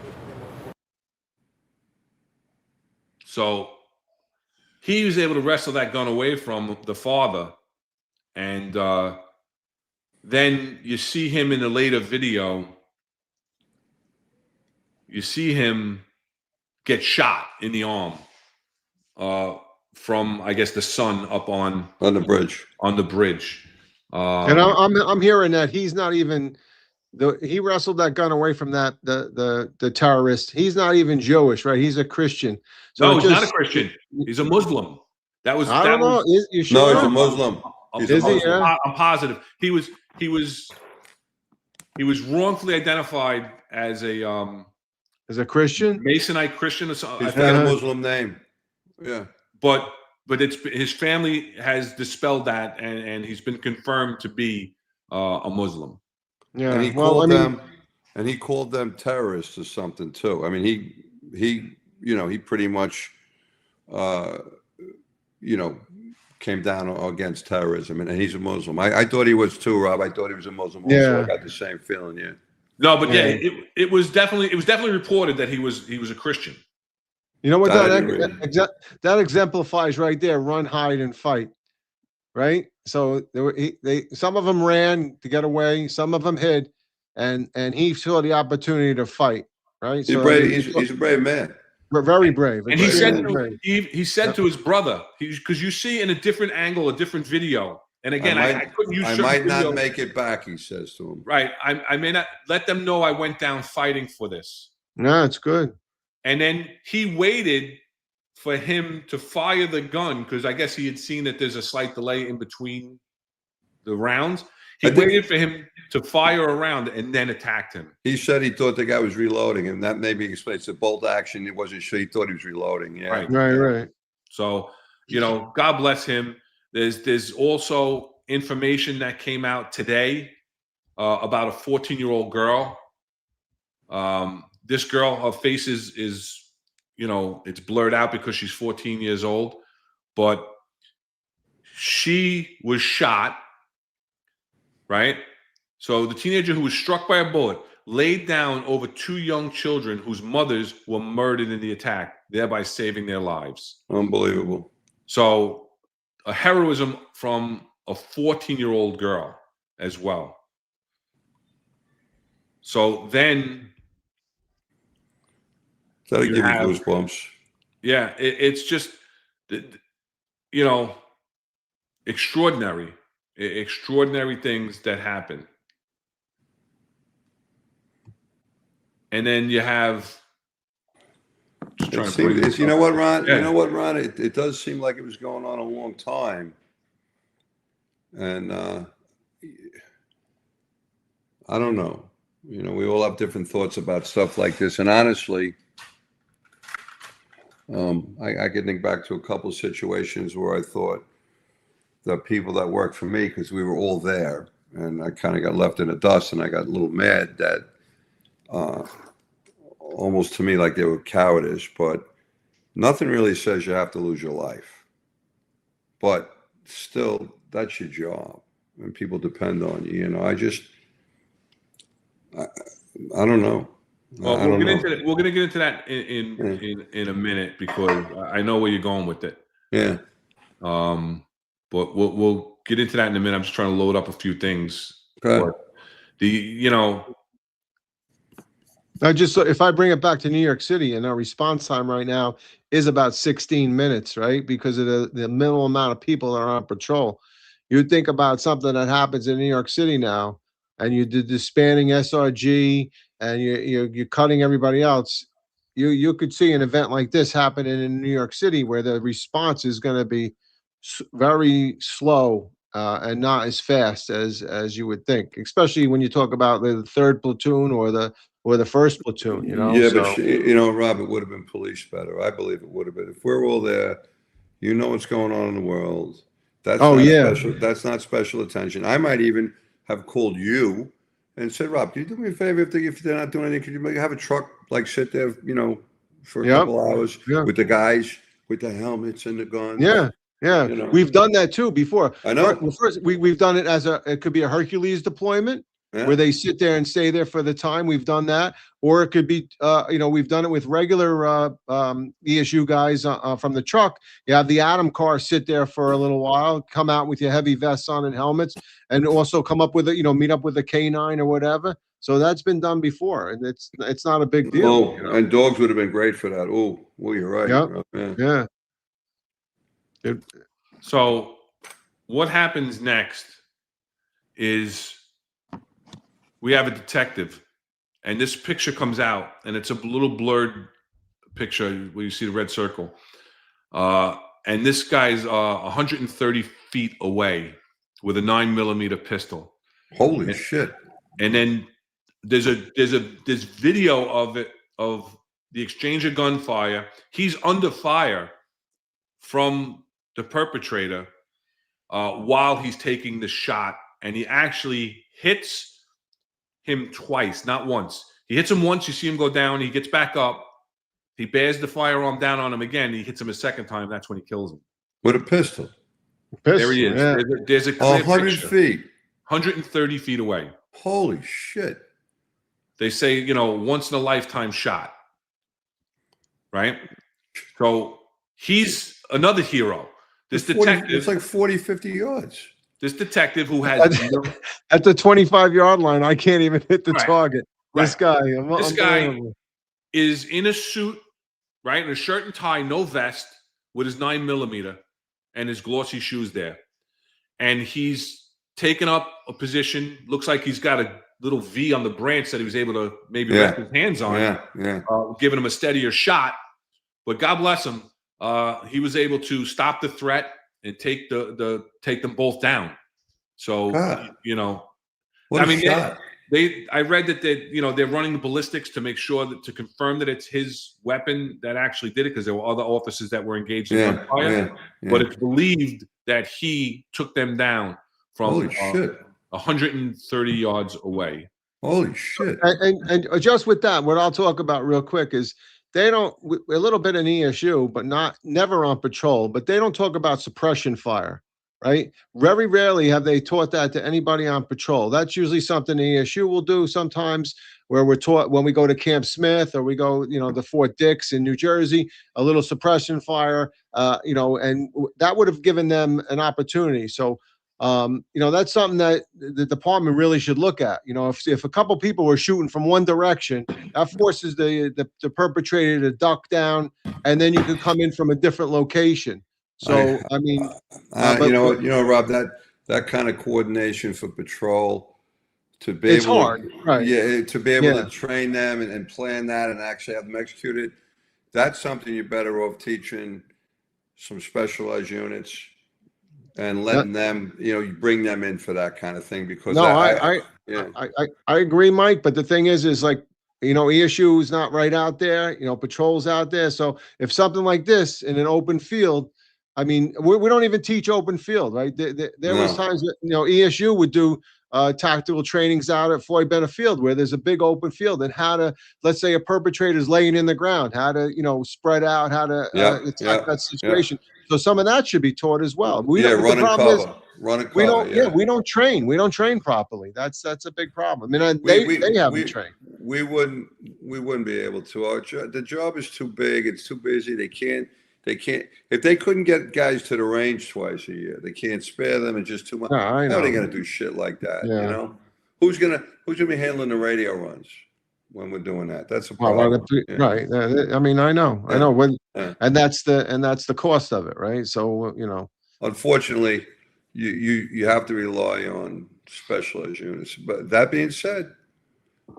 So he was able to wrestle that gun away from the father. And then you see him in the later video. You see him get shot in the arm from, I guess, the son up on the bridge. On the bridge. And I'm hearing that he's not even he wrestled that gun away from the terrorist. He's not even Jewish, right? He's a Christian. So no, he's not a Christian. He's a Muslim. I don't know. You sure? No, he's a Muslim. Is he? Yeah? I'm positive. He was wrongfully identified as a Christian, Masonite Christian or something. He's got a Muslim name. Yeah, but it's his family has dispelled that, and he's been confirmed to be a Muslim. Yeah, and he called them terrorists or something too. I mean, he pretty much, came down against terrorism, and he's a Muslim. I thought he was too, Rob. I thought he was a Muslim. Also. Yeah, I got the same feeling. Yeah. No, but it was definitely reported that he was a Christian. You know what that exemplifies right there: run, hide, and fight. Right. So some of them ran to get away, some of them hid, and he saw the opportunity to fight. Right. He's a brave man. Very brave. And he said to his brother, because you see in a different angle, a different video. And again, I couldn't use. I might not make it back, he says to him. Right. I may not let them know I went down fighting for this. No, it's good. And then he waited for him to fire the gun because I guess he had seen that there's a slight delay in between the rounds. He waited for him to fire a round and then attacked him. He said he thought the guy was reloading, and that maybe explains the bolt action. He wasn't sure. He thought he was reloading. Yeah. Right. So, God bless him. There's also information that came out today about a 14-year-old girl. This girl, her face is it's blurred out because she's 14 years old, but she was shot, right? So the teenager who was struck by a bullet laid down over two young children whose mothers were murdered in the attack, thereby saving their lives. Unbelievable. So a heroism from a 14-year-old girl as well. So then that'll give you goosebumps. Yeah, it's just, extraordinary things that happen. And then you have. You know what, Ron? Yeah. You know what, Ron? It does seem like it was going on a long time. And, I don't know. You know, we all have different thoughts about stuff like this. And honestly, I can think back to a couple of situations where I thought the people that worked for me, because we were all there, and I kind of got left in the dust, and I got a little mad that almost to me like they were cowardice, but nothing really says you have to lose your life. But still, that's your job, and people depend on you. You know, I don't know. Well, we'll get into that. We're going to get into that in a minute because I know where you're going with it. Yeah. But we'll get into that in a minute. I'm just trying to load up a few things. Okay. If I bring it back to New York City, and our response time right now is about 16 minutes, right? Because of the minimal amount of people that are on patrol. You think about something that happens in New York City now, and you did disbanding SRG, and you're cutting everybody else. You could see an event like this happening in New York City where the response is going to be very slow and not as fast as you would think, especially when you talk about the third platoon or the first platoon. You know, Yeah, so, but you know, Rob, it would have been policed better. I believe it would have been. If we're all there, you know what's going on in the world. That's special. That's not special attention. I might even have called you and said, Rob, can you do me a favor if they're not doing anything? Could you maybe have a truck like sit there, you know, for a couple hours with the guys with the helmets and the guns? Yeah. You know. We've done that too before. I know. Well, first, we've done it it could be a Hercules deployment where they sit there and stay there for the time. We've done that. Or it could be, we've done it with regular ESU guys from the truck. You have the Atom car sit there for a little while, come out with your heavy vests on and helmets, and also come up with meet up with a K9 or whatever. So that's been done before, and it's not a big deal. Oh, and dogs would have been great for that. Oh, well, you're right. Yeah. So what happens next is we have a detective, and this picture comes out, and it's a little blurred picture where you see the red circle. And this guy's 130 feet away with a 9mm pistol. Holy shit. And then there's video of the exchange of gunfire. He's under fire from the perpetrator while he's taking the shot, and he actually hits him twice, not once. He hits him once, you see him go down, he gets back up, he bears the firearm down on him again, he hits him a second time, that's when he kills him. With a pistol. There he is. Yeah. There's a clear 100 picture. feet. 130 feet away. Holy shit. They say, once in a lifetime shot. Right? So he's another hero. This detective. It's like 40, 50 yards. This detective who has at the 25-yard line, I can't even hit the target. Right. This guy, this guy is in a suit, right, in a shirt and tie, no vest, with his 9mm and his glossy shoes there, and he's taken up a position. Looks like he's got a little V on the branch that he was able to maybe rest his hands on, giving him a steadier shot. But God bless him, he was able to stop the threat and take them both down. So what a shot. I read that they're running the ballistics to make sure to confirm that it's his weapon that actually did it, because there were other officers that were engaged in gunfire. But it's believed that he took them down from 130 yards away. Holy shit. And just with that, what I'll talk about real quick is they don't, a little bit in ESU, but never on patrol, but they don't talk about suppression fire, right? Very rarely have they taught that to anybody on patrol. That's usually something the ESU will do sometimes, where we're taught when we go to Camp Smith or we go, to Fort Dix in New Jersey, a little suppression fire, and that would have given them an opportunity. So, that's something that the department really should look at. If a couple people were shooting from one direction, that forces the perpetrator to duck down, and then you could come in from a different location. So, Rob, that kind of coordination for patrol, to be it's able hard, right? Yeah, to be able to train them and plan that and actually have them execute it, that's something you're better off teaching some specialized units and letting them, you bring them in for that kind of thing because No, yeah. I agree, Mike. But the thing is like, ESU is not right out there. Patrol's out there. So if something like this in an open field, I mean, we don't even teach open field, right? There was No. times that ESU would do tactical trainings out at Floyd Bennett Field where there's a big open field and how to, let's say, a perpetrator's laying in the ground, how to spread out, how to attack that situation. So some of that should be taught as well. Run and cover. Run and cover. We don't train. We don't train properly. That's a big problem. I mean, they haven't trained. We wouldn't be able to. The job is too big. It's too busy. They can't. If they couldn't get guys to the range twice a year, they can't spare them. It's just too much. No, I know. How are they going to do shit like that? Yeah. Who's gonna be handling the radio runs when we're doing that? That's a problem. Right. I mean, I know. And that's the cost of it, right? So Unfortunately, you have to rely on specialized units. But that being said,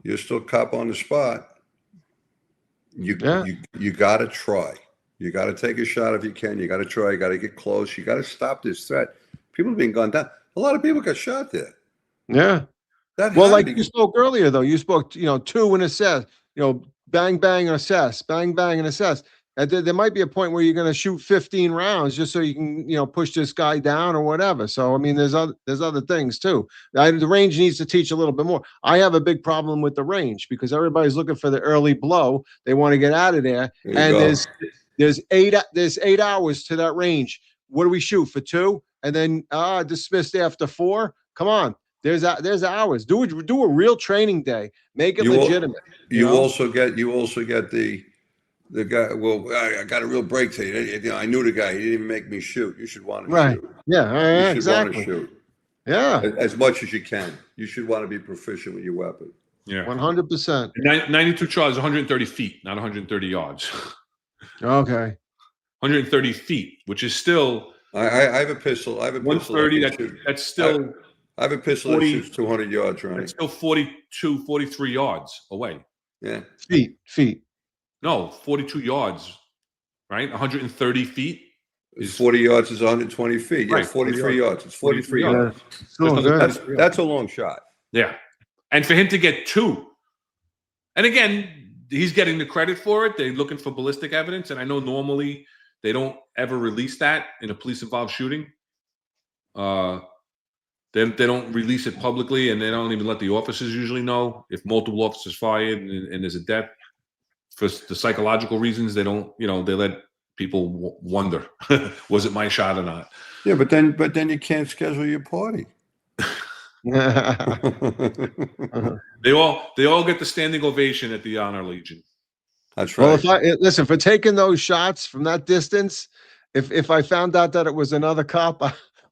you're still cop on the spot. You got to try. You got to take a shot if you can. You got to try. You got to get close. You got to stop this threat. People are being gunned down. A lot of people got shot there. Yeah. You spoke earlier, though. You spoke, 2 and assess. Bang, bang, and assess. Bang, bang, and assess. And there might be a point where you're going to shoot 15 rounds just so you can, push this guy down or whatever. So I mean, there's other things too. The range needs to teach a little bit more. I have a big problem with the range because everybody's looking for the early blow. They want to get out of there, and there's 8 hours to that range. What do we shoot for 2? And then dismissed after 4? Come on. There's hours. Do a real training day. Make it legitimate. You also get the guy. Well, I got a real break today. I knew the guy. He didn't even make me shoot. You should want to shoot. Yeah, you should want to shoot. Yeah, as much as you can. You should want to be proficient with your weapon. Yeah, 100%. 92 charges, 130 feet, not 130 yards. Okay. 130 feet, which is still. I have a pistol. 130. That's still. I have a pistol that shoots 200 yards, right? It's still 42, 43 yards away. Yeah. Feet. No, 42 yards, right? 130 feet. 40 yards is 120 feet. Yeah, Right, 43 yards. It's 43 yards. That's a long shot. Yeah. And for him to get 2, and again, he's getting the credit for it. They're looking for ballistic evidence, and I know normally they don't ever release that in a police-involved shooting. They don't release it publicly, and they don't even let the officers usually know if multiple officers fired and there's a death. For the psychological reasons, they don't. They let people wonder, was it my shot or not? Yeah, but then you can't schedule your party. They all get the standing ovation at the Honor Legion. That's right. Well, for taking those shots from that distance, if I found out that it was another cop,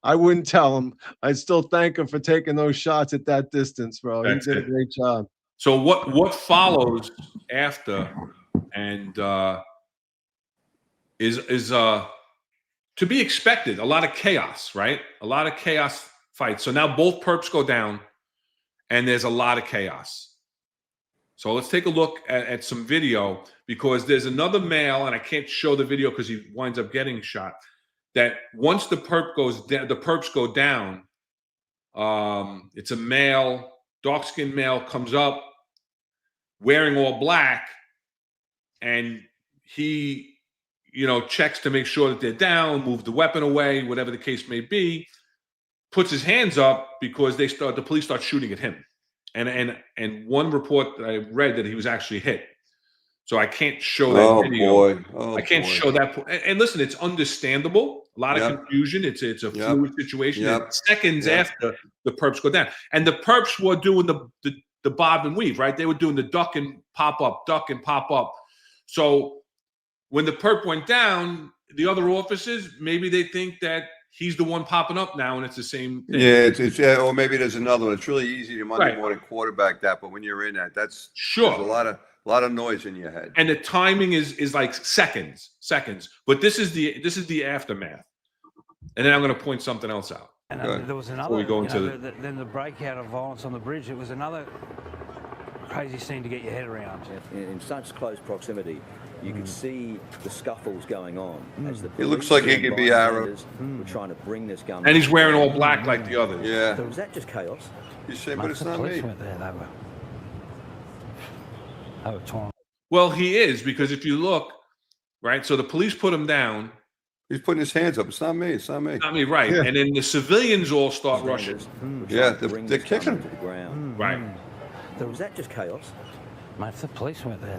I wouldn't tell him. I'd still thank him for taking those shots at that distance, bro. He did a great job. So what follows after, and is to be expected. A lot of chaos, right? A lot of chaos fights. So now both perps go down, and there's a lot of chaos. So let's take a look at some video, because there's another male, and I can't show the video because he winds up getting shot. That once the perp goes down, the perps go down. It's a male, dark-skinned male, comes up wearing all black, and he, checks to make sure that they're down, move the weapon away, whatever the case may be, puts his hands up because the police start shooting at him. And one report that I read that he was actually hit. So I can't show that video. I can't show that. And listen, it's understandable. A lot of confusion. It's a fluid situation. Seconds after the perps go down. And the perps were doing the bob and weave, right? They were doing the duck and pop up. So when the perp went down, the other officers, maybe they think that he's the one popping up now, and it's the same thing. Yeah, or maybe there's another one. It's really easy to Monday morning quarterback that, but when you're in that, there's a lot of noise in your head. And the timing is like seconds. But this is the aftermath. And then I'm going to point something else out. And there was another. We go into then the breakout of violence on the bridge. It was another crazy scene to get your head around. In such close proximity, You could see the scuffles going on as the He looks police like he and could be Arab. bystanders were trying to bring this gun. And he's wearing all black like the others. Yeah. So was that just chaos? He's saying, but Mate, it's the not police me. weren't there. They were torn. Well, he is, because if you look, right, so the police put him down. He's putting his hands up. It's not me. It's not me. Not me, right. Yeah. And then the civilians all start rushing. Yeah, they're kicking him. To the ground. Right. So was that just chaos? Mate, if the police weren't there,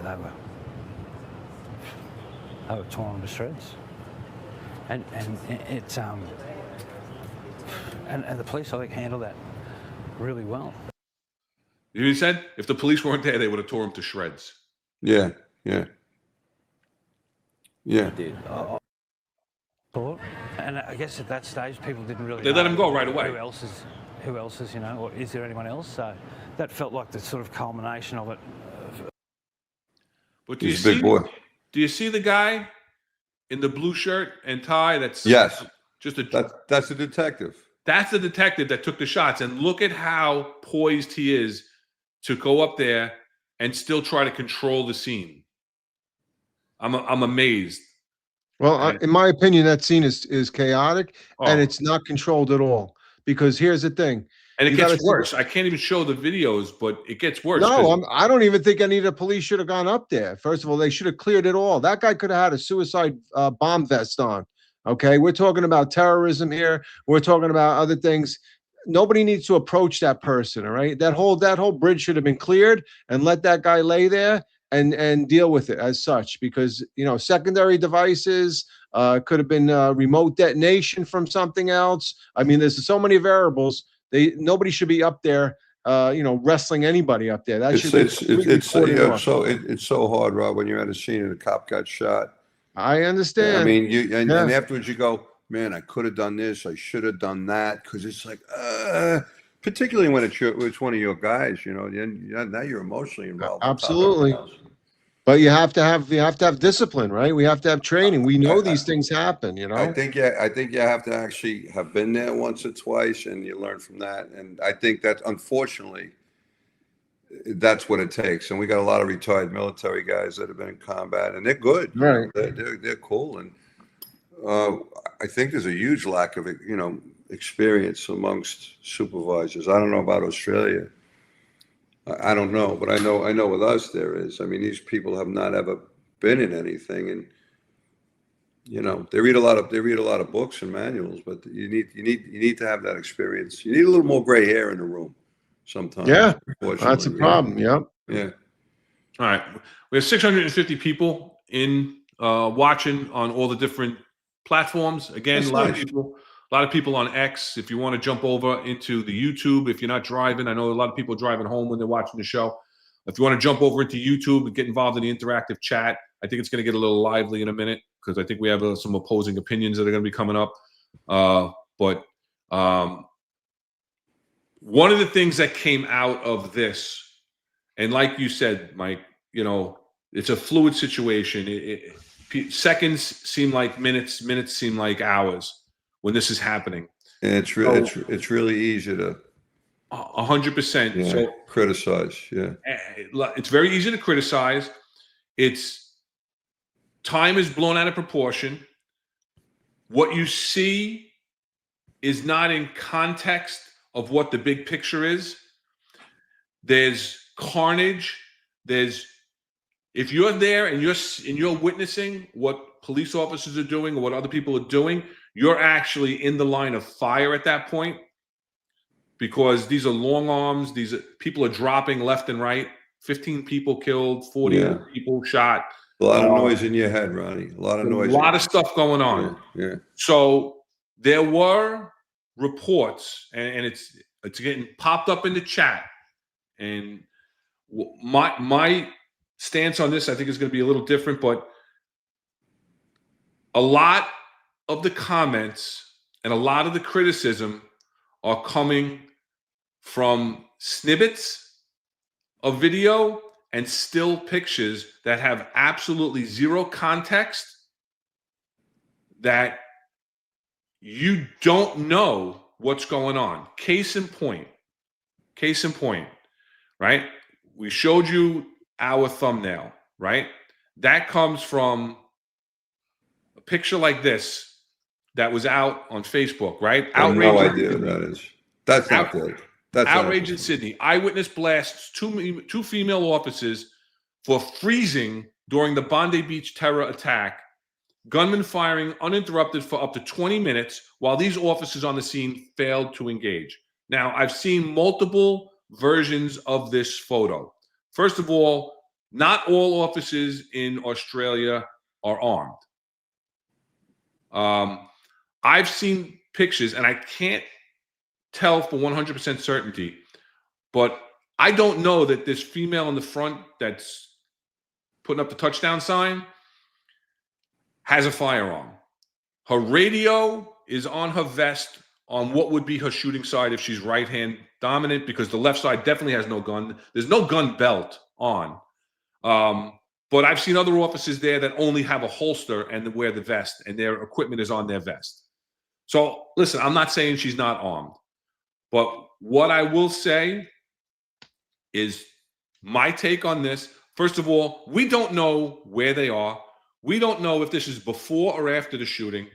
they were torn to shreds. And it's and the police, I think, handled that really well. You know what he said? If the police weren't there, they would have tore him to shreds. Yeah, yeah. Yeah. Did. And I guess at that stage, people didn't really. They let him go right away. Who else is, or is there anyone else? So that felt like the sort of culmination of it. But do He's you a big see? boy. Do you see the guy in the blue shirt and tie? That's Yes. just a. That's a detective. That's the detective that took the shots, and look at how poised he is to go up there and still try to control the scene. I'm amazed. Well, in my opinion, that scene is chaotic and Oh. it's not controlled at all. Because here's the thing. And it You gotta gets see- worse. I can't even show the videos, but it gets worse. No, I don't even think any of the police should have gone up there. First of all, they should have cleared it all. That guy could have had a suicide bomb vest on. Okay, we're talking about terrorism here. We're talking about other things. Nobody needs to approach that person. All right, that whole bridge should have been cleared and let that guy lay there and deal with it as such. Because secondary devices could have been remote detonation from something else. I mean, there's so many variables. Nobody should be up there. Wrestling anybody up there. That should be It's so hard, Rob, when you're at a scene and a cop got shot. I understand. I mean, and afterwards you go, man, I could have done this. I should have done that. Because it's like, particularly when it's one of your guys. Now you're emotionally involved. Absolutely. But you have to have discipline, right? We have to have training. We know these things happen. I think you have to actually have been there once or twice, and you learn from that. And I think that, unfortunately, that's what it takes. And we got a lot of retired military guys that have been in combat, and they're good. Right. They're cool. And I think there's a huge lack of experience amongst supervisors. I don't know about Australia. I don't know, but I know with us there is. I mean, these people have not ever been in anything, and they read a lot of books and manuals, but you need to have that experience. You need a little more gray hair in the room sometimes. Yeah, that's a problem. Yeah. Yeah. All right, we have 650 people in watching on all the different platforms. Again, That's a lot nice. of people on X. If you want to jump over into the YouTube, if you're not driving, I know a lot of people are driving home when they're watching the show. If you want to jump over into YouTube and get involved in the interactive chat, I think it's going to get a little lively in a minute because I think we have some opposing opinions that are going to be coming up. But one of the things that came out of this, and like you said, Mike, it's a fluid situation. Seconds seem like minutes, minutes seem like hours when this is happening. And it's really easy to 100%. So criticize. Yeah. It's very easy to criticize. Time is blown out of proportion. What you see is not in context of what the big picture is. There's carnage. If you're there and you're witnessing what police officers are doing or what other people are doing, you're actually in the line of fire at that point, because these are long arms. People are dropping left and right. 15 people killed, 40 people shot. A lot of noise in your head, Ronnie. A lot of noise. A lot of stuff going on. Yeah. So there were reports, and it's getting popped up in the chat. And my stance on this, I think, is going to be a little different, but a lot of the comments and a lot of the criticism are coming from snippets of video and still pictures that have absolutely zero context, that you don't know what's going on. Case in point, right? We showed you our thumbnail, right? That comes from a picture like this that was out on Facebook, right? I have Outrage. no idea what that is. That's not good. That's outrage in Sydney. Eyewitness blasts two female officers for freezing during the Bondi Beach terror attack. Gunmen firing uninterrupted for up to 20 minutes while these officers on the scene failed to engage. Now, I've seen multiple versions of this photo. First of all, not all officers in Australia are armed. I've seen pictures, and I can't tell for 100% certainty, but I don't know that this female in the front that's putting up the touchdown sign has a firearm. Her radio is on her vest on what would be her shooting side if she's right-hand dominant, because the left side definitely has no gun. There's no gun belt on. But I've seen other officers there that only have a holster and wear the vest, and their equipment is on their vest. So listen, I'm not saying she's not armed, but what I will say is my take on this. First of all, we don't know where they are. We don't know if this is before or after the shooting.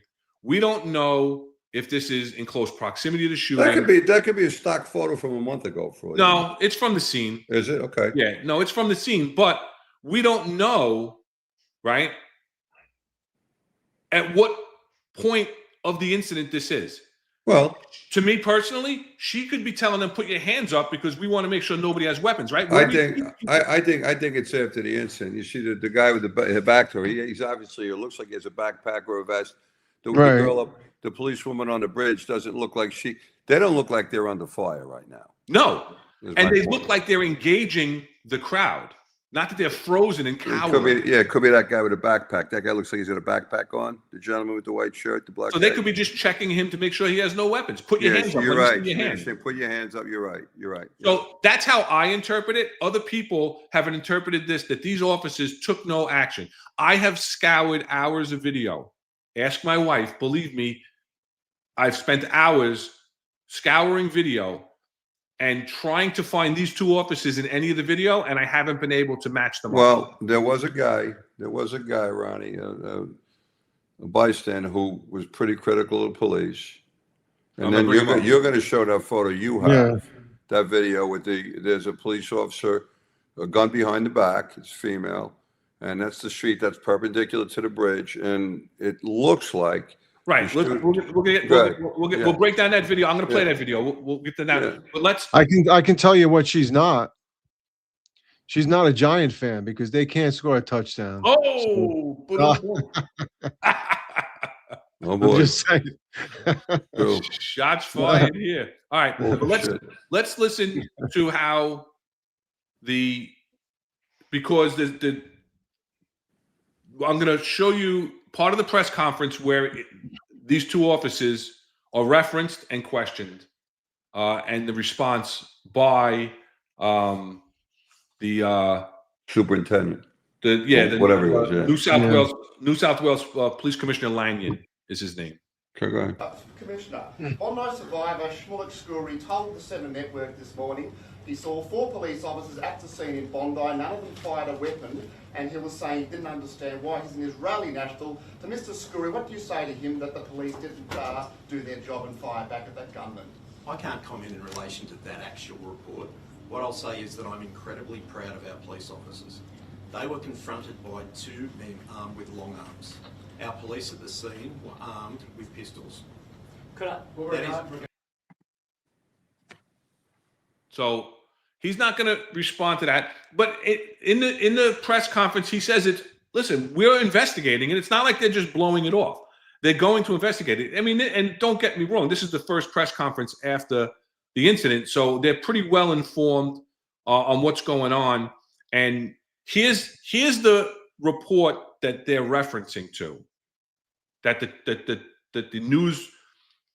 We don't know if this is in close proximity to the shooting. That could be a stock photo from a month ago. No, it's from the scene. Is it? Okay. Yeah, no, it's from the scene, but we don't know, right, at what point of the incident this is. Well, to me personally, she could be telling them, put your hands up because we want to make sure nobody has weapons, right? I think it's after the incident. You see the guy with the back to her. He's obviously, it looks like he has a backpack or a vest. The girl up, the policewoman on the bridge doesn't look like they don't look like they're under fire right now. No. And they look like they're engaging the crowd. Not that they're frozen and cowering. It could be that guy with a backpack. That guy looks like he's got a backpack on. The gentleman with the white shirt, the black. So they could be just checking him to make sure he has no weapons. Put your hands up. You're right. Your hands. Put your hands up. You're right. You're right. So that's how I interpret it. Other people haven't interpreted this, that these officers took no action. I have scoured hours of video. Ask my wife. Believe me, I've spent hours scouring video and trying to find these two officers in any of the video, and I haven't been able to match them up. Well, there was a guy, Ronnie, a bystander who was pretty critical of the police. And then you're going to show that photo you have, that video with there's a police officer, a gun behind the back, it's female, and that's the street that's perpendicular to the bridge, and it looks like. Right. We'll break down that video. I'm going to play that video. We'll get to that. Yeah. But I can tell you what she's not. She's not a Giant fan because they can't score a touchdown. Oh, oh boy! I'm just saying. Shots fired here. All right, let's listen to how because I'm going to show you part of the press conference where these two officers are referenced and questioned, and the response by the superintendent, whatever he was, New South Wales Police Commissioner Lanyon is his name. Okay, go ahead. Commissioner, Bondi survivor Shmulek Skoury told the 7 Network this morning he saw 4 police officers at the scene in Bondi. None of them fired a weapon, and he was saying he didn't understand why he's an Israeli national. To Mr. Skoury, what do you say to him that the police didn't do their job and fire back at that gunman? I can't comment in relation to that actual report. What I'll say is that I'm incredibly proud of our police officers. They were confronted by 2 men armed with long arms. Our police at the scene were armed with pistols. So he's not going to respond to that. But in the press conference, he says listen, we're investigating, and it's not like they're just blowing it off. They're going to investigate it. I mean, and don't get me wrong, this is the first press conference after the incident, so they're pretty well informed on what's going on. And here's the report that they're referencing to, that the news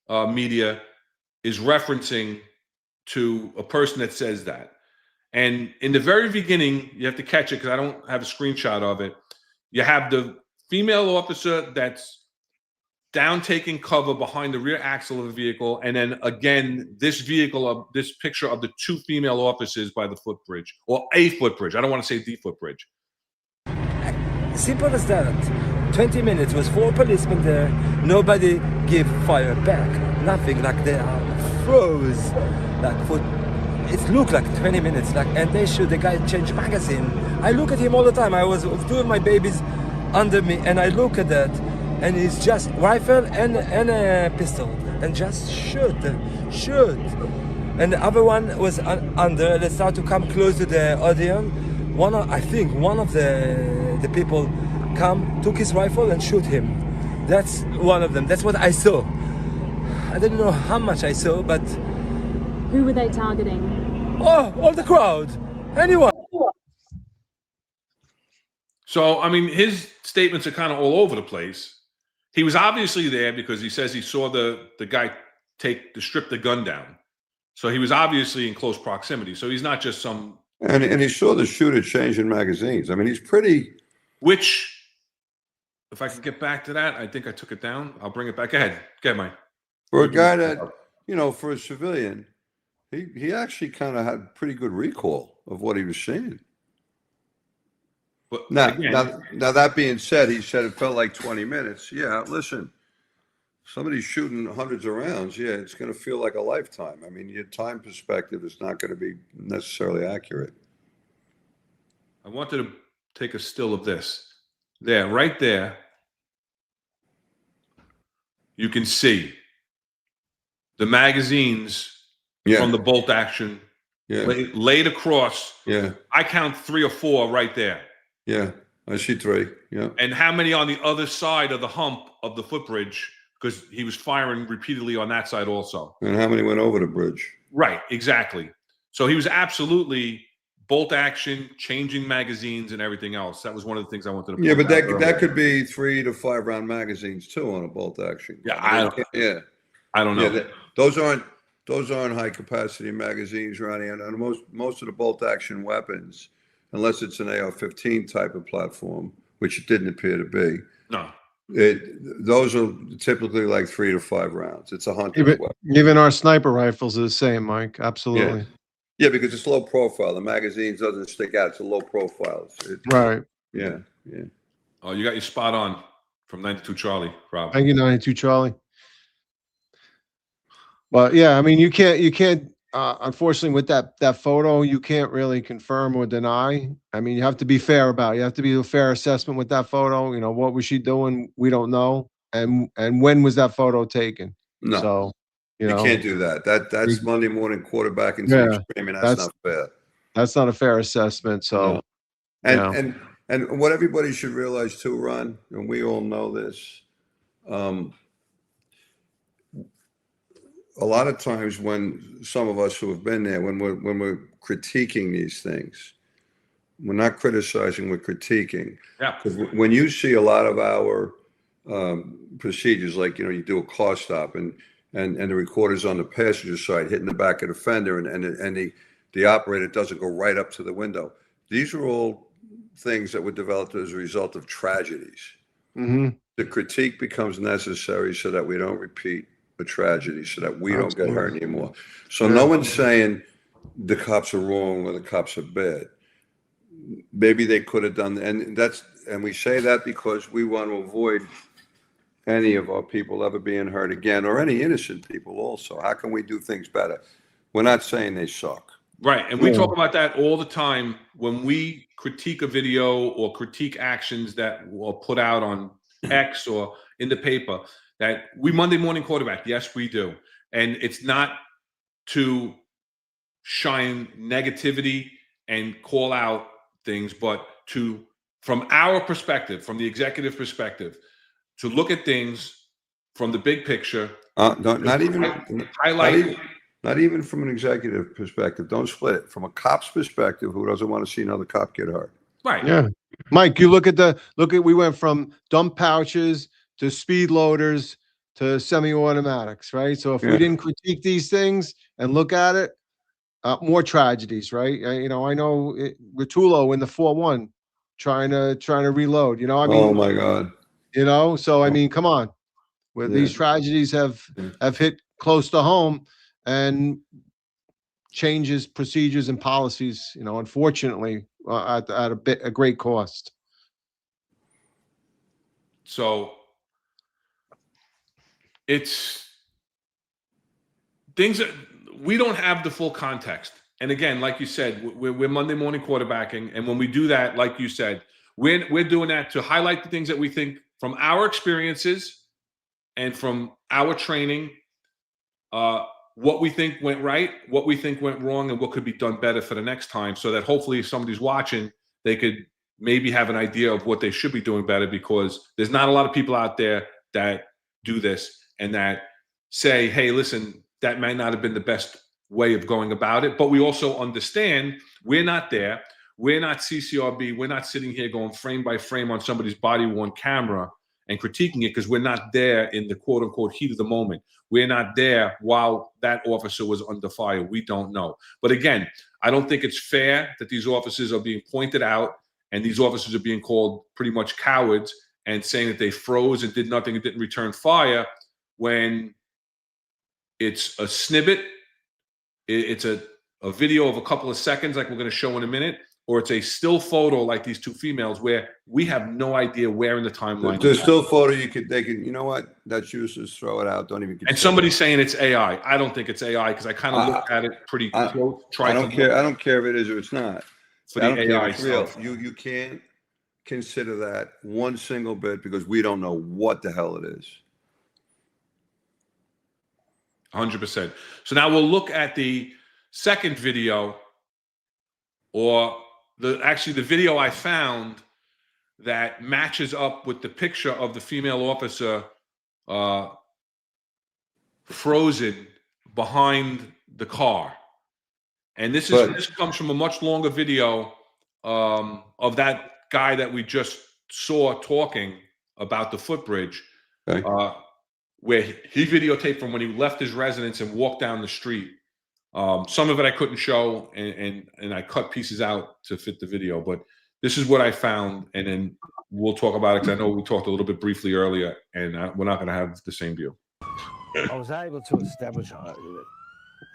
media is referencing to a person that says that. And in the very beginning, you have to catch it because I don't have a screenshot of it. You have the female officer that's down taking cover behind the rear axle of the vehicle, and then again this picture of the 2 female officers by the footbridge, or a footbridge. I don't want to say the footbridge. Simple as that. 20 minutes was 4 policemen there. Nobody gave fire back. Nothing. Like they are froze. Like for it looked like 20 minutes. Like, and they shoot the guy change magazine. I look at him all the time. I was with 2 of my babies under me, and I look at that, and it's just rifle and a pistol, and just shoot. And the other one was under. They start to come close to the audience. I think one of the people took his rifle and shoot him. That's one of them. That's what I saw. I didn't know how much I saw, but who were they targeting? Oh, all the crowd, anyone. So, I mean, his statements are kind of all over the place. He was obviously there because he says he saw the guy strip the gun down. So he was obviously in close proximity. So he's not just some. And he saw the shooter changing magazines. I mean, he's pretty. Which, if I could get back to that, I think I took it down. I'll bring it back. Go ahead, Mike. For a guy that, for a civilian, he actually kind of had pretty good recall of what he was seeing. But now, again, now that being said, he said it felt like 20 minutes. Yeah, listen. Somebody's shooting hundreds of rounds. Yeah, it's going to feel like a lifetime. I mean, your time perspective is not going to be necessarily accurate. I wanted to take a still of this. There, right there, you can see the magazines from the bolt action laid across. Yeah. I count 3 or 4 right there. Yeah, I see 3. Yeah. And how many on the other side of the hump of the footbridge? Because he was firing repeatedly on that side also. And how many went over the bridge? Right, exactly. So he was absolutely bolt action, changing magazines and everything else. That was one of the things I wanted to point Yeah, but out that could be 3 to 5 round magazines too on a bolt action. Yeah, I don't know. Yeah, those aren't high capacity magazines, Ronnie. And most of the bolt action weapons, unless it's an AR-15 type of platform, which it didn't appear to be. No. Those are typically like 3 to 5 rounds. It's a hunting weapon. Even our sniper rifles are the same, Mike. Absolutely. Yeah, because it's low profile. The magazines doesn't stick out. It's a low profile. Right. Yeah. Oh, you got your spot on from 92 Charlie, Rob. Thank you, 92 Charlie. But yeah, I mean, you can't. Unfortunately, with that photo, you can't really confirm or deny. I mean, you have to be fair about it. You have to be a fair assessment with that photo. What was she doing? We don't know. And when was that photo taken? No. So, you can't do that. That's Monday morning quarterbacking screaming. That's not fair. That's not a fair assessment. So, no. And what everybody should realize too, Ron, and we all know this. A lot of times when some of us who have been there, when we're critiquing these things, we're not criticizing, we're critiquing. Yeah. Because when you see a lot of our procedures, like, you do a car stop and the recorder's on the passenger side hitting the back of the fender and the operator doesn't go right up to the window. These are all things that were developed as a result of tragedies. Mm-hmm. The critique becomes necessary so that we don't repeat a tragedy, so that we don't get hurt anymore. So no one's saying the cops are wrong or the cops are bad. Maybe they could have done, and we say that because we want to avoid any of our people ever being hurt again, or any innocent people also. How can we do things better? We're not saying they suck. Right. And we talk about that all the time when we critique a video or critique actions that were put out on X or in the paper, that we Monday morning quarterback. Yes, we do. And it's not to shine negativity and call out things, but from our perspective, from the executive perspective, to look at things from the big picture. Not even from an executive perspective. Don't split it. From a cop's perspective, who doesn't want to see another cop get hurt? Right. Yeah. Mike, you we went from dump pouches to speed loaders to semi-automatics, right? So if we didn't critique these things and look at it, more tragedies, right? I know Rotullo in the 4-1 trying to reload. Oh my God. So I mean, come on. Where these tragedies have hit close to home and changes, procedures, and policies, unfortunately, at a great cost. So it's things that we don't have the full context. And again, like you said, we're Monday morning quarterbacking. And when we do that, like you said, we're doing that to highlight the things that we think from our experiences and from our training, what we think went right, what we think went wrong, and what could be done better for the next time, so that hopefully if somebody's watching, they could maybe have an idea of what they should be doing better, because there's not a lot of people out there that do this and that say, hey, listen, that might not have been the best way of going about it. But we also understand we're not there. We're not CCRB. We're not sitting here going frame by frame on somebody's body-worn camera and critiquing it, because we're not there in the quote-unquote heat of the moment. We're not there while that officer was under fire. We don't know. But again, I don't think it's fair that these officers are being pointed out and these officers are being called pretty much cowards and saying that they froze and did nothing and didn't return fire, when it's a snippet, it's a video of a couple of seconds like we're going to show in a minute, or it's a still photo like these two females where we have no idea where in the timeline. The still photo, they can, you know what? That's useless. Throw it out. Don't even. And somebody's saying it's AI. I don't think it's AI, because I kind of looked at it pretty close. I don't care. I don't care if it is or it's not. For the AI stuff. You can't consider that one single bit, because we don't know what the hell it is. 100%. So now we'll look at the second video, or the video I found that matches up with the picture of the female officer frozen behind the car. And this comes from a much longer video of that guy that we just saw talking about the footbridge, where he videotaped from when he left his residence and walked down the street. Some of it I couldn't show, and I cut pieces out to fit the video. But this is what I found, and then we'll talk about it, because I know we talked a little bit briefly earlier, and we're not going to have the same view. I was able to establish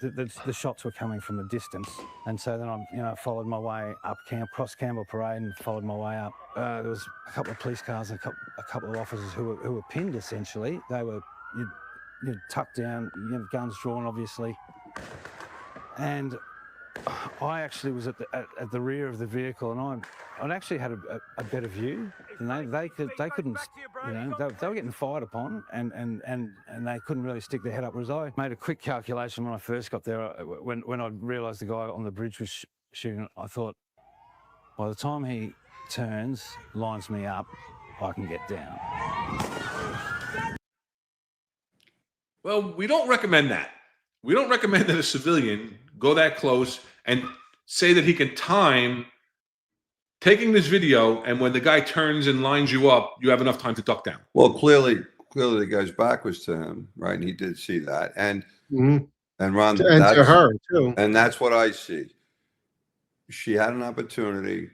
the shots were coming from a distance, and so then I followed my way up across Campbell Parade and followed my way up. There was a couple of police cars and a couple of officers who were pinned. Essentially, they were tucked down, guns drawn, obviously. And I actually was at the rear of the vehicle, and I'd actually had a better view. And they couldn't, they were getting fired upon, and they couldn't really stick their head up. Whereas I made a quick calculation when I first got there, when I realised the guy on the bridge was shooting. I thought, by the time he turns, lines me up, I can get down. Well, we don't recommend that. We don't recommend that a civilian go that close and say that he can time taking this video, and when the guy turns and lines you up, you have enough time to duck down. Well, clearly the guy's back was to him, right? And he did see that. And Ron, and to her too. And that's what I see. She had an opportunity,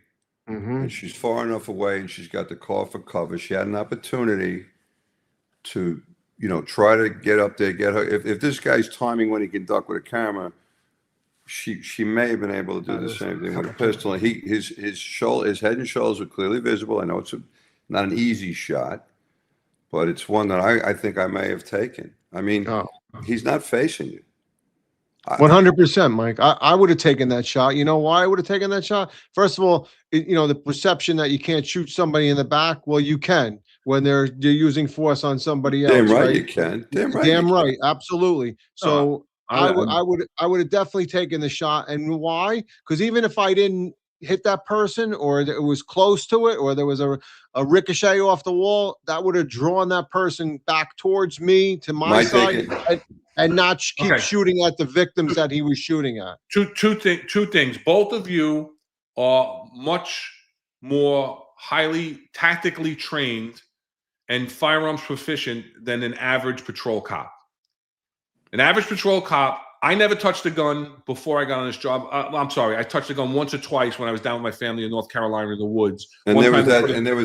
and she's far enough away, and she's got the car for cover. She had an opportunity to, try to get up there, get her. If this guy's timing when he can duck with a camera, she may have been able to do the same thing with a pistol. His head and shoulders were clearly visible. I know it's not an easy shot, but it's one that I think I may have taken. I mean, he's not facing you. 100%, Mike. I would have taken that shot. You know why I would have taken that shot? First of all, the perception that you can't shoot somebody in the back. Well, you can when they're using force on somebody else. Damn right you can. Damn right. Absolutely. So I would have definitely taken the shot. And why? Because even if I didn't hit that person, or it was close to it, or there was a ricochet off the wall, that would have drawn that person back towards me, to my side, and not keep shooting at the victims that he was shooting at. Two things. Both of you are much more highly tactically trained and firearms proficient than an average patrol cop. An average patrol cop, I never touched a gun before I got on this job. I'm sorry, I touched a gun once or twice when I was down with my family in North Carolina in the woods. And there was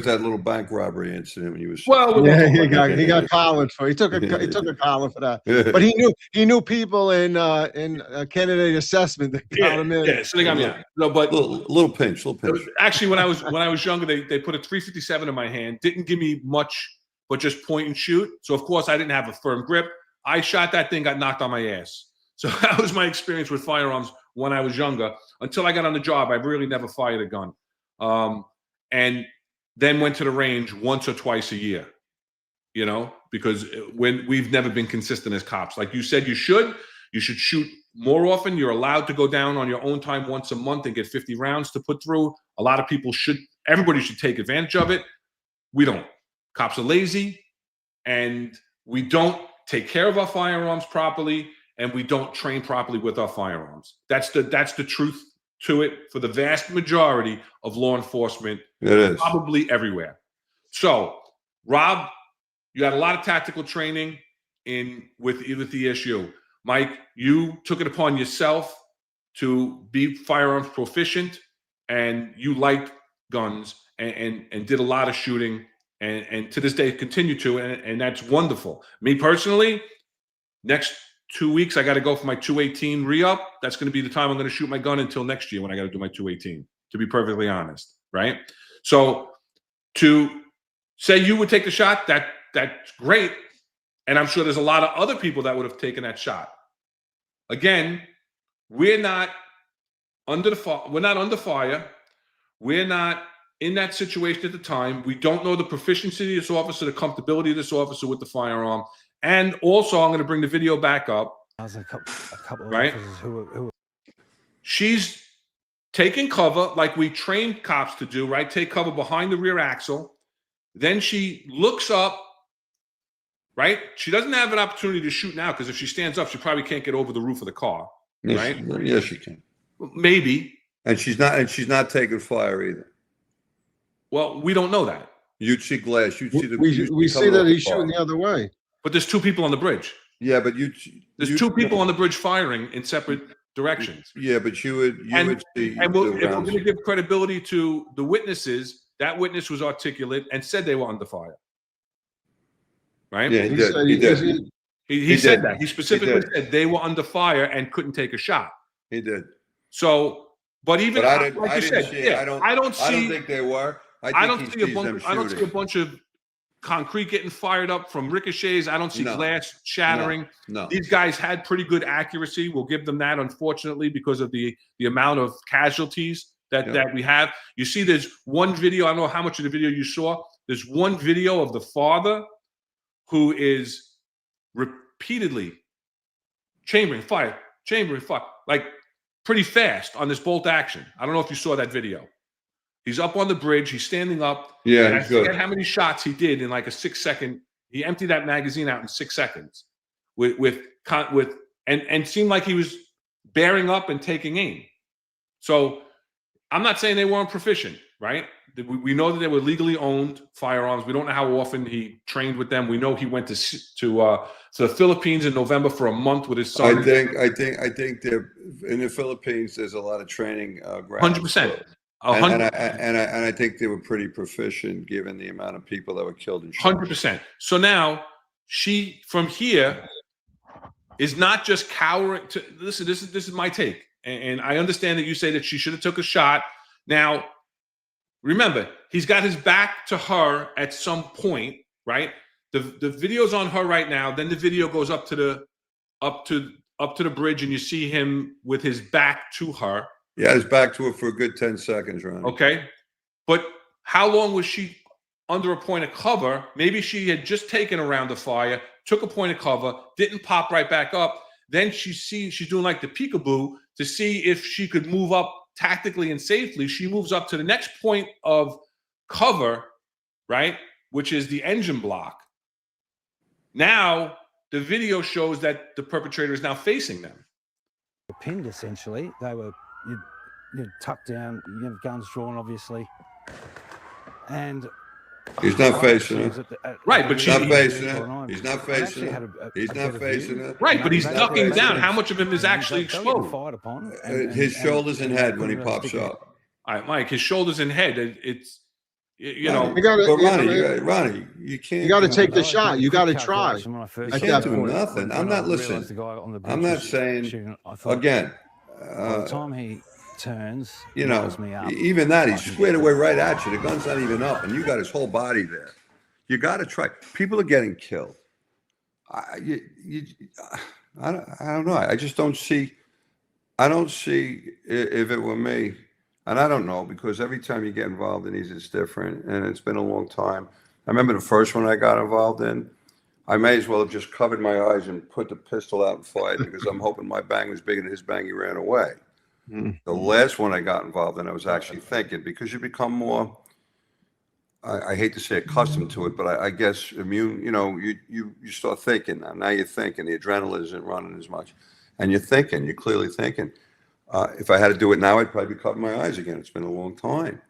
that little bank robbery incident when he was. Well, yeah, he got collared for. He took a collar for that. But he knew people in candidate assessment that got him in. Yeah, so they got me out. No, but little pinch. Actually, when I was younger, they put a .357 in my hand. Didn't give me much but just point and shoot. So of course I didn't have a firm grip. I shot that thing, got knocked on my ass. So that was my experience with firearms when I was younger. Until I got on the job, I really never fired a gun. And then went to the range once or twice a year, you know, because when we've never been consistent as cops. Like you said, you should shoot more often. You're allowed to go down on your own time once a month and get 50 rounds to put through. A lot of people should, everybody should take advantage of it. We don't. Cops are lazy, and we don't take care of our firearms properly, and we don't train properly with our firearms. That's the truth to it for the vast majority of law enforcement. It is. Probably everywhere. So, Rob, you had a lot of tactical training with the issue. Mike, you took it upon yourself to be firearms proficient, and you liked guns and did a lot of shooting, and to this day continue to, and that's wonderful. Me personally, next 2 weeks I got to go for my 218 re-up. That's going to be the time I'm going to shoot my gun until next year when I got to do my 218, to be perfectly honest, right? So to say you would take the shot, that's great. And I'm sure there's a lot of other people that would have taken that shot. Again, we're not under fire. We're not in that situation at the time. We don't know the proficiency of this officer, the comfortability of this officer with the firearm. And also, I'm going to bring the video back up. There's a couple of right? officers who She's taking cover like we train cops to do, right? Take cover behind the rear axle. Then she looks up, right? She doesn't have an opportunity to shoot now because if she stands up, she probably can't get over the roof of the car, right? Yes, she can. Maybe. And she's not taking fire either. Well, we don't know that. You'd see glass. You'd see the. We see that he's shooting the other way. But there's two people on the bridge. Yeah, but there's two people on the bridge firing in separate directions. Yeah, but you would see. And if we're going to give credibility to the witnesses, that witness was articulate and said they were under fire. Right? Yeah, he did. He said that. He specifically said they were under fire and couldn't take a shot. He did. So, but even I like you said, I don't think they were. I don't see a bunch of concrete getting fired up from ricochets. I don't see glass shattering. No. These guys had pretty good accuracy. We'll give them that, unfortunately, because of the amount of casualties that we have. You see, there's one video. I don't know how much of the video you saw. There's one video of the father who is repeatedly chambering fire, like pretty fast on this bolt action. I don't know if you saw that video. He's up on the bridge. He's standing up. Yeah, and I forget how many shots he did in like a 6 second. He emptied that magazine out in 6 seconds, and seemed like he was bearing up and taking aim. So I'm not saying they weren't proficient, right? We know that they were legally owned firearms. We don't know how often he trained with them. We know he went to the Philippines in November for a month with his son. I think they're in the Philippines. There's a lot of training. 100%. And I think they were pretty proficient given the amount of people that were killed in shot. 100%. So now she, from here, is not just cowering. Listen, this is my take, and I understand that you say that she should have took a shot. Now, remember, he's got his back to her at some point, right? The video's on her right now. Then the video goes up to the bridge, and you see him with his back to her. Yeah, his back to her for a good 10 seconds, Ronnie. Okay. But how long was she under a point of cover? Maybe she had just taken a round of fire, took a point of cover, didn't pop right back up. Then she's doing like the peekaboo to see if she could move up tactically and safely. She moves up to the next point of cover, right? Which is the engine block. Now, the video shows that the perpetrator is now facing them. pinned essentially. They were you'd tucked down, guns drawn, obviously, and he's not facing her. Right, but she's not facing her. He's not facing her. He's not facing her. Right, but he's ducking down. How much of him is actually exposed? His shoulders and head when he pops up. All right, Mike, his shoulders and head. It's Ronnie, you can't. You got to take the shot. You got to try. You can't do nothing. I'm not listening. I'm not saying again. By the time he turns, even that, he's squared away right at you. The gun's not even up, and you got his whole body there. You got to try. People are getting killed. I don't know. I just don't see. I don't see if it were me, and I don't know, because every time you get involved in these, it's different, and it's been a long time. I remember the first one I got involved in. I may as well have just covered my eyes and put the pistol out and fired, because I'm hoping my bang was bigger than his bang. He ran away. The last one I got involved in, I was actually thinking, because you become more, I hate to say accustomed to it, but I guess immune, you start thinking now you're thinking, the adrenaline isn't running as much, and you're clearly thinking. If I had to do it now, I'd probably be covering my eyes again. It's been a long time,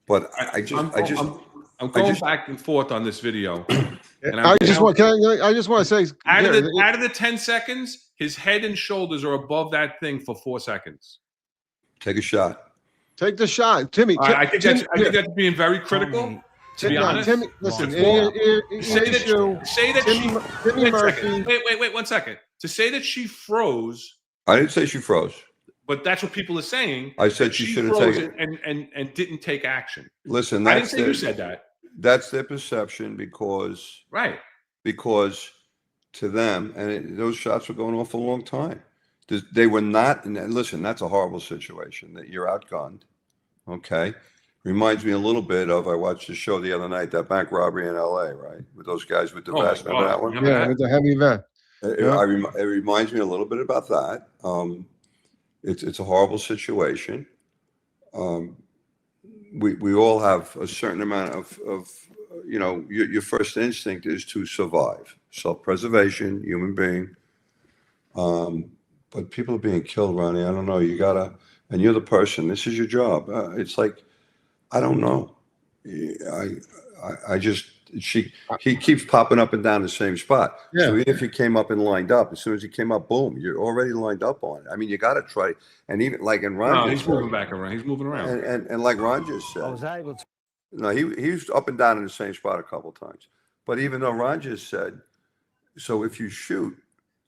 but I'm going back and forth on this video. And I just want to say, out of the 10 seconds, his head and shoulders are above that thing for 4 seconds. Take a shot. Take the shot, Timmy. I think that's being very critical. To be honest, Timmy, listen. Timmy Murphy. Wait 1 second. To say that she froze. I didn't say she froze. But that's what people are saying. I said she should have taken it and didn't take action. Listen, I didn't say you said that. That's their perception, because to them, and those shots were going off for a long time. They were not. And listen, that's a horrible situation that you're outgunned. Okay, reminds me a little bit of, I watched the show the other night, that bank robbery in L.A. Right, with those guys with the vest. Remember that one? Yeah, with the heavy vest. It reminds me a little bit about that. It's a horrible situation. We all have a certain amount of your first instinct is to survive, self-preservation, human being. But people are being killed, Ronnie. I don't know. You gotta, and you're the person. This is your job. It's like, I don't know. He keeps popping up and down the same spot. Yeah. So even if he came up and lined up, as soon as he came up, boom, you're already lined up on it. I mean, you got to try. And even like in Ron, he's moving back around. He's moving around. And like Ron just said, I was able to. No, he's up and down in the same spot a couple of times. But even though Ron just said, so if you shoot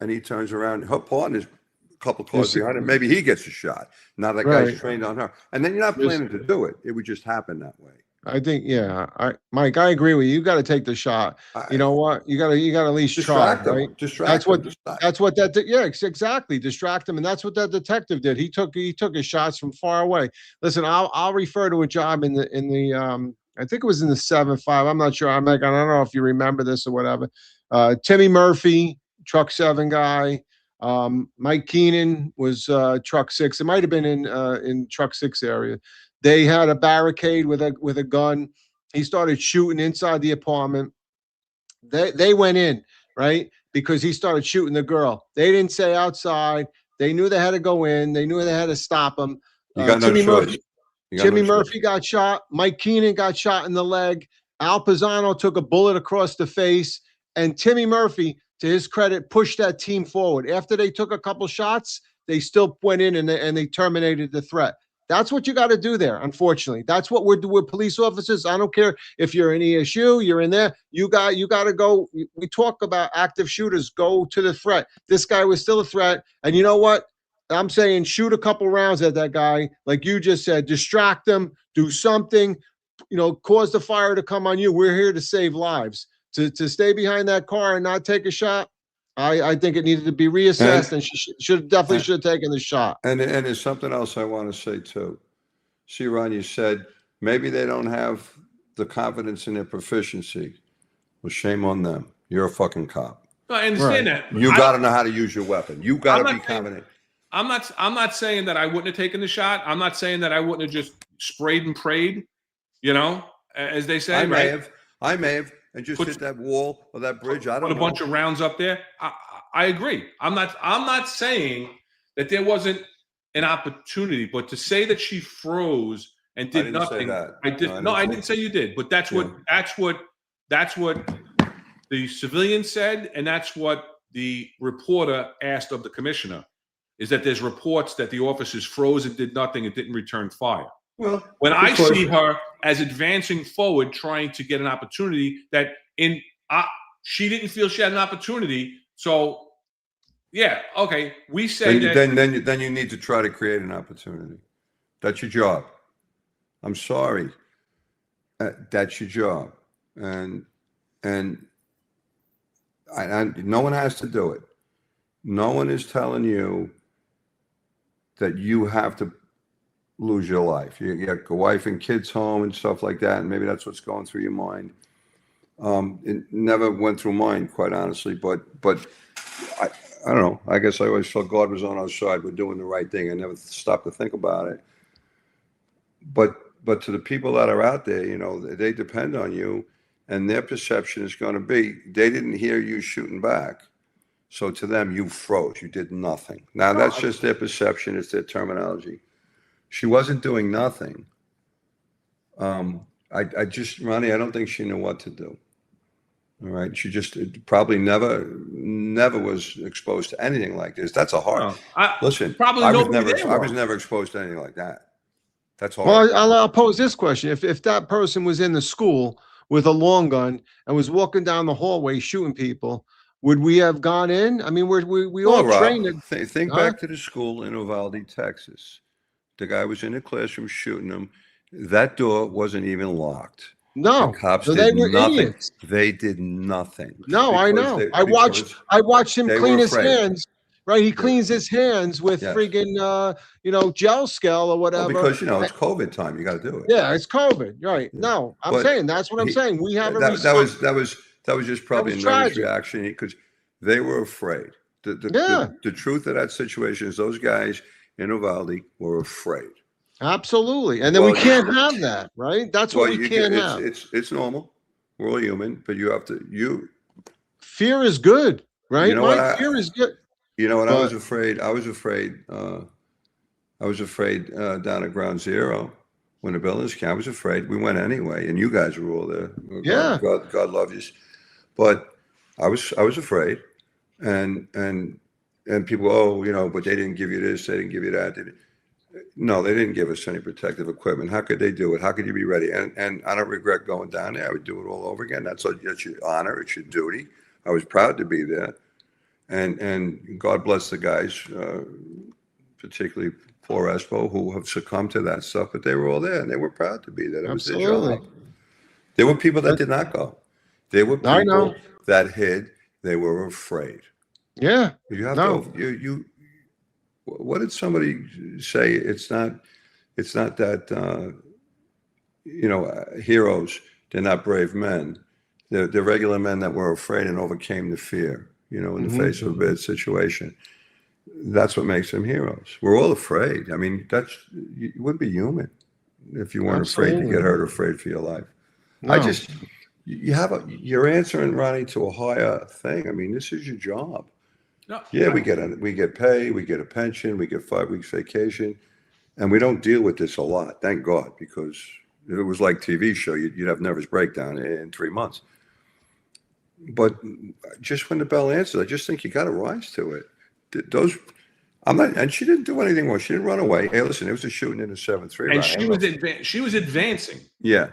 and he turns around, her partner's a couple cars behind him, maybe he gets a shot. Now that guy's trained on her, and then you're not planning to do it. It would just happen that way. I think, Mike, I agree with you. You got to take the shot. You know what? You got to at least try, right? Distract exactly. Distract him, and that's what that detective did. He took his shots from far away. Listen, I'll refer to a job in the I think it was in the 7-5. I'm not sure. I don't know if you remember this or whatever. Timmy Murphy, truck 7 guy. Mike Keenan was truck 6. It might have been in truck 6 area. They had a barricade with a gun. He started shooting inside the apartment. They went in, right? Because he started shooting the girl. They didn't say outside. They knew they had to go in. They knew they had to stop him. Timmy Murphy got shot. Mike Keenan got shot in the leg. Al Pisano took a bullet across the face. And Timmy Murphy, to his credit, pushed that team forward. After they took a couple shots, they still went in and they terminated the threat. That's what you got to do there, unfortunately. That's what we're doing with police officers. I don't care if you're in ESU, you're in there. You got to go. We talk about active shooters. Go to the threat. This guy was still a threat. And you know what? I'm saying shoot a couple rounds at that guy. Like you just said, distract him, do something, cause the fire to come on you. We're here to save lives. To stay behind that car and not take a shot, I think it needed to be reassessed, and she should have taken the shot. And there's something else I want to say too. See, Ron, you said maybe they don't have the confidence in their proficiency. Well, shame on them. You're a fucking cop. No, I understand that. You got to know how to use your weapon. You got to be confident. I'm not saying that I wouldn't have taken the shot. I'm not saying that I wouldn't have just sprayed and prayed. As they say. I may have. And just hit that wall or that bridge. I don't know. Put a bunch of rounds up there. I agree. I'm not saying that there wasn't an opportunity, but to say that she froze and did nothing. I didn't say you did, but that's what the civilian said, and that's what the reporter asked of the commissioner, is that there's reports that the officers froze and did nothing and didn't return fire. Well, when I see her as advancing forward, trying to get an opportunity that she didn't feel she had an opportunity. So, yeah, okay. We say then you need to try to create an opportunity. That's your job. I'm sorry. That's your job. And And no one has to do it. No one is telling you that you have to lose your life. You got a wife and kids home and stuff like that, and maybe that's what's going through your mind. It never went through mine, quite honestly, but I don't know. I guess I always felt God was on our side. We're doing the right thing. I never stopped to think about it. But to the people that are out there, they depend on you, and their perception is going to be they didn't hear you shooting back. So to them, you froze. You did nothing. Now, that's just their perception. It's their terminology. She wasn't doing nothing. Ronnie, I don't think she knew what to do. All right. She just probably never was exposed to anything like this. That's a hard. Listen, I was never exposed to anything like that. That's hard. Well, I'll pose this question. If that person was in the school with a long gun and was walking down the hallway shooting people, would we have gone in? I mean, we all trained. Think back to the school in Uvalde, Texas. The guy was in the classroom shooting them. That door wasn't even locked. No, the cops so did they were nothing. idiots. They did nothing. No, I know. I watched him clean his hands. Right, he cleans his hands with friggin' gel scale or whatever. Well, because it's COVID time, you got to do it. Yeah, it's COVID, right? No, I'm saying that's what I'm saying. We have that was just probably a nervous reaction because they were afraid. The truth of that situation is those guys in Uvalde were afraid. Absolutely, and then we can't have that, right? That's what we can't have. It's normal. We're all human, but you have to. Fear is good, right? Fear is good. You know what? I was afraid. Down at Ground Zero when the buildings came. I was afraid. We went anyway, and you guys were all there. God love you. But I was afraid, and people, but they didn't give you this, they didn't give you that. No, they didn't give us any protective equipment. How could they do it? How could you be ready? And I don't regret going down there. I would do it all over again. That's your honor. It's your duty. I was proud to be there. And God bless the guys, particularly poor Espo, who have succumbed to that stuff, but they were all there and they were proud to be there. That was their job. There were people that did not go. There were people that hid. They were afraid. Yeah. You have to. What did somebody say? It's not that heroes. They're not brave men. They're regular men that were afraid and overcame the fear. In the face of a bad situation. That's what makes them heroes. We're all afraid. I mean, you wouldn't be human if you weren't afraid to get hurt or afraid for your life. No. You're answering, Ronnie, to a higher thing. I mean, this is your job. No, yeah, we get pay, we get a pension, we get 5 weeks vacation, and we don't deal with this a lot, thank God, because if it was like TV show, you'd have nervous breakdown in 3 months. But just when the bell answers, I just think you got to rise to it. And she didn't do anything wrong. She didn't run away. Hey, listen, it was a shooting in a 7-3. And she was advancing. Yeah,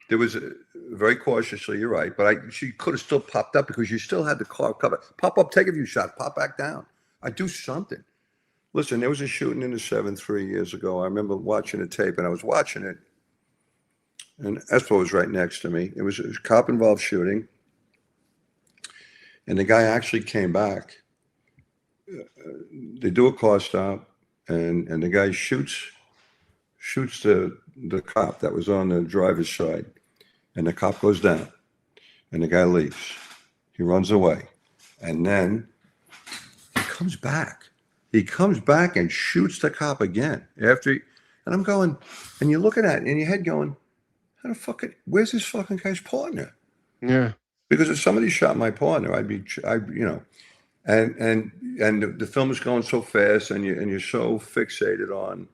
there was very cautiously. You're right, but she could have still popped up because you still had the car covered. Pop up, take a few shots, pop back down. I do something. Listen, there was a shooting in the 7-3 years ago. I remember watching the tape, and I was watching it, and Espo was right next to me. It was a cop-involved shooting. And the guy actually came back. They do a car stop, and the guy shoots the cop that was on the driver's side, and the cop goes down, and the guy leaves. He runs away, and then he comes back. He comes back and shoots the cop again and I'm going, and you're looking at it in your head going, where's this fucking guy's partner? Yeah. Because if somebody shot my partner, and the film is going so fast, and you're so fixated on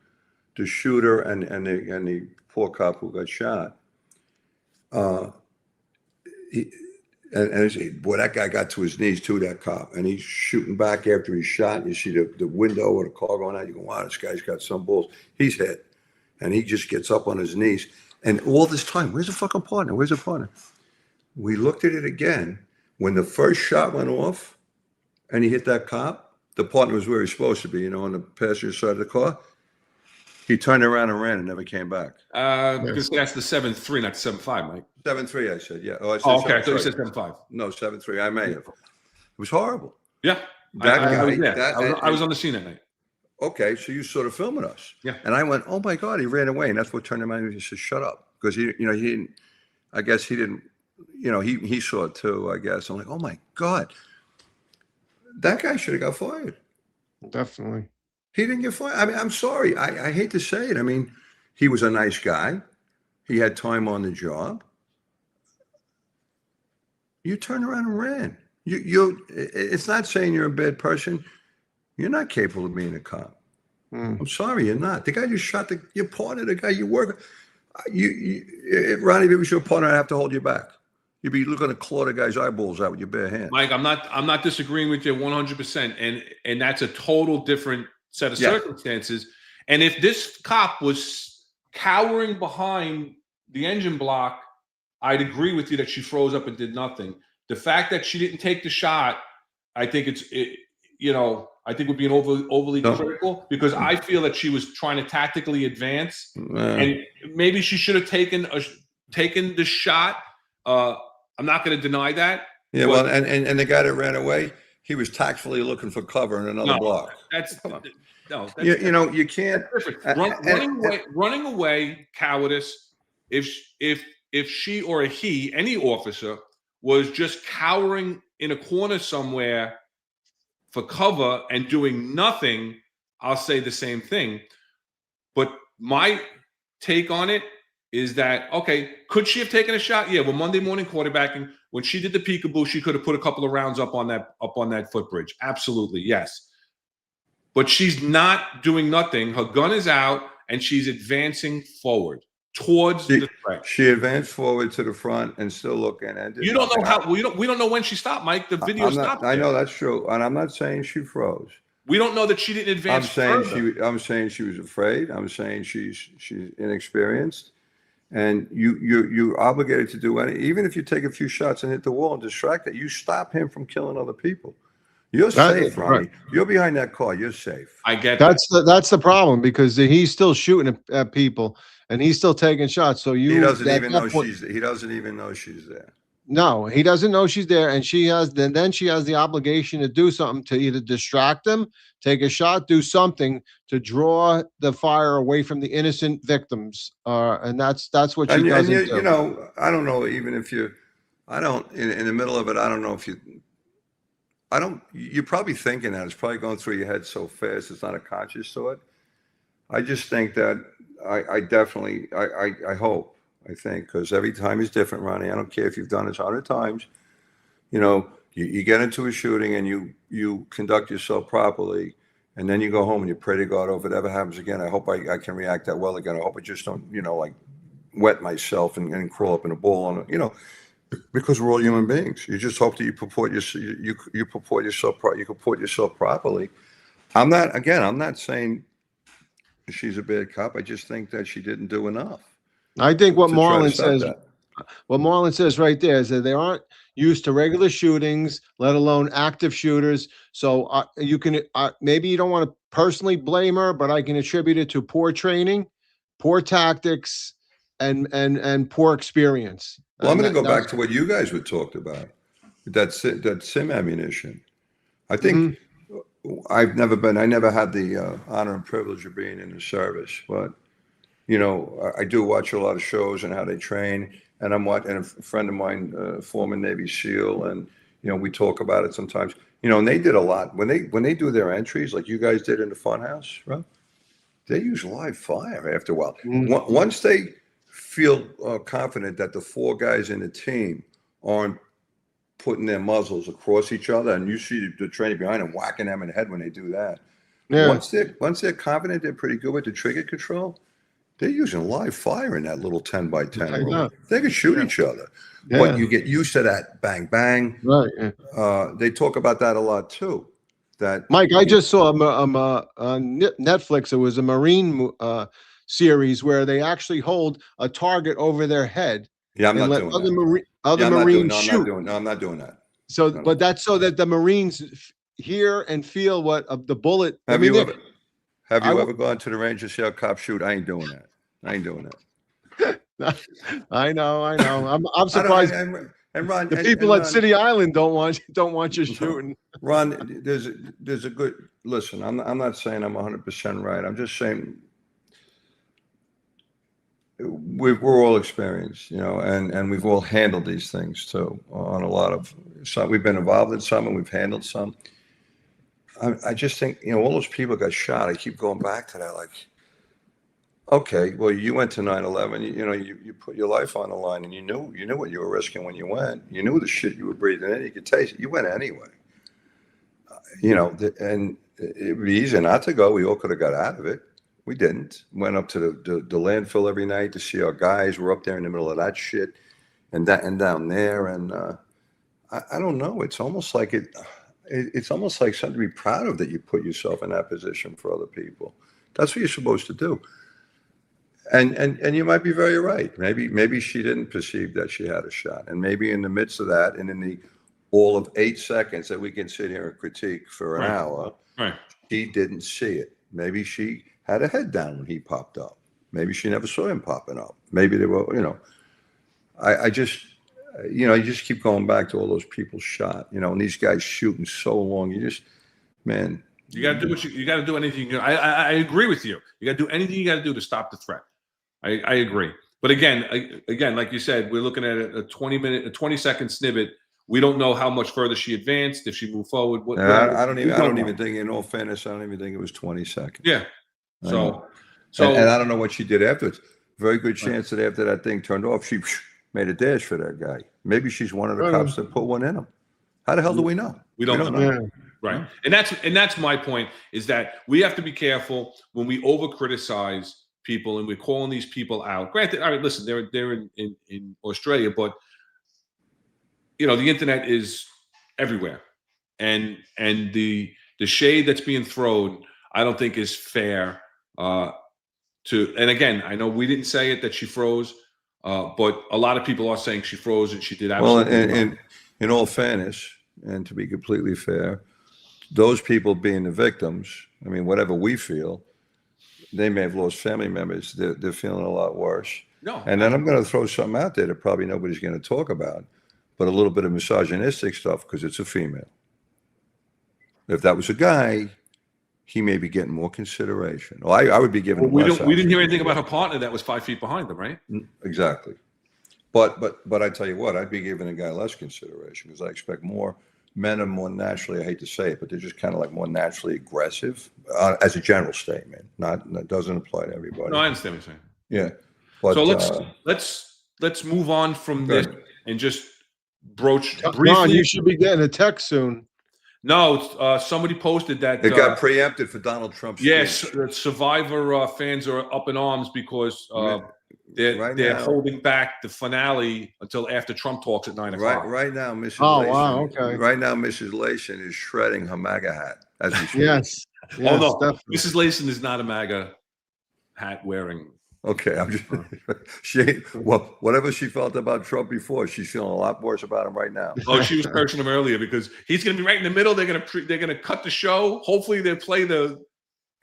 the shooter and the poor cop who got shot. That guy got to his knees too, that cop, and he's shooting back after he's shot. And you see the window of the car going out. You go, wow, this guy's got some balls. He's hit, and he just gets up on his knees. And all this time, where's the fucking partner? Where's the partner? We looked at it again. When the first shot went off and he hit that cop, the partner was where he's supposed to be, on the passenger side of the car. He turned around and ran and never came back. Because that's the 7.3, not 7.5, Mike. 7.3, I said, yeah. Oh, I said Okay. I thought you said 7.5. No, 7.3. I may have. It was horrible. Yeah. I was there. I was on the scene that night. Okay, so you sort of filming us. Yeah. And I went, oh my God, he ran away. And that's what turned him around and he said, shut up. Because he didn't, I guess he didn't, he saw it too, I guess. I'm like, oh my God. That guy should have got fired. Definitely. He didn't get fired. I mean, I'm sorry. I hate to say it. I mean, he was a nice guy. He had time on the job. You turned around and ran. It's not saying you're a bad person. You're not capable of being a cop. I'm sorry, you're not. The guy just shot you're part of the guy you work. Ronnie, if it was your partner, I'd have to hold you back. You'd be looking to claw the guy's eyeballs out with your bare hand. Mike, I'm not disagreeing with you 100%, and that's a total different set of circumstances. And if this cop was cowering behind the engine block, I'd agree with you that she froze up and did nothing. The fact that she didn't take the shot, I think I think would be an overly critical, because I feel that she was trying to tactically advance, and maybe she should have taken the shot. I'm not going to deny that. Yeah, well, and the guy that ran away, he was tactfully looking for cover in another block. You can't. Running away, cowardice. If she or he, any officer, was just cowering in a corner somewhere for cover and doing nothing, I'll say the same thing. But my take on it is that, okay, could she have taken a shot? Yeah, well, Monday morning quarterbacking, when she did the peekaboo, she could have put a couple of rounds up on that footbridge. Absolutely, yes. But she's not doing nothing. Her gun is out, and she's advancing forward towards the threat. She advanced forward to the front and still looking. And you don't know how. We don't know when she stopped, Mike. The video stopped. I know that's true, and I'm not saying she froze. We don't know that she didn't advance. I'm saying she was afraid. I'm saying she's inexperienced, and you're obligated to do even if you take a few shots and hit the wall and distract it. You stop him from killing other people. You're safe, Ronnie. Right. You're behind that car. You're safe. I get that's the problem, because he's still shooting at people and he's still taking shots. So he doesn't even know she's there. No, he doesn't know she's there, and she has the obligation to do something to either distract him, take a shot, do something to draw the fire away from the innocent victims. And that's what she does. I don't know. Even if in the middle of it, I don't know if you're probably thinking that. It's probably going through your head so fast. It's not a conscious thought. I just think that I definitely hope, I think, because every time is different, Ronnie. I don't care if you've done this 100 times. You get into a shooting and you conduct yourself properly, and then you go home and you pray to God, oh, if it ever happens again, I hope I can react that well again. I hope I just don't, like wet myself and crawl up in a ball on it, because we're all human beings. You just hope that you comport yourself properly. I'm not saying she's a bad cop. I just think that she didn't do enough. I think what Marlon says right there is that they aren't used to regular shootings, let alone active shooters. So you can maybe you don't want to personally blame her, but I can attribute it to poor training, poor tactics, and poor experience. Well, I'm going to go back to what you guys were talked about, that sim ammunition. I think I never had the honor and privilege of being in the service, but I do watch a lot of shows and how they train, and and a friend of mine, former Navy SEAL, and we talk about it sometimes. And they did a lot when they do their entries, like you guys did in the funhouse, right? They use live fire after a while. Once they feel confident that the 4 guys in the team aren't putting their muzzles across each other, and you see the trainer behind them whacking them in the head when they do that. Yeah. Once they're confident they're pretty good with the trigger control, they're using live fire in that little 10 by 10 room. They can shoot each other, but you get used to that bang bang. Right. Yeah. They talk about that a lot too. That Mike, I just saw on Netflix. It was a Marine series where they actually hold a target over their head. Yeah, I'm not doing that. Other Marines shoot. I'm not doing that. So, but that's so that the Marines hear and feel what the bullet. Have you Have you ever gone to the range to see how cops shoot? I ain't doing that. I ain't doing that. I know. I'm surprised. And Ron, the people at City Island don't want you shooting. Ron, there's a good listen. I'm not saying I'm 100% right. I'm just saying we're all experienced, and we've all handled these things too. On a lot of some, we've been involved in some, and we've handled some. I just think all those people got shot. I keep going back to that, like. Okay, well, you went to 9/11. You put your life on the line, and you knew what you were risking when you went. You knew the shit you were breathing in. You could taste it. You went anyway. And it would be easy not to go. We all could have got out of it. We didn't. Went up to the landfill every night to see our guys. We're up there in the middle of that shit, and down there. And I don't know. It's almost like it's almost like something to be proud of that you put yourself in that position for other people. That's what you're supposed to do. And you might be very right. Maybe she didn't perceive that she had a shot, and maybe in the midst of that, and in the all of 8 seconds that we can sit here and critique for an hour, she didn't see it. Maybe she had her head down when he popped up. Maybe she never saw him popping up. Maybe they were, I just, you just keep going back to all those people shot, and these guys shooting so long. You just, man. You got to do what you got to do anything. I agree with you. You got to do anything you got to do to stop the threat. I agree. But again, like you said, we're looking at a 20-second snippet. We don't know how much further she advanced, if she moved forward. I don't even think, in all fairness, I don't even think it was 20 seconds. Yeah. So and I don't know what she did afterwards. Very good chance that after that thing turned off, she made a dash for that guy. Maybe she's one of the cops that put one in him. How the hell do we know? We don't know. Yeah. Right. And that's my point, is that we have to be careful when we over criticize people and we're calling these people out. Granted, all right, listen, they're in Australia, but the internet is everywhere. And the shade that's being thrown, I don't think is fair and again, I know we didn't say it that she froze, but a lot of people are saying she froze and she did absolutely well. In all fairness, and to be completely fair, those people being the victims, I mean, whatever we feel, they may have lost family members. They're feeling a lot worse. No. And then I'm going to throw something out there that probably nobody's going to talk about, but a little bit of misogynistic stuff because it's a female. If that was a guy, he may be getting more consideration. Well, I would be giving. We didn't hear anything about her partner that was 5 feet behind them, right? Exactly. But I tell you what, I'd be giving a guy less consideration because I expect more. Men are more naturally, I hate to say it, but they're just kind of like more naturally aggressive as a general statement. That doesn't apply to everybody. No, I understand what you're saying. Yeah. But, so let's move on from this and just broach briefly. Ron, you should be getting a text soon. No, somebody posted that it got preempted for Donald Trump's speech. Yes, Survivor fans are up in arms because they're holding back the finale until after Trump talks at 9 o'clock. Right now, Mrs. Wow, okay. Right now, Mrs. Layson is shredding her MAGA hat as we speak. Yes. Oh no, definitely. Mrs. Layson is not a MAGA hat wearing. Okay, I'm just whatever she felt about Trump before, she's feeling a lot worse about him right now. Oh, she was cursing him earlier because he's going to be right in the middle. They're going to cut the show. Hopefully, they play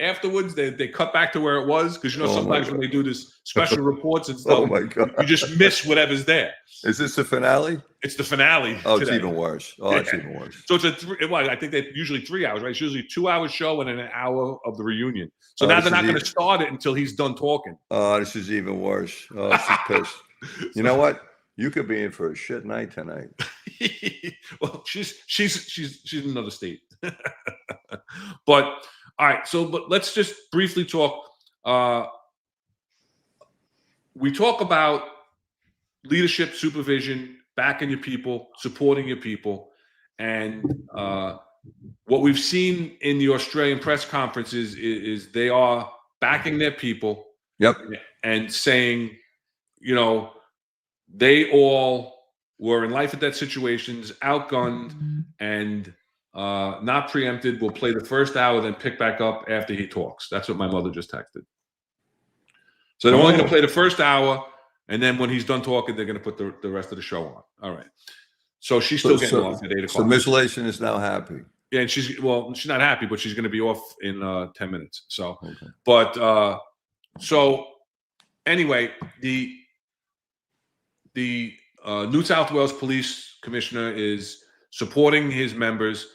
afterwards. They cut back to where it was because sometimes when they do this special reports and stuff, oh my God, you just miss whatever's there. Is this the finale? It's the finale. Oh, today. It's even worse. Oh, it's even worse. So it's I think they're usually 3 hours, right? It's usually a 2-hour show and then an hour of the reunion. So now they're not going to start it until he's done talking. Oh, this is even worse. Oh, she's pissed. You know what? You could be in for a shit night tonight. Well, she's in another state. But all right, but let's just briefly talk. We talk about leadership, supervision, backing your people, supporting your people, and what we've seen in the Australian press conferences is they are backing their people. Yep. And saying, they all were in life or death situations, outgunned, and not preempted. We'll play the first hour, then pick back up after he talks. That's what my mother just texted. So they're only going to play the first hour, and then when he's done talking, they're going to put the rest of the show on. All right. So she's still getting off at 8 o'clock. So Miss Layson is now happy. Yeah, and she's not happy, but she's going to be off in 10 minutes. So, but so anyway, the New South Wales Police Commissioner is supporting his members,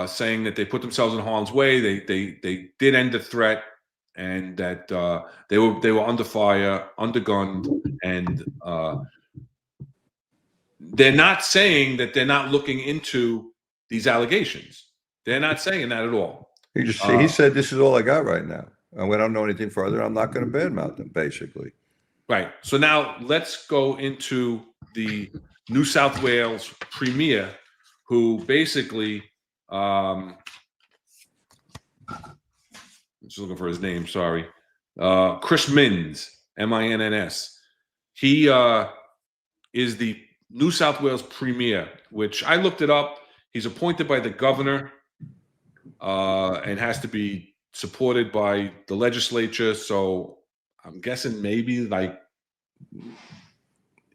saying that they put themselves in harm's way. They did end the threat, and that they were under fire, undergunned, and they're not saying that they're not looking into these allegations. They're not saying that at all. He said, "This is all I got right now, and we don't know anything further. I'm not going to badmouth them." Basically, right. So now let's go into the New South Wales Premier, who basically, I'm just looking for his name. Sorry, Chris Minns, Minns. He is the New South Wales Premier, which I looked it up. He's appointed by the governor and has to be supported by the legislature. So I'm guessing maybe like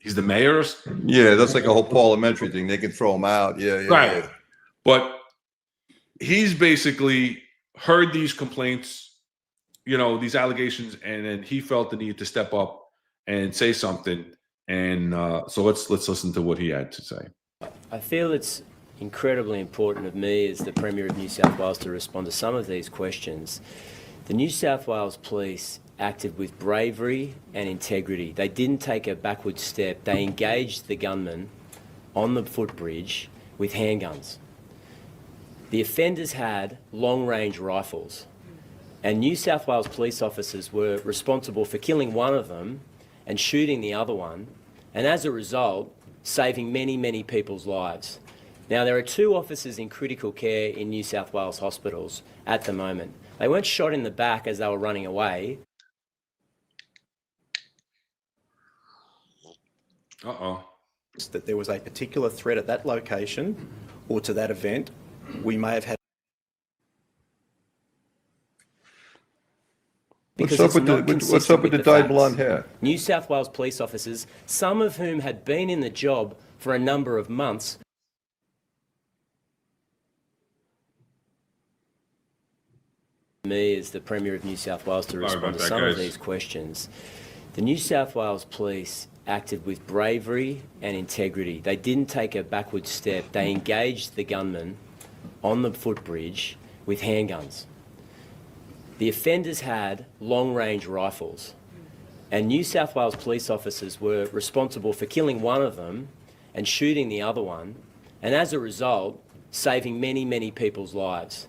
he's the mayor. Yeah, that's like a whole parliamentary thing. They can throw him out. Yeah, right. Yeah. But he's basically heard these complaints, these allegations, and then he felt the need to step up and say something. And so let's listen to what he had to say. I feel it's incredibly important of me as the Premier of New South Wales to respond to some of these questions. The New South Wales Police acted with bravery and integrity. They didn't take a backward step. They engaged the gunman on the footbridge with handguns. The offenders had long-range rifles, and New South Wales police officers were responsible for killing one of them and shooting the other one, and as a result, saving many, many people's lives. Now, there are 2 officers in critical care in New South Wales hospitals at the moment. They weren't shot in the back as they were running away. That there was a particular threat at that location or to that event, we may have had. What's up with the dyed blonde hair? New South Wales police officers, some of whom had been in the job for a number of months, me as the Premier of New South Wales to respond to some of these questions. The New South Wales Police acted with bravery and integrity. They didn't take a backward step. They engaged the gunman on the footbridge with handguns. The offenders had long-range rifles, and New South Wales police officers were responsible for killing one of them and shooting the other one, and as a result, saving many, many people's lives.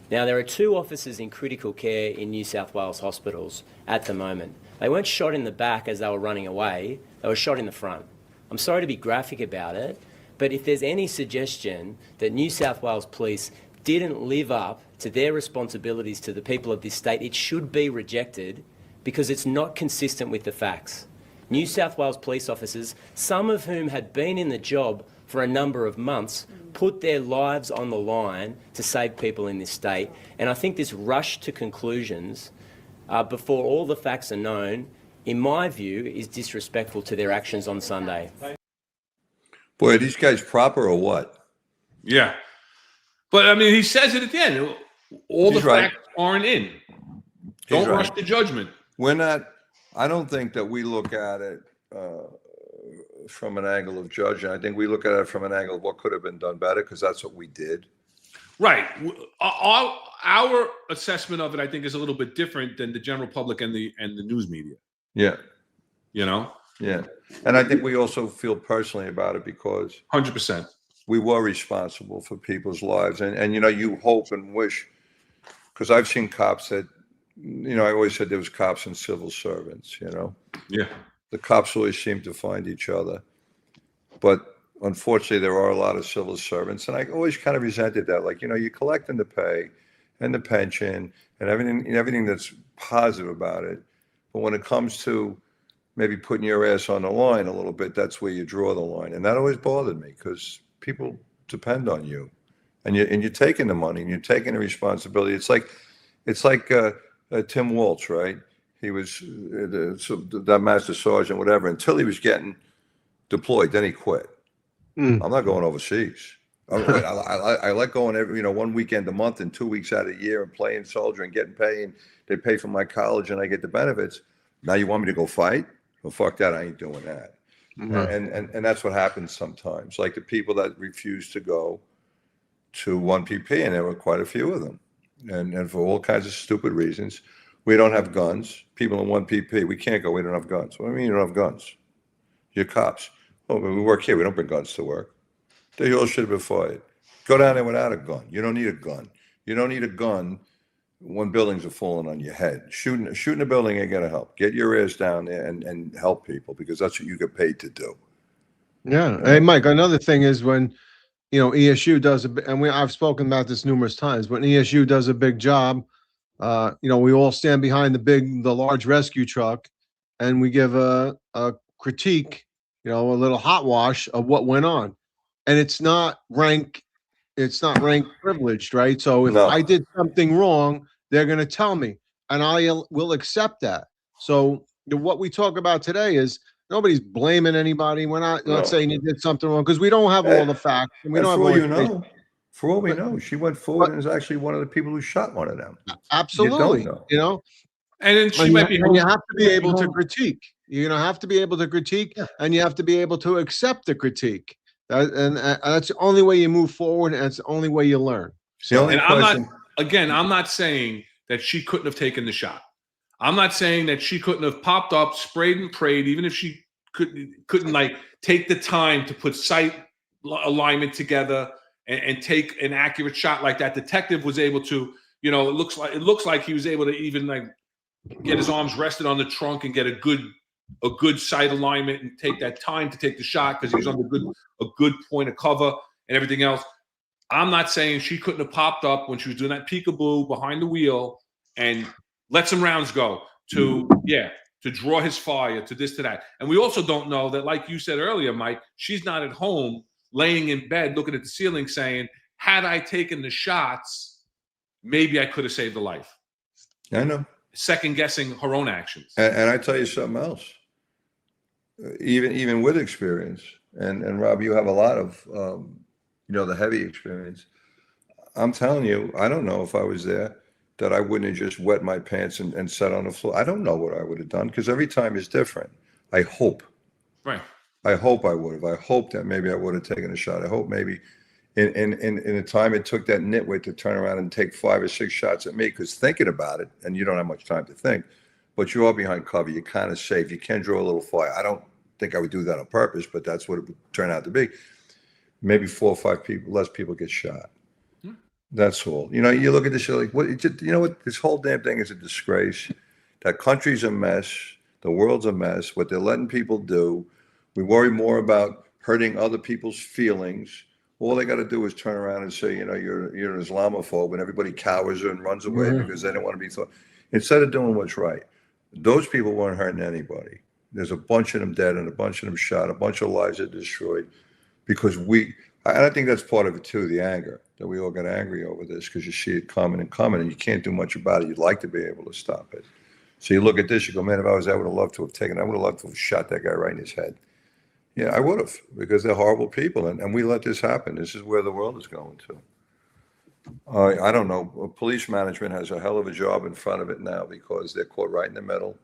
Now, there are 2 officers in critical care in New South Wales hospitals at the moment. They weren't shot in the back as they were running away, they were shot in the front. I'm sorry to be graphic about it, but if there's any suggestion that New South Wales police didn't live up to their responsibilities to the people of this state, it should be rejected because it's not consistent with the facts. New South Wales police officers, some of whom had been in the job for a number of months, put their lives on the line to save people in this state. And I think this rush to conclusions before all the facts are known, in my view, is disrespectful to their actions on Sunday. Boy, are these guys proper or what? Yeah. But, I mean, he says it at the end. All the facts aren't in. Don't rush to judgment. We're not, I don't think that we look at it from an angle of judging. I think we look at it from an angle of what could have been done better, because that's what we did. Right. Our assessment of it, I think, is a little bit different than the general public and the news media. Yeah. Yeah. And I think we also feel personally about it because 100%. We were responsible for people's lives. And you hope and wish, because I've seen cops that, I always said there was cops and civil servants, Yeah. The cops always seem to find each other. But unfortunately, there are a lot of civil servants. And I always kind of resented that. Like, you're collecting the pay and the pension and everything that's positive about it. But when it comes to maybe putting your ass on the line a little bit, that's where you draw the line. And that always bothered me because people depend on you, and you're taking the money and you're taking the responsibility. It's like Tim Waltz, right? He was that master sergeant, whatever, until he was getting deployed. Then he quit. I'm not going overseas. I like going every, 1 weekend a month and 2 weeks out of the year and playing soldier and getting paid. And they pay for my college and I get the benefits. Now you want me to go fight? Well, fuck that. I ain't doing that. And that's what happens sometimes. Like the people that refuse to go to 1PP, and there were quite a few of them. And for all kinds of stupid reasons. We don't have guns. People in 1PP, we can't go. We don't have guns. What do you mean you don't have guns? You're cops. Oh, but we work here. We don't bring guns to work. They all should have been fired. Go down there without a gun. You don't need a gun. You don't need a gun when buildings are falling on your head. Shooting a building ain't gonna help. Get your ears down there and help people, because that's what you get paid to do. Yeah. Hey, Mike, another thing is when, ESU does I've spoken about this numerous times. When ESU does a big job, we all stand behind the large rescue truck, and we give a critique, a little hot wash of what went on, and it's not rank privileged, right? So if I did something wrong, they're going to tell me, and I will accept that. So what we talk about today is nobody's blaming anybody. We're not saying you did something wrong, because we don't have all the facts, and we don't have all the information. For all we know, she went forward and is actually one of the people who shot one of them. Absolutely, you don't know. And then she might be. And you have to be able to critique. You're gonna have to be able to critique, and you have to be able to accept the critique. That's the only way you move forward, and it's the only way you learn. So, and I'm not saying that she couldn't have taken the shot. I'm not saying that she couldn't have popped up, sprayed and prayed, even if she couldn't like take the time to put sight alignment together and take an accurate shot like that. Detective was able to, it looks like he was able to even like get his arms rested on the trunk and get a good sight alignment and take that time to take the shot, because he was on a good point of cover and everything else. I'm not saying she couldn't have popped up when she was doing that peekaboo behind the wheel and let some rounds go to draw his fire, to this, to that. And we also don't know that, like you said earlier, Mike, she's not at home laying in bed looking at the ceiling saying, had I taken the shots, maybe I could have saved a life. I know. Second guessing her own actions. And I tell you something else. Even with experience, and Rob, you have a lot of the heavy experience. I'm telling you, I don't know if I was there that I wouldn't have just wet my pants and sat on the floor. I don't know what I would have done, because every time is different. I hope. Right. I hope I would have. I hope that maybe I would have taken a shot. I hope maybe in the time it took that nitwit to turn around and take 5 or 6 shots at me, because thinking about it, and you don't have much time to think, but you are behind cover. You're kind of safe. You can draw a little fire. I don't think I would do that on purpose, but that's what it would turn out to be. Maybe 4 or 5 less people get shot. That's all. You look at this, you're like, what? What? This whole damn thing is a disgrace. That country's a mess. The world's a mess. What they're letting people do. We worry more about hurting other people's feelings. All they got to do is turn around and say, you're an Islamophobe, and everybody cowers and runs away because they don't want to be thought. Instead of doing what's right, those people weren't hurting anybody. There's a bunch of them dead and a bunch of them shot. A bunch of lives are destroyed because I think that's part of it too, the anger, that we all got angry over this because you see it coming, and you can't do much about it. You'd like to be able to stop it. So you look at this, you go, man, if I was there, I would have loved to have shot that guy right in his head. Yeah, I would have, because they're horrible people, and we let this happen. This is where the world is going to. I don't know. Police management has a hell of a job in front of it now, because they're caught right in the middle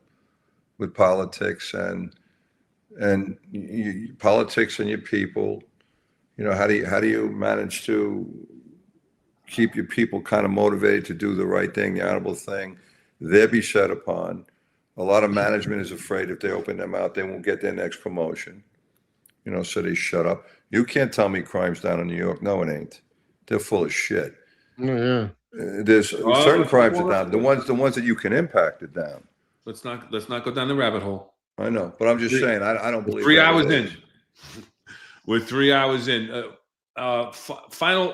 with politics and politics and your people. How do you manage to keep your people kind of motivated to do the right thing, the honorable thing? They're beset upon. A lot of management is afraid if they open their mouth, they won't get their next promotion. So they shut up. You can't tell me crime's down in New York. No, it ain't. They're full of shit. Oh, yeah. There's certain crimes are down. The ones that you can impact are down. Let's not go down the rabbit hole. I know, but I'm just saying, I don't believe 3 hours in. We're 3 hours in. Final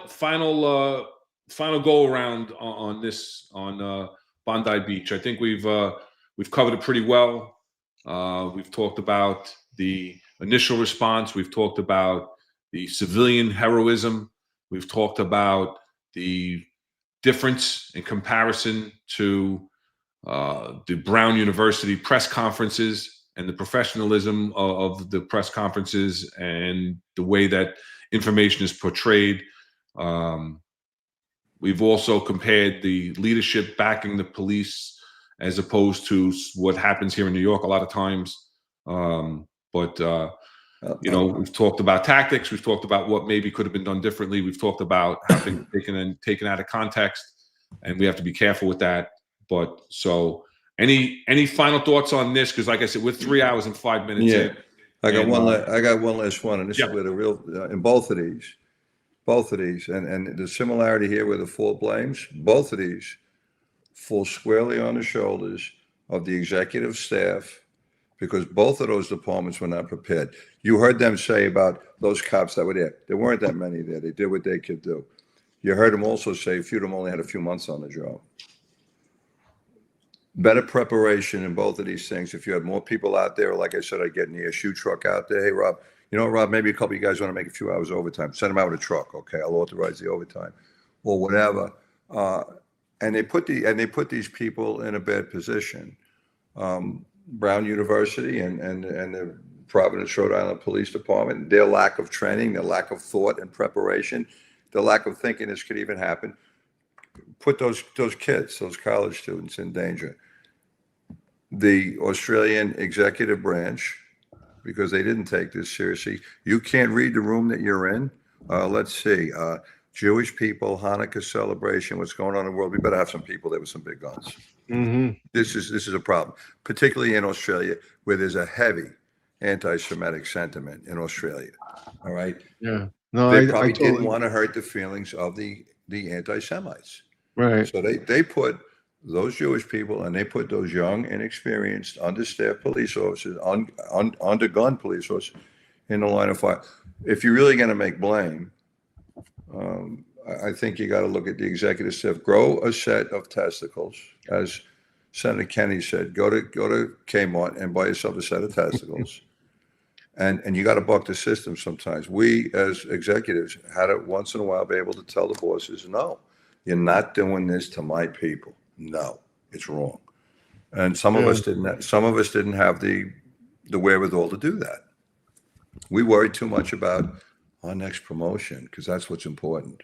go around on this on Bondi Beach. I think we've covered it pretty well. We've talked about the initial response. We've talked about the civilian heroism. We've talked about the difference in comparison to the Brown University press conferences and the professionalism of the press conferences and the way that information is portrayed. We've also compared the leadership backing the police as opposed to what happens here in New York a lot of times. You know, we've talked about tactics. We've talked about what maybe could have been done differently. We've talked about how things are taken out of context, and we have to be careful with that. But so, any final thoughts on this? Because, like I said, we're 3 hours and 5 minutes in. I got one last one, and this is where the real in both of these, and the similarity here with the full blames. Both of these fall squarely on the shoulders of the executive staff, because both of those departments were not prepared. You heard them say about those cops that were there. There weren't that many there. They did what they could do. You heard them also say a few of them only had a few months on the job. Better preparation in both of these things. If you had more people out there, like I said, I'd get in the shoe truck out there. Hey, Rob, you know, Rob, maybe a couple of you guys want to make a few hours overtime. Send them out with a truck. Okay, I'll authorize the overtime or whatever. And they put these people in a bad position. Brown University and the Providence, Rhode Island Police Department, their lack of training, their lack of thought and preparation, their lack of thinking this could even happen, put those kids, those college students in danger. The Australian executive branch, because they didn't take this seriously, you can't read the room that you're in. Let's see, Jewish people, Hanukkah celebration, what's going on in the world. We better have some people there with some big guns. Mm-hmm. This is a problem, particularly in Australia, where there's a heavy anti-Semitic sentiment in Australia. All right. Yeah. No, they I probably totally didn't want to hurt the feelings of the anti-Semites. Right. So they put those Jewish people and they put those young, inexperienced, understaffed police officers, undergunned police officers in the line of fire. If you're really going to make blame, I think you got to look at the executive staff. Grow a set of testicles, as Senator Kennedy said. Go to Kmart and buy yourself a set of testicles, and you got to buck the system sometimes. We as executives had to once in a while be able to tell the bosses, no, you're not doing this to my people. No, it's wrong. And some of us didn't. Some of us didn't have the wherewithal to do that. We worried too much about our next promotion because that's what's important.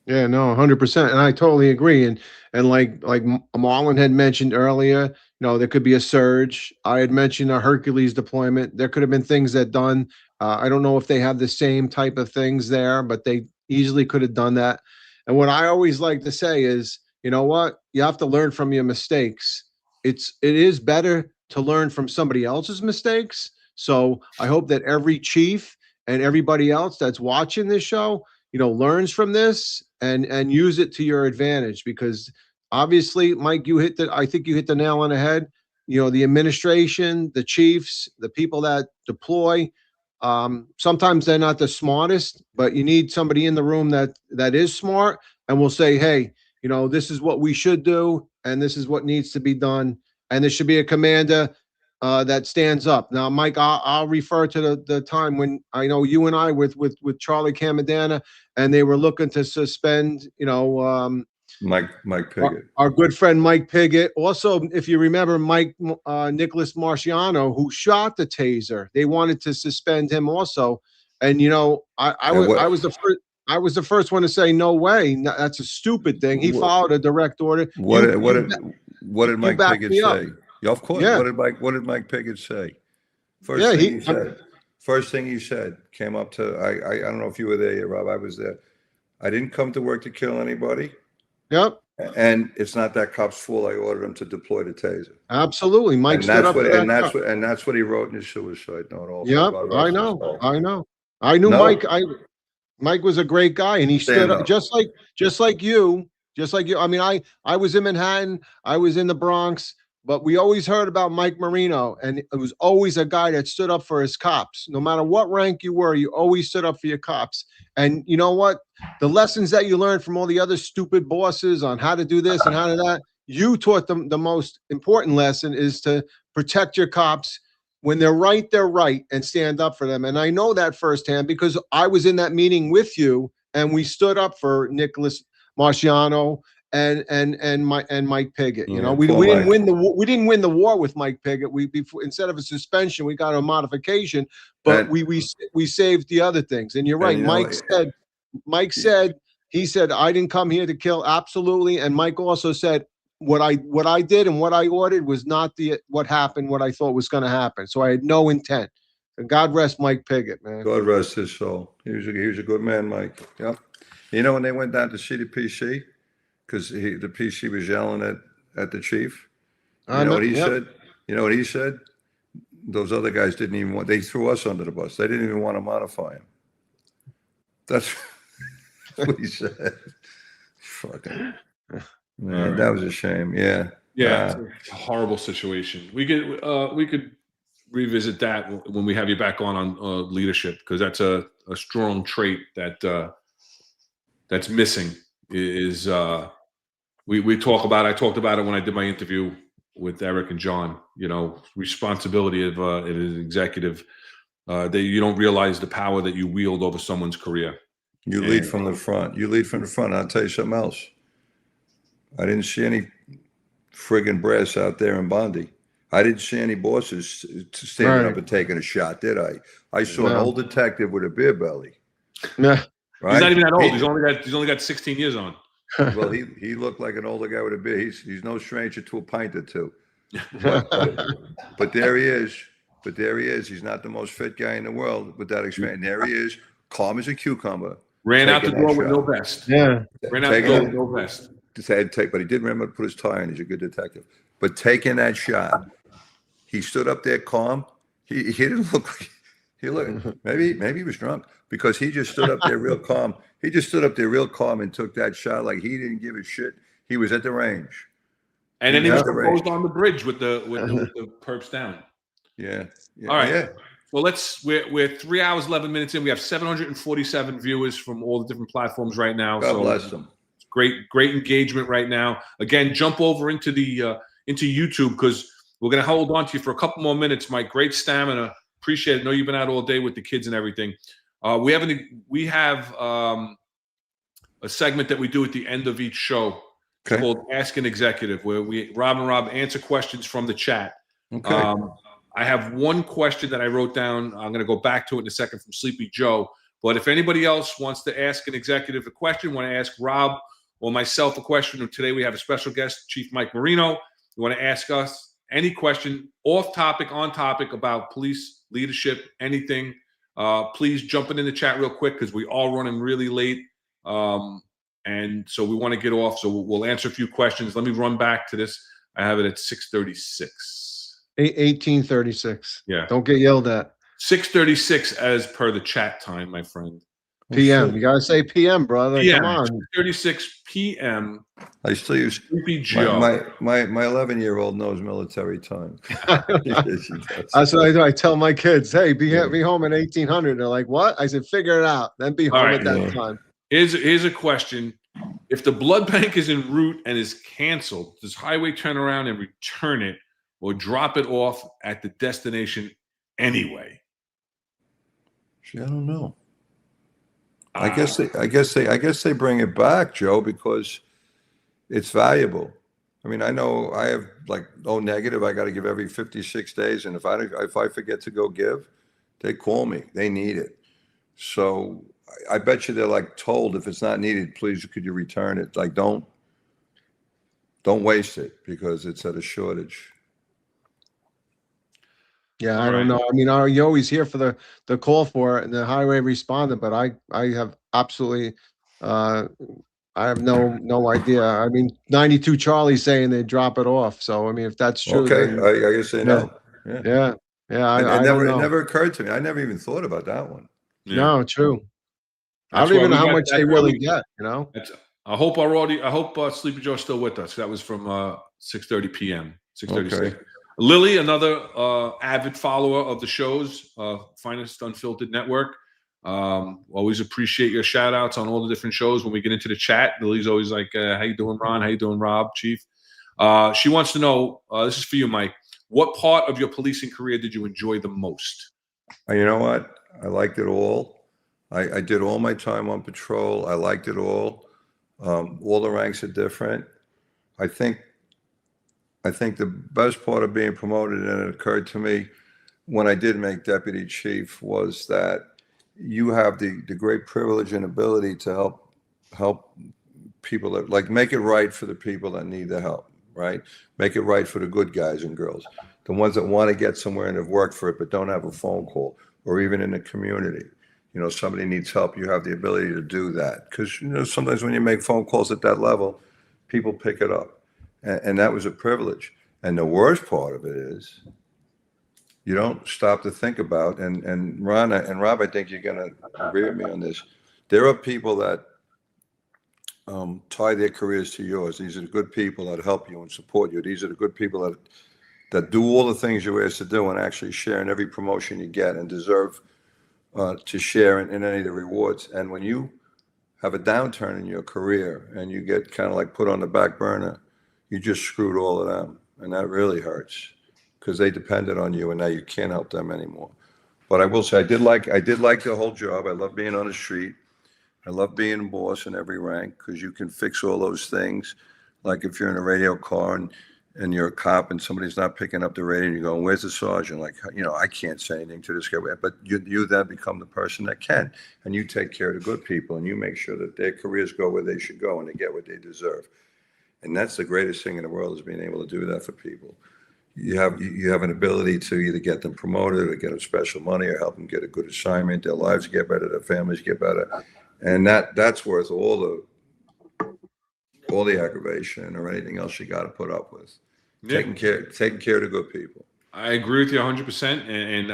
Yeah, no, 100%, and I totally agree. And like Marlon had mentioned earlier, there could be a surge. I had mentioned a Hercules deployment. There could have been things that done. I don't know if they have the same type of things there, but they easily could have done that. And what I always like to say is, you know what? You have to learn from your mistakes. It is better to learn from somebody else's mistakes. So I hope that every chief and everybody else that's watching this show, learns from this and use it to your advantage, because obviously, Mike, I think you hit the nail on the head. The administration, the chiefs, the people that deploy, sometimes they're not the smartest, but you need somebody in the room that is smart and will say, hey, this is what we should do, and this is what needs to be done. And there should be a commander that stands up. Now, Mike, I'll refer to the time when I know you and I with Charlie Camadana, and they were looking to suspend, Mike Piggott, our good friend Mike Piggott. Also, if you remember, Nicholas Marciano, who shot the taser, they wanted to suspend him also. And I was the first one to say, no way, that's a stupid thing. He followed a direct order. What did Mike Piggott say? Yeah, of course. Yeah. What did Mike Piggott say? First thing he said came up to I don't know if you were there yet, Rob. I was there. I didn't come to work to kill anybody. Yep. And it's not that cop's fault. I ordered him to deploy the taser. Absolutely, Mike. And that's what he wrote in his suicide note. Also. Yep, I know. I knew Mike. Mike was a great guy, and he stood up just like you. I mean, I was in Manhattan. I was in the Bronx. But we always heard about Mike Marino, and it was always a guy that stood up for his cops. No matter what rank you were, you always stood up for your cops. And you know what? The lessons that you learned from all the other stupid bosses on how to do this and how to that, you taught them the most important lesson is to protect your cops. When they're right, and stand up for them. And I know that firsthand because I was in that meeting with you, and we stood up for Nicholas Marciano and Mike Piggott. We didn't win the war with Mike Piggott. Instead of a suspension, we got a modification, but we saved the other things. And you're right. Mike said, he said, I didn't come here to kill. Absolutely. And Mike also said, what I did and what I ordered was not what happened, what I thought was going to happen. So I had no intent. And God rest Mike Piggott, man. God rest his soul. He was a good man, Mike. Yep. You know, when they went down to see the PC, because the PC was yelling at the chief. You know what he said? You know what he said? Those other guys didn't even want. They threw us under the bus. They didn't even want to modify him. That's what he said. Fucking man, that was a shame. Yeah. Yeah, it's a horrible situation. We could revisit that when we have you back on leadership, because that's a strong trait that's missing. Is we talk about? I talked about it when I did my interview with Eric and John. You know, responsibility of an executive. You don't realize the power that you wield over someone's career. You lead from the front. You lead from the front. I'll tell you something else. I didn't see any friggin' brass out there in Bondi. I didn't see any bosses standing up and taking a shot, did I? I saw an old detective with a beer belly. Yeah. Right? He's not even that old. He's only got 16 years on. Well, he looked like an older guy with a beer. He's no stranger to a pint or two. But there he is. But there he is. He's not the most fit guy in the world with that experience. There he is, calm as a cucumber. Ran out the door with no vest. Yeah. Ran out the door with no vest. But he did remember to put his tie on. He's a good detective. But taking that shot, he stood up there calm. He didn't look like he looked. Maybe he was drunk, because he just stood up there real calm. He just stood up there real calm and took that shot like he didn't give a shit. He was at the range. And then he was proposed on the bridge with the perps down. Yeah. All right. Yeah. Well, we're 3 hours 11 minutes in. We have 747 viewers from all the different platforms right now. God bless them. Great engagement right now. Again, jump over into YouTube, because we're going to hold on to you for a couple more minutes, Mike. Great stamina. Appreciate it. I know you've been out all day with the kids and everything. We have a segment that we do at the end of each show. It's called Ask an Executive, where Rob and Rob answer questions from the chat. Okay. I have one question that I wrote down. I'm going to go back to it in a second from Sleepy Joe. But if anybody else wants to ask an executive a question, want to ask Rob or myself a question, or today we have a special guest, Chief Mike Marino. You want to ask us any question, off topic, on topic, about police leadership, anything, please jump in the chat real quick, because we are running really late. And so we want to get off. So we'll answer a few questions. Let me run back to this. I have it at 6:36. 1836. Yeah. Don't get yelled at. 6:36 as per the chat time, my friend. PM. You gotta say PM, brother. PM. Come on. 6:36 p.m. I still use Sleepy Joe. My 11-year-old knows military time. That's what I do. I tell my kids, hey, be home at 1800. They're like, what? I said, figure it out. Then be home at that time. Here's a question. If the blood bank is en route and is canceled, does Highway turn around and return it, or drop it off at the destination anyway? I don't know. I guess they bring it back, Joe, because it's valuable. I mean, I know I have negative. I got to give every 56 days, and if I forget to go give, they call me. They need it. So I bet you they're told, if it's not needed, please could you return it? Don't waste it, because it's at a shortage. Yeah, I don't know. I mean, you always hear for the call for it and the highway responded, but I have absolutely, I have no idea. I mean, 92 Charlie saying they drop it off. So I mean, if that's true, okay, then, I guess they know. Yeah. I don't know. It never occurred to me. I never even thought about that one. Yeah. No, true. I don't even know how much they really get. You know. I hope Sleepy Joe's still with us. That was from 6:30 p.m. 6:36. Okay. Lily, another avid follower of the shows, Finest Unfiltered Network. Always appreciate your shout outs on all the different shows when we get into the chat. Lily's always like, how you doing, Ron? How you doing, Rob, Chief? She wants to know, this is for you, Mike, what part of your policing career did you enjoy the most? You know what? I liked it all. I did all my time on patrol. I liked it all. All the ranks are different. I think the best part of being promoted, and it occurred to me when I did make deputy chief, was that you have the great privilege and ability to help people that like make it right for the people that need the help, right? Make it right for the good guys and girls, the ones that want to get somewhere and have worked for it but don't have a phone call, or even in the community. You know, somebody needs help, you have the ability to do that. Because, you know, sometimes when you make phone calls at that level, people pick it up. And that was a privilege. And the worst part of it is you don't stop to think about, and Ron and Rob, I think you're going to agree with me on this. There are people that tie their careers to yours. These are the good people that help you and support you. These are the good people that do all the things you're asked to do and actually share in every promotion you get and deserve to share in any of the rewards. And when you have a downturn in your career and you get kind of like put on the back burner, you just screwed all of them. And that really hurts because they depended on you and now you can't help them anymore. But I will say, I did like the whole job. I love being on the street. I love being a boss in every rank because you can fix all those things. Like if you're in a radio car and you're a cop and somebody's not picking up the radio and you're going, where's the sergeant? Like, you know, I can't say anything to this guy. But you then become the person that can. And you take care of the good people and you make sure that their careers go where they should go and they get what they deserve. And that's the greatest thing in the world, is being able to do that for people. You have an ability to either get them promoted or get them special money or help them get a good assignment. Their lives get better, their families get better. And that's worth all the aggravation or anything else you got to put up with. Yeah. Taking care of the good people. I agree with you 100%, and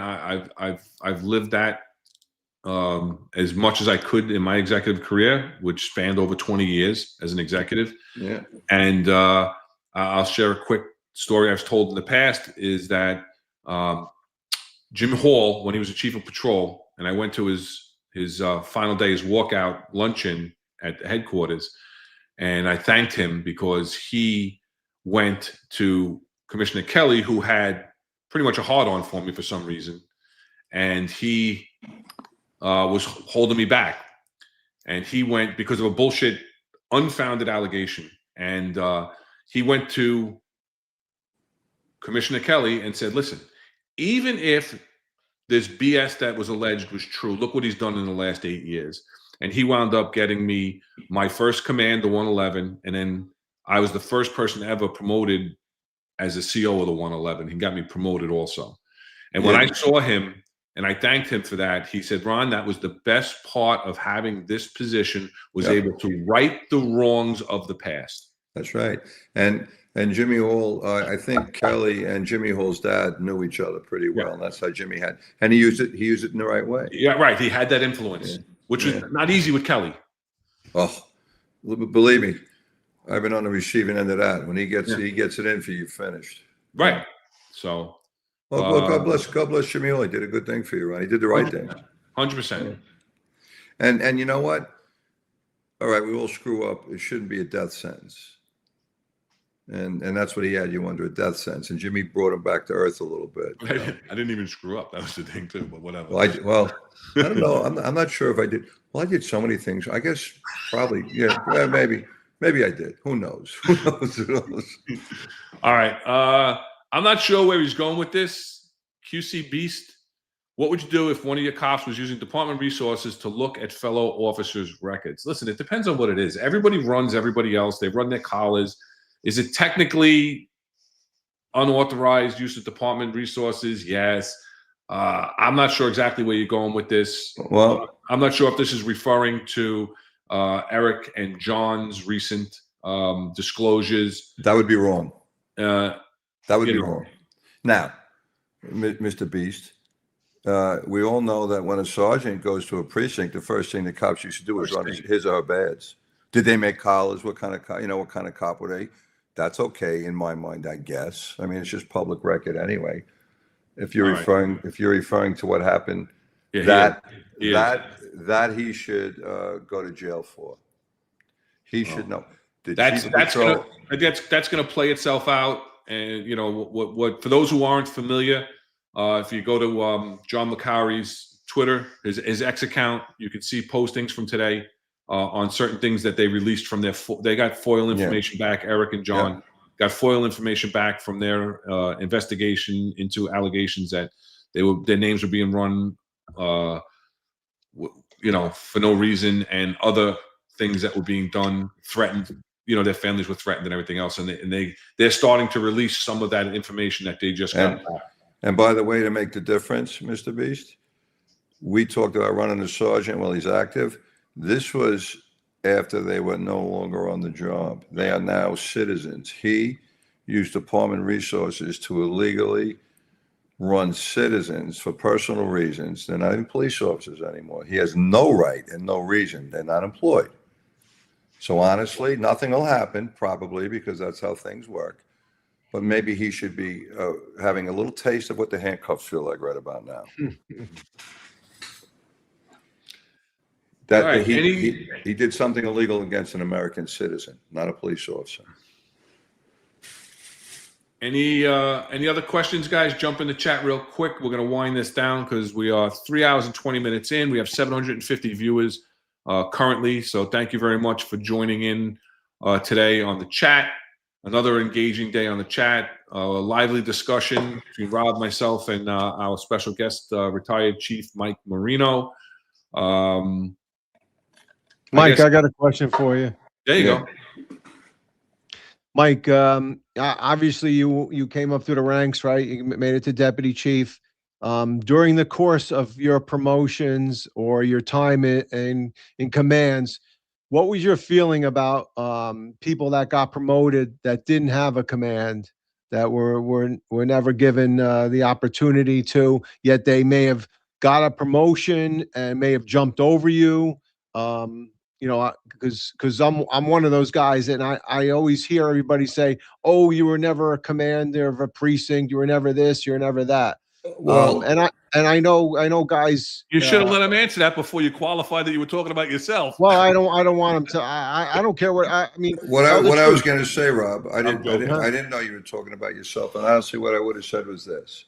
I've lived that as much as I could in my executive career, which spanned over 20 years as an executive. Yeah. And I'll share a quick story I've told in the past. Is that Jim Hall, when he was the chief of patrol, and I went to his final day, his walkout luncheon at the headquarters, and I thanked him because he went to Commissioner Kelly, who had pretty much a hard-on for me for some reason, and he was holding me back. And he went because of a bullshit, unfounded allegation, and he went to Commissioner Kelly and said, listen, even if this BS that was alleged was true, look what he's done in the last 8 years. And he wound up getting me my first command, the 111, and then I was the first person ever promoted as a CO of the 111. He got me promoted also. And when I saw him and I thanked him for that, he said, Ron, that was the best part of having this position, was able to right the wrongs of the past. That's right. And Jimmy Hall, I think Kelly and Jimmy Hall's dad knew each other pretty well. And that's how Jimmy had, and he used it in the right way. Yeah, right. He had that influence, which was not easy with Kelly. Oh, believe me, I've been on the receiving end of that. When he gets it in for you, finished. Right. So, well, God bless Jimmy Hall. He did a good thing for you, right? He did the right thing. 100%. And you know what? All right, we all screw up. It shouldn't be a death sentence. And that's what he had you under, a death sentence. And Jimmy brought him back to earth a little bit. I didn't even screw up. That was the thing too. But whatever. Well, I don't know. I'm not sure if I did. Well, I did so many things. I guess probably. Yeah, maybe I did. Who knows? Who knows? All right. I'm not sure where he's going with this. QC Beast, what would you do if one of your cops was using department resources to look at fellow officers' records? Listen, it depends on what it is. Everybody runs everybody else. They run their collars. Is it technically unauthorized use of department resources? Yes. I'm not sure exactly where you're going with this. Well, I'm not sure if this is referring to Eric and John's recent disclosures. That would be wrong. That would be wrong. Now, Mr. Beast, we all know that when a sergeant goes to a precinct, the first thing the cops used to do is run his or her badge. Did they make collars? What kind of cop were they? That's okay in my mind, I guess. I mean, it's just public record anyway. If you're referring to what happened, that he should go to jail for. He should know. That's going to play itself out. And you know what? For those who aren't familiar, if you go to John McCarry's Twitter, his X account, you can see postings from today on certain things that they released from their. They got FOIL information back. Eric and John got FOIL information back from their investigation into allegations that their names were being run for no reason, and other things that were being done, threatened. Their families were threatened and everything else, and they're starting to release some of that information that they just got back. And by the way, to make the difference, Mr. Beast, we talked about running the sergeant while he's active. This was after they were no longer on the job. They are now citizens. He used department resources to illegally run citizens for personal reasons. They're not even police officers anymore. He has no right and no reason. They're not employed. So honestly, nothing will happen, probably, because that's how things work. But maybe he should be having a little taste of what the handcuffs feel like right about now. Right. He did something illegal against an American citizen, not a police officer. Any other questions, guys? Jump in the chat real quick. We're going to wind this down because we are 3 hours and 20 minutes in. We have 750 viewers currently. So thank you very much for joining in today on the chat. Another engaging day on the chat. A lively discussion between Rob, myself, and our special guest, retired Chief Mike Marino. Mike, I got a question for you. There you go. Mike, obviously you came up through the ranks, right? You made it to deputy chief. During the course of your promotions or your time in commands, what was your feeling about people that got promoted that didn't have a command, that were never given the opportunity to, yet they may have got a promotion and may have jumped over you? Because I'm one of those guys, and I always hear everybody say, "Oh, you were never a commander of a precinct. You were never this. You were never that." Well, and I know guys. You should have let him answer that before you qualified that you were talking about yourself. Well, I don't want him to. I don't care what I mean. What I was going to say, Rob, I didn't know you were talking about yourself, and honestly, what I would have said was this: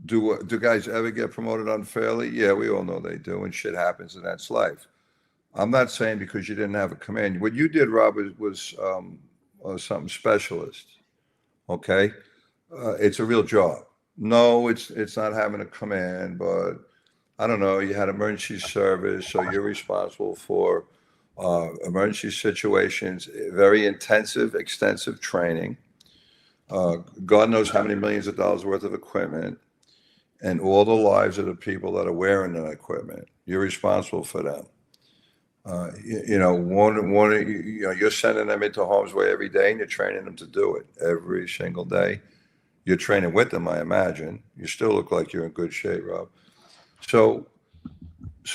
Do guys ever get promoted unfairly? Yeah, we all know they do, and shit happens, and that's life. I'm not saying because you didn't have a command. What you did, Rob, was something specialist. Okay, it's a real job. No, it's not having a command, but I don't know. You had emergency service, so you're responsible for emergency situations. Very intensive, extensive training. God knows how many millions of dollars worth of equipment. And all the lives of the people that are wearing that equipment, you're responsible for them. You're sending them into harm's way every day, and you're training them to do it every single day. You're training with them, I imagine. You still look like you're in good shape, Rob. So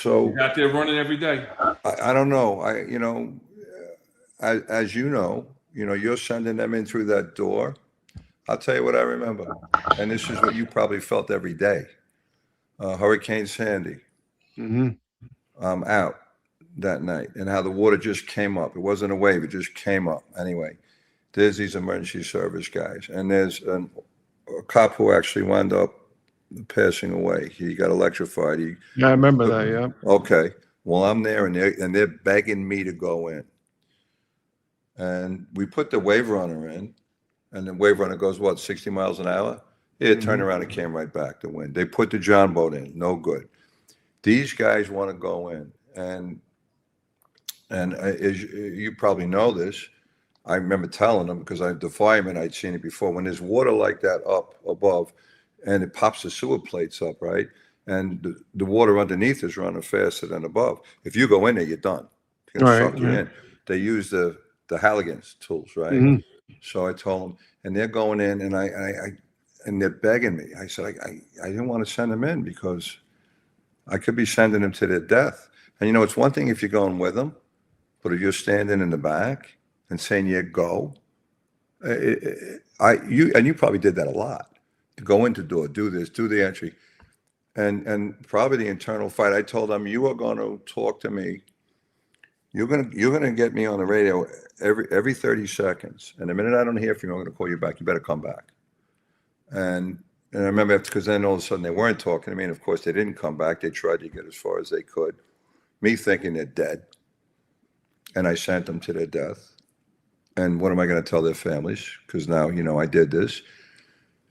you're out there running every day. I don't know. As you know, you're sending them in through that door. I'll tell you what I remember, and this is what you probably felt every day. Hurricane Sandy. I'm out that night, and how the water just came up. It wasn't a wave; it just came up. Anyway, there's these emergency service guys, and there's a cop who actually wound up passing away. He got electrified. Yeah, I remember that. Yeah. Okay. Well, I'm there, and they're begging me to go in, and we put the wave runner in. And the wave runner goes, 60 miles an hour? Yeah, turn around and came right back to win. They put the John boat in, no good. These guys want to go in. And as you probably know this, I remember telling them, because the fireman, I'd seen it before, when there's water like that up above, and it pops the sewer plates up, right? And the water underneath is running faster than above. If you go in there, you're done. It's going to suck you in. They use the Halligan's tools, right? So I told them, and they're going in, and and they're begging me. I said, I didn't want to send them in because I could be sending them to their death. And it's one thing if you're going with them, but if you're standing in the back and saying, "Yeah, go," you probably did that a lot. Go into door, do this, do the entry, and probably the internal fight. I told them, you are going to talk to me. You're gonna get me on the radio every 30 seconds, and the minute I don't hear from you, I'm gonna call you back. You better come back. And I remember because then all of a sudden they weren't talking to me, and of course they didn't come back. They tried to get as far as they could, me thinking they're dead, and I sent them to their death. And what am I going to tell their families? Because now I did this,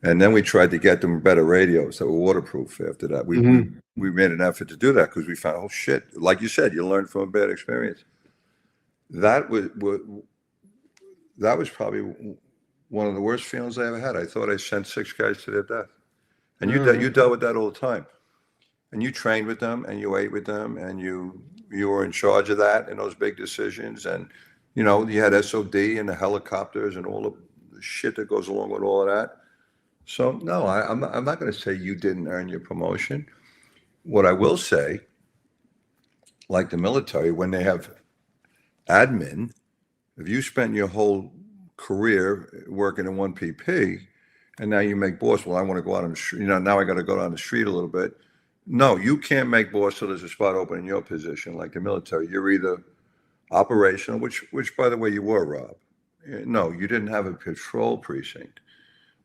And then we tried to get them better radios that were waterproof after that. We made an effort to do that because we found, oh shit, like you said, you learn from a bad experience. That was probably one of the worst feelings I ever had. I thought I sent 6 guys to their death. And you dealt with that all the time. And you trained with them and you ate with them and you were in charge of that and those big decisions. And, you know, you had SOD and the helicopters and all the shit that goes along with all of that. So, no, I'm not going to say you didn't earn your promotion. What I will say, like the military, when they have admin, if you spent your whole career working in 1PP and now you make boss, well, I want to go out on the street, you know, now I got to go down the street a little bit. No, you can't make boss till there's a spot open in your position, like the military. You're either operational, which by the way, you were, Rob. No, you didn't have a patrol precinct.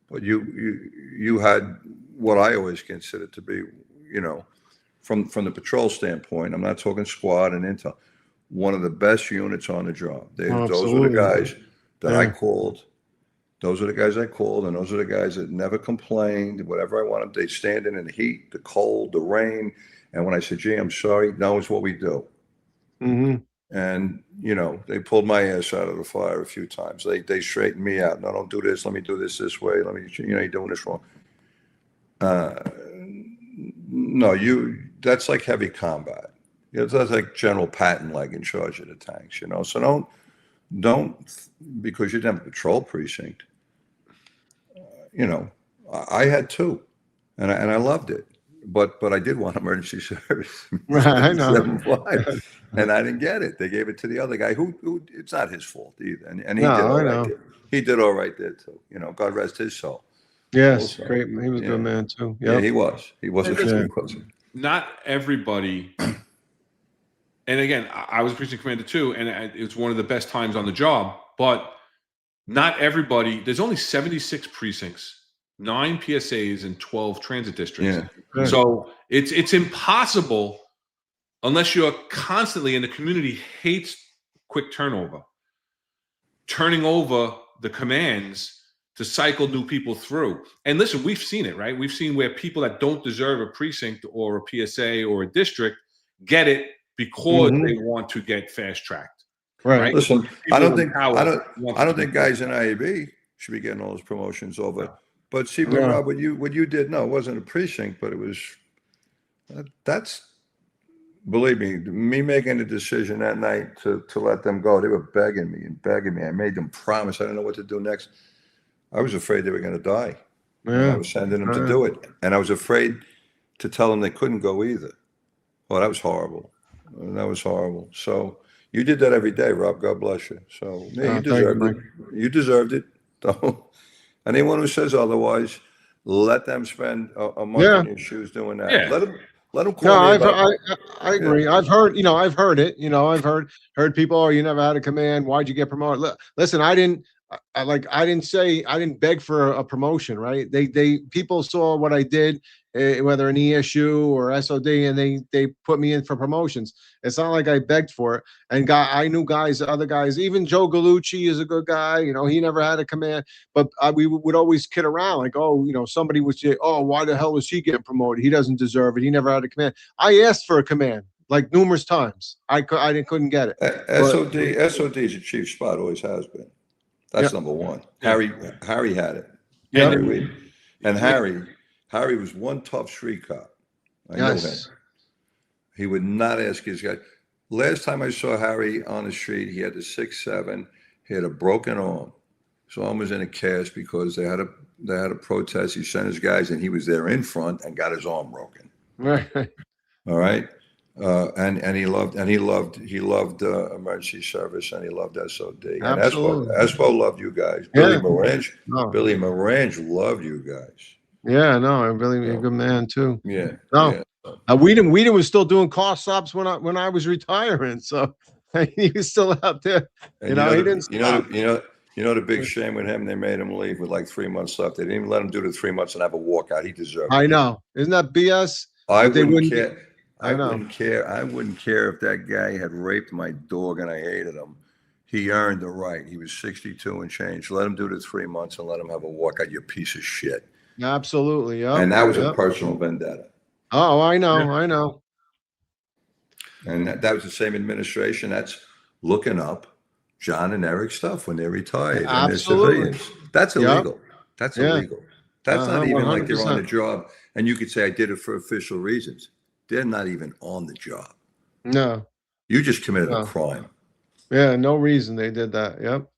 But you had what I always considered to be, you know, from the patrol standpoint, I'm not talking squad and intel, one of the best units on the job. Those were the guys that I called. Those are the guys I called, and those are the guys that never complained. Whatever I wanted, they stand in the heat, the cold, the rain. And when I said, gee, I'm sorry, no, it's what we do. And, you know, they pulled my ass out of the fire a few times. They straightened me out. No, don't do this. Let me do this way. Let me, you know, you're doing this wrong. No, that's like heavy combat. That's like General Patton, like in charge of the tanks, you know. So don't, because you didn't have a patrol precinct. You know, I had 2, and I loved it. But I did want emergency service. Right, I know. 7.5, and I didn't get it. They gave it to the other guy who it's not his fault either. And he did all right there. He did all right there too. You know, God rest his soul. Yes, Also, great. He was a good man too. Yeah, he was. He was a good person. Not everybody. And again, I was a precinct commander too, and it's one of the best times on the job. But not everybody. There's only 76 precincts, 9 PSAs, and 12 transit districts. Yeah. So it's impossible unless you're constantly, and the community hates quick turnover, turning over the commands to cycle new people through. And listen, we've seen it, right? We've seen where people that don't deserve a precinct or a PSA or a district get it because they want to get fast tracked. Right. Listen, I don't think guys in IAB should be getting all those promotions over. But see, Rob, what you did, no, it wasn't a precinct, but it was. That's, believe me making the decision that night to let them go. They were begging me. I made them promise. I didn't know what to do next. I was afraid they were going to die. Yeah. I was sending them to do it, and I was afraid to tell them they couldn't go either. Well, that was horrible. So you did that every day, Rob. God bless you. So yeah, you deserved it. You deserved it. So anyone who says otherwise, let them spend a month in your shoes doing that. Yeah. Let them call me. I agree. Yeah. I've heard it. You know, I've heard people. Oh, you never had a command. Why'd you get promoted? Listen, I didn't beg for a promotion, right? People saw what I did, whether an ESU or SOD, and they put me in for promotions. It's not like I begged for it. And I knew other guys, even Joe Gallucci is a good guy. You know, he never had a command, but we would always kid around like, oh, you know, somebody would say, oh, why the hell was he getting promoted? He doesn't deserve it. He never had a command. I asked for a command like numerous times. I couldn't get it. SOD is a chief spot, always has been. That's number one. Harry had it. Yeah. And Harry was one tough street cop. I know him. He would not ask his guy. Last time I saw Harry on the street, he had the 6'7". He had a broken arm. His arm was in a cast because they had a protest. He sent his guys, and he was there in front and got his arm broken. Right. All right. And he loved emergency service, and he loved SOD. Absolutely. And Espo loved you guys. Billy Morange loved you guys. Yeah, no, I'm really a good man too. Yeah. No, Whedon was still doing car stops when I was retiring, so he was still out there. And he didn't stop. You know the big shame with him. They made him leave with like 3 months left. They didn't even let him do the 3 months and have a walkout. He deserved it. I know. Isn't that BS? I wouldn't care. I wouldn't care if that guy had raped my dog and I hated him. He earned the right. He was 62 and change. Let him do the 3 months and let him have a walkout, you piece of shit. Absolutely. Yeah. And that was a personal vendetta. Oh, I know. I know. And that was the same administration that's looking up John and Eric's stuff when they're retired and they're civilians. That's illegal. That's illegal. That's not even like they're on the job. And you could say, I did it for official reasons. They're not even on the job. No. You just committed a crime. Yeah, no reason they did that. Yep.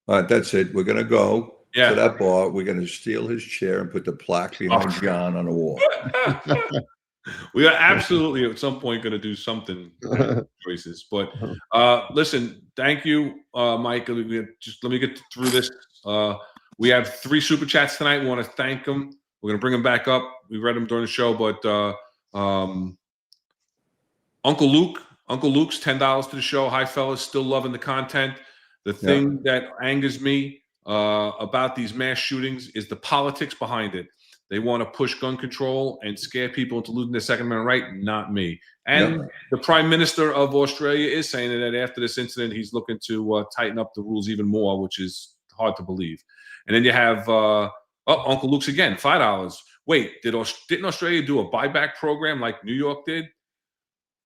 All right, that's it. We're going to go Yeah. to that bar. We're going to steal his chair and put the plaque behind John on the wall. We are absolutely at some point going to do something choices. But listen, thank you, Mike. Let me get through this. We have 3 super chats tonight. We want to thank them. We're going to bring them back up. We read them during the show, but Uncle Luke's $10 to the show. Hi, fellas, still loving the content. The thing that angers me about these mass shootings is the politics behind it. They want to push gun control and scare people into losing their Second Amendment right. Not me. And the Prime Minister of Australia is saying that after this incident, he's looking to tighten up the rules even more, which is hard to believe. And then you have Uncle Luke's again, $5. Wait, didn't Australia do a buyback program like New York did?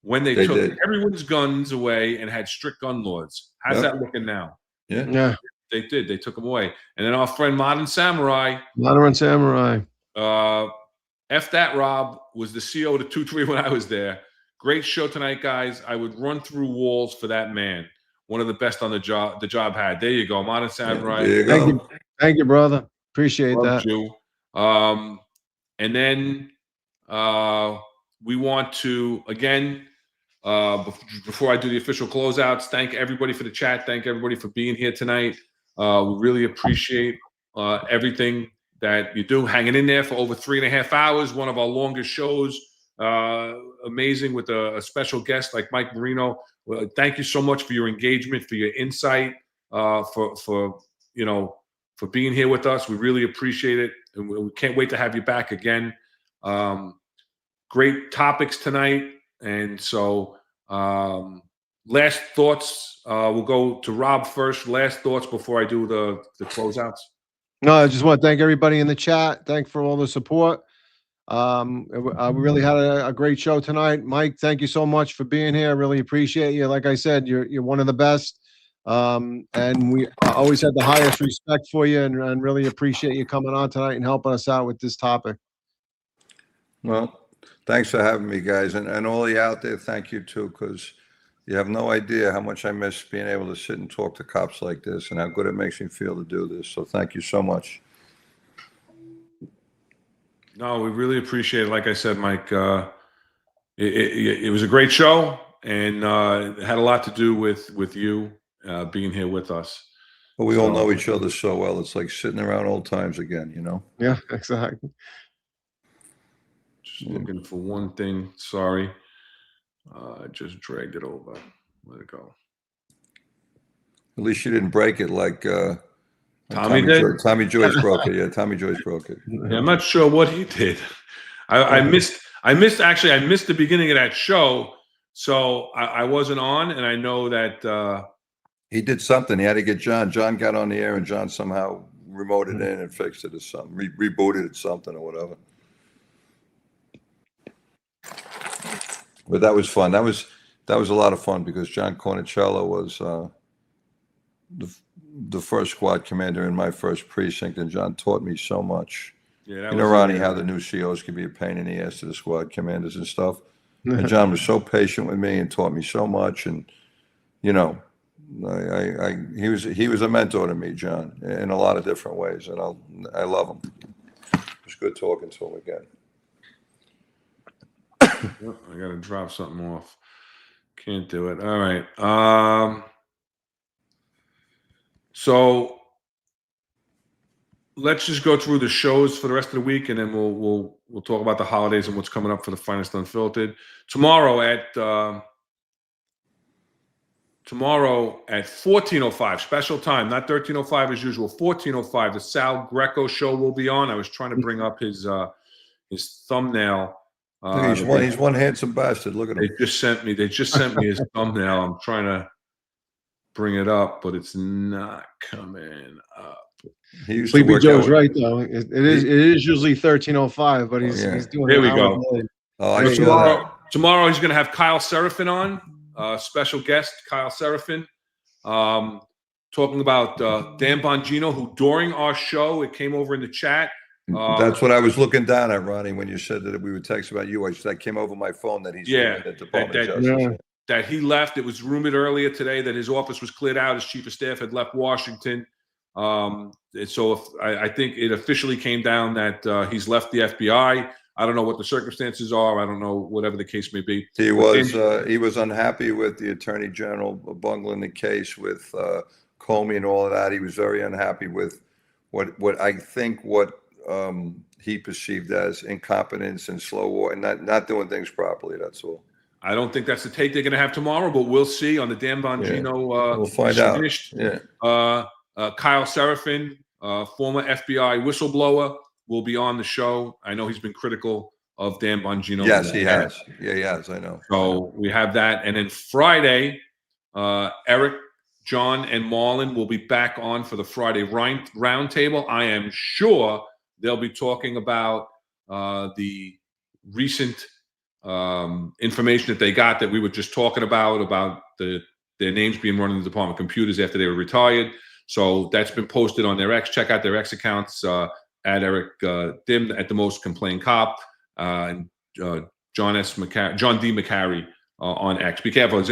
When they took everyone's guns away and had strict gun laws. How's that looking now? Yeah. They did. They took them away. And then our friend Modern Samurai. F that, Rob, was the CEO of the 2-3 when I was there. Great show tonight, guys. I would run through walls for that man. One of the best on the job had. There you go. Modern Samurai. There you go. Thank you, brother. Appreciate that. You. And then we want to, again, before I do the official closeouts, thank everybody for the chat. Thank everybody for being here tonight. We really appreciate everything that you do, hanging in there for over 3.5 hours, one of our longest shows. Amazing with a special guest like Mike Marino. Well, thank you so much for your engagement, for your insight, for being here with us. We really appreciate it, and we can't wait to have you back again. Great topics tonight, and so last thoughts. We'll go to Rob first. Last thoughts before I do the closeouts. No, I just want to thank everybody in the chat. Thank for all the support. We really had a great show tonight. Mike, thank you so much for being here. I really appreciate you. Like I said, you're one of the best. And we always had the highest respect for you and really appreciate you coming on tonight and helping us out with this topic. Well, thanks for having me, guys. And all you out there, thank you too, because you have no idea how much I miss being able to sit and talk to cops like this and how good it makes me feel to do this. So thank you so much. No, we really appreciate it. Like I said, Mike, it was a great show, and it had a lot to do with you being here with us. Well, we all know each other so well. It's like sitting around old times again, you know? Yeah, exactly. Just looking for one thing. Sorry. I just dragged it over. Let it go. At least you didn't break it like Tommy did. Tommy Joyce broke it. Yeah, Tommy Joyce broke it. Yeah, I'm not sure what he did. I missed the beginning of that show, so I wasn't on, and I know that he did something. He had to get John. John got on the air, and John somehow remoted in and fixed it or something, rebooted it something or whatever. But that was fun. That was a lot of fun because John Cornicello was the first squad commander in my first precinct, and John taught me so much. Yeah, you know, Ronnie, how the new COs can be a pain in the ass to the squad commanders and stuff. And John was so patient with me and taught me so much. And you know, he was a mentor to me, John, in a lot of different ways, and I love him. It's good talking to him again. I gotta drop something off. Can't do it. All right. So let's just go through the shows for the rest of the week, and then we'll talk about the holidays and what's coming up for the Finest Unfiltered. Tomorrow at 14:05, special time, not 13:05 as usual. 14:05, the Sal Greco show will be on. I was trying to bring up his thumbnail. He's one handsome bastard. Look at him. They just sent me his thumbnail. I'm trying to bring it up, but it's not coming up. He used to Sleepy work Joe's out. right though. It is usually 13:05, but he's doing There an we hour go. delayed. Oh, There you go. Tomorrow he's going to have Kyle Seraphin on, special guest Kyle Seraphin, talking about Dan Bongino, who during our show, it came over in the chat. That's what I was looking down at, Ronnie, when you said that we would text about you. That came over my phone that he's leaving the Department of Justice. That he left. It was rumored earlier today that his office was cleared out. His chief of staff had left Washington. So I think it officially came down that he's left the FBI. I don't know what the circumstances are. I don't know, whatever the case may be. He was unhappy with the Attorney General bungling the case with Comey and all of that. He was very unhappy with what I think he perceived as incompetence and slow war and not doing things properly. That's all. I don't think that's the take they're going to have tomorrow, but we'll see on the Dan Bongino. We'll find out. Kyle Seraphin, former FBI whistleblower, will be on the show. I know he's been critical of Dan Bongino. Yes, he has. Yeah, he has. I know. So we have that. And then Friday, Eric, John, and Marlon will be back on for the Friday roundtable. I am sure they'll be talking about the recent information that they got that we were just talking about their names being run in the Department of Computers after they were retired. So that's been posted on their X. Check out their X accounts at Eric Dim at the Most Complained Cop and John D. McCary on X. Be careful.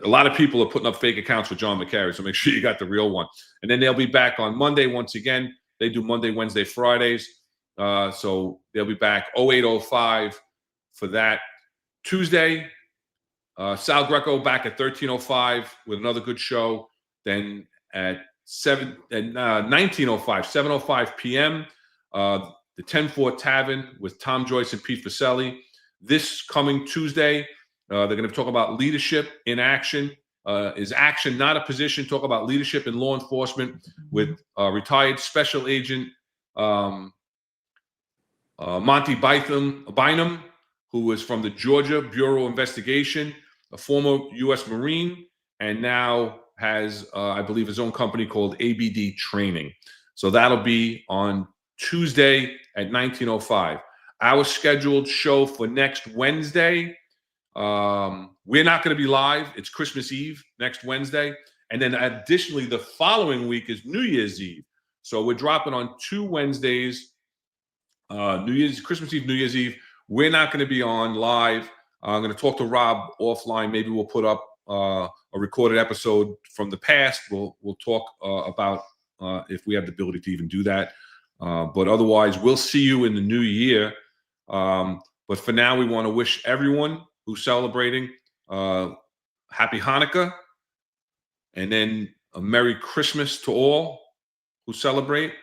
A lot of people are putting up fake accounts for John McCary, so make sure you got the real one. And then they'll be back on Monday once again. They do Monday, Wednesday, Fridays. So they'll be back 08:05 for that. Tuesday, Sal Greco back at 13:05 with another good show. Then at 19:05, 7:05 p.m., the 10-4 Tavern with Tom Joyce and Pete Faselli. This coming Tuesday, they're going to talk about leadership in action. Is action not a position? Talk about leadership in law enforcement with retired Special Agent Monty Bynum, who was from the Georgia Bureau of Investigation, a former U.S. Marine, and now has, I believe, his own company called ABD Training. So that'll be on Tuesday at 19:05. Our scheduled show for next Wednesday, we're not going to be live. It's Christmas Eve next Wednesday. And then additionally, the following week is New Year's Eve. So we're dropping on 2 Wednesdays, Christmas Eve, New Year's Eve. We're not going to be on live. I'm going to talk to Rob offline. Maybe we'll put up a recorded episode from the past. We'll talk about if we have the ability to even do that. But otherwise, we'll see you in the new year. But for now, we want to wish everyone who's celebrating Happy Hanukkah, and then a Merry Christmas to all who celebrate.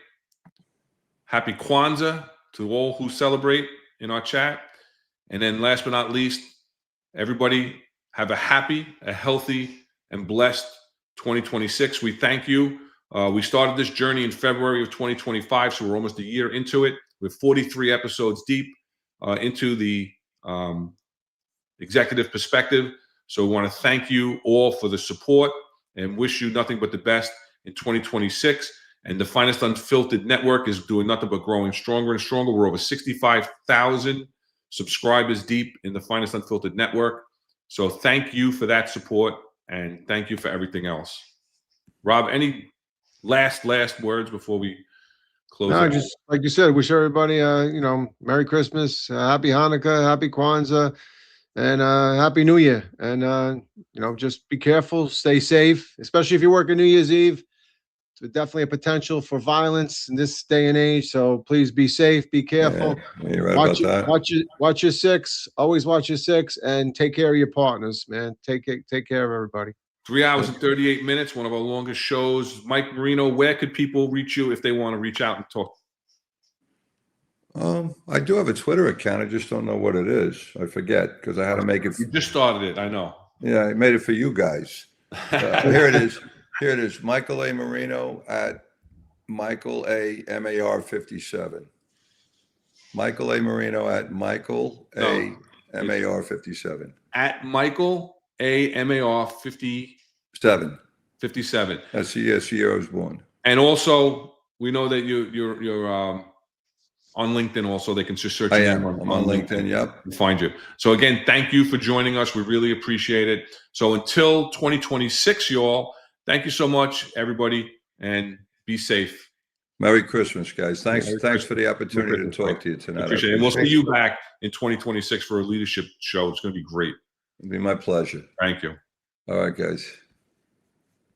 Happy Kwanzaa to all who celebrate in our chat. And then last but not least, everybody have a happy, a healthy, and blessed 2026. We thank you. We started this journey in February of 2025, so we're almost a year into it. We're 43 episodes deep into the executive perspective. So we want to thank you all for the support and wish you nothing but the best in 2026. And the Finest Unfiltered Network is doing nothing but growing stronger and stronger. We're over 65,000 subscribers deep in the Finest Unfiltered Network. So thank you for that support, and thank you for everything else. Rob, any last words before we close? No, just like you said, wish everybody Merry Christmas, Happy Hanukkah, Happy Kwanzaa, and Happy New Year. And just be careful, stay safe, especially if you work on New Year's Eve. There's definitely a potential for violence in this day and age. So please be safe, be careful. Yeah, you're right about that. Watch your six. Always watch your six, and take care of your partners, man. Take care of everybody. 3 hours and 38 minutes, one of our longest shows. Mike Marino, where could people reach you if they want to reach out and talk? I do have a Twitter account. I just don't know what it is. I forget because I had to make it. You just started it, I know. Yeah, I made it for you guys. Here it is. Here it is. Michael A. Marino at Michael A. MAR 57. Michael A. Marino at Michael A. MAR 57. At Michael A. MAR 57. That's the year I was born. And also, we know that you're on LinkedIn also. They can just search I your am. name I'm on LinkedIn, yep. and find you. So again, thank you for joining us. We really appreciate it. So until 2026, you all, thank you so much, everybody, and be safe. Merry Christmas, guys. Thanks Merry for the Christmas. opportunity Merry to talk Christmas. to you tonight. Appreciate it. And we'll see you back in 2026 for a leadership show. It's going to be great. It'll be my pleasure. Thank you. All right, guys.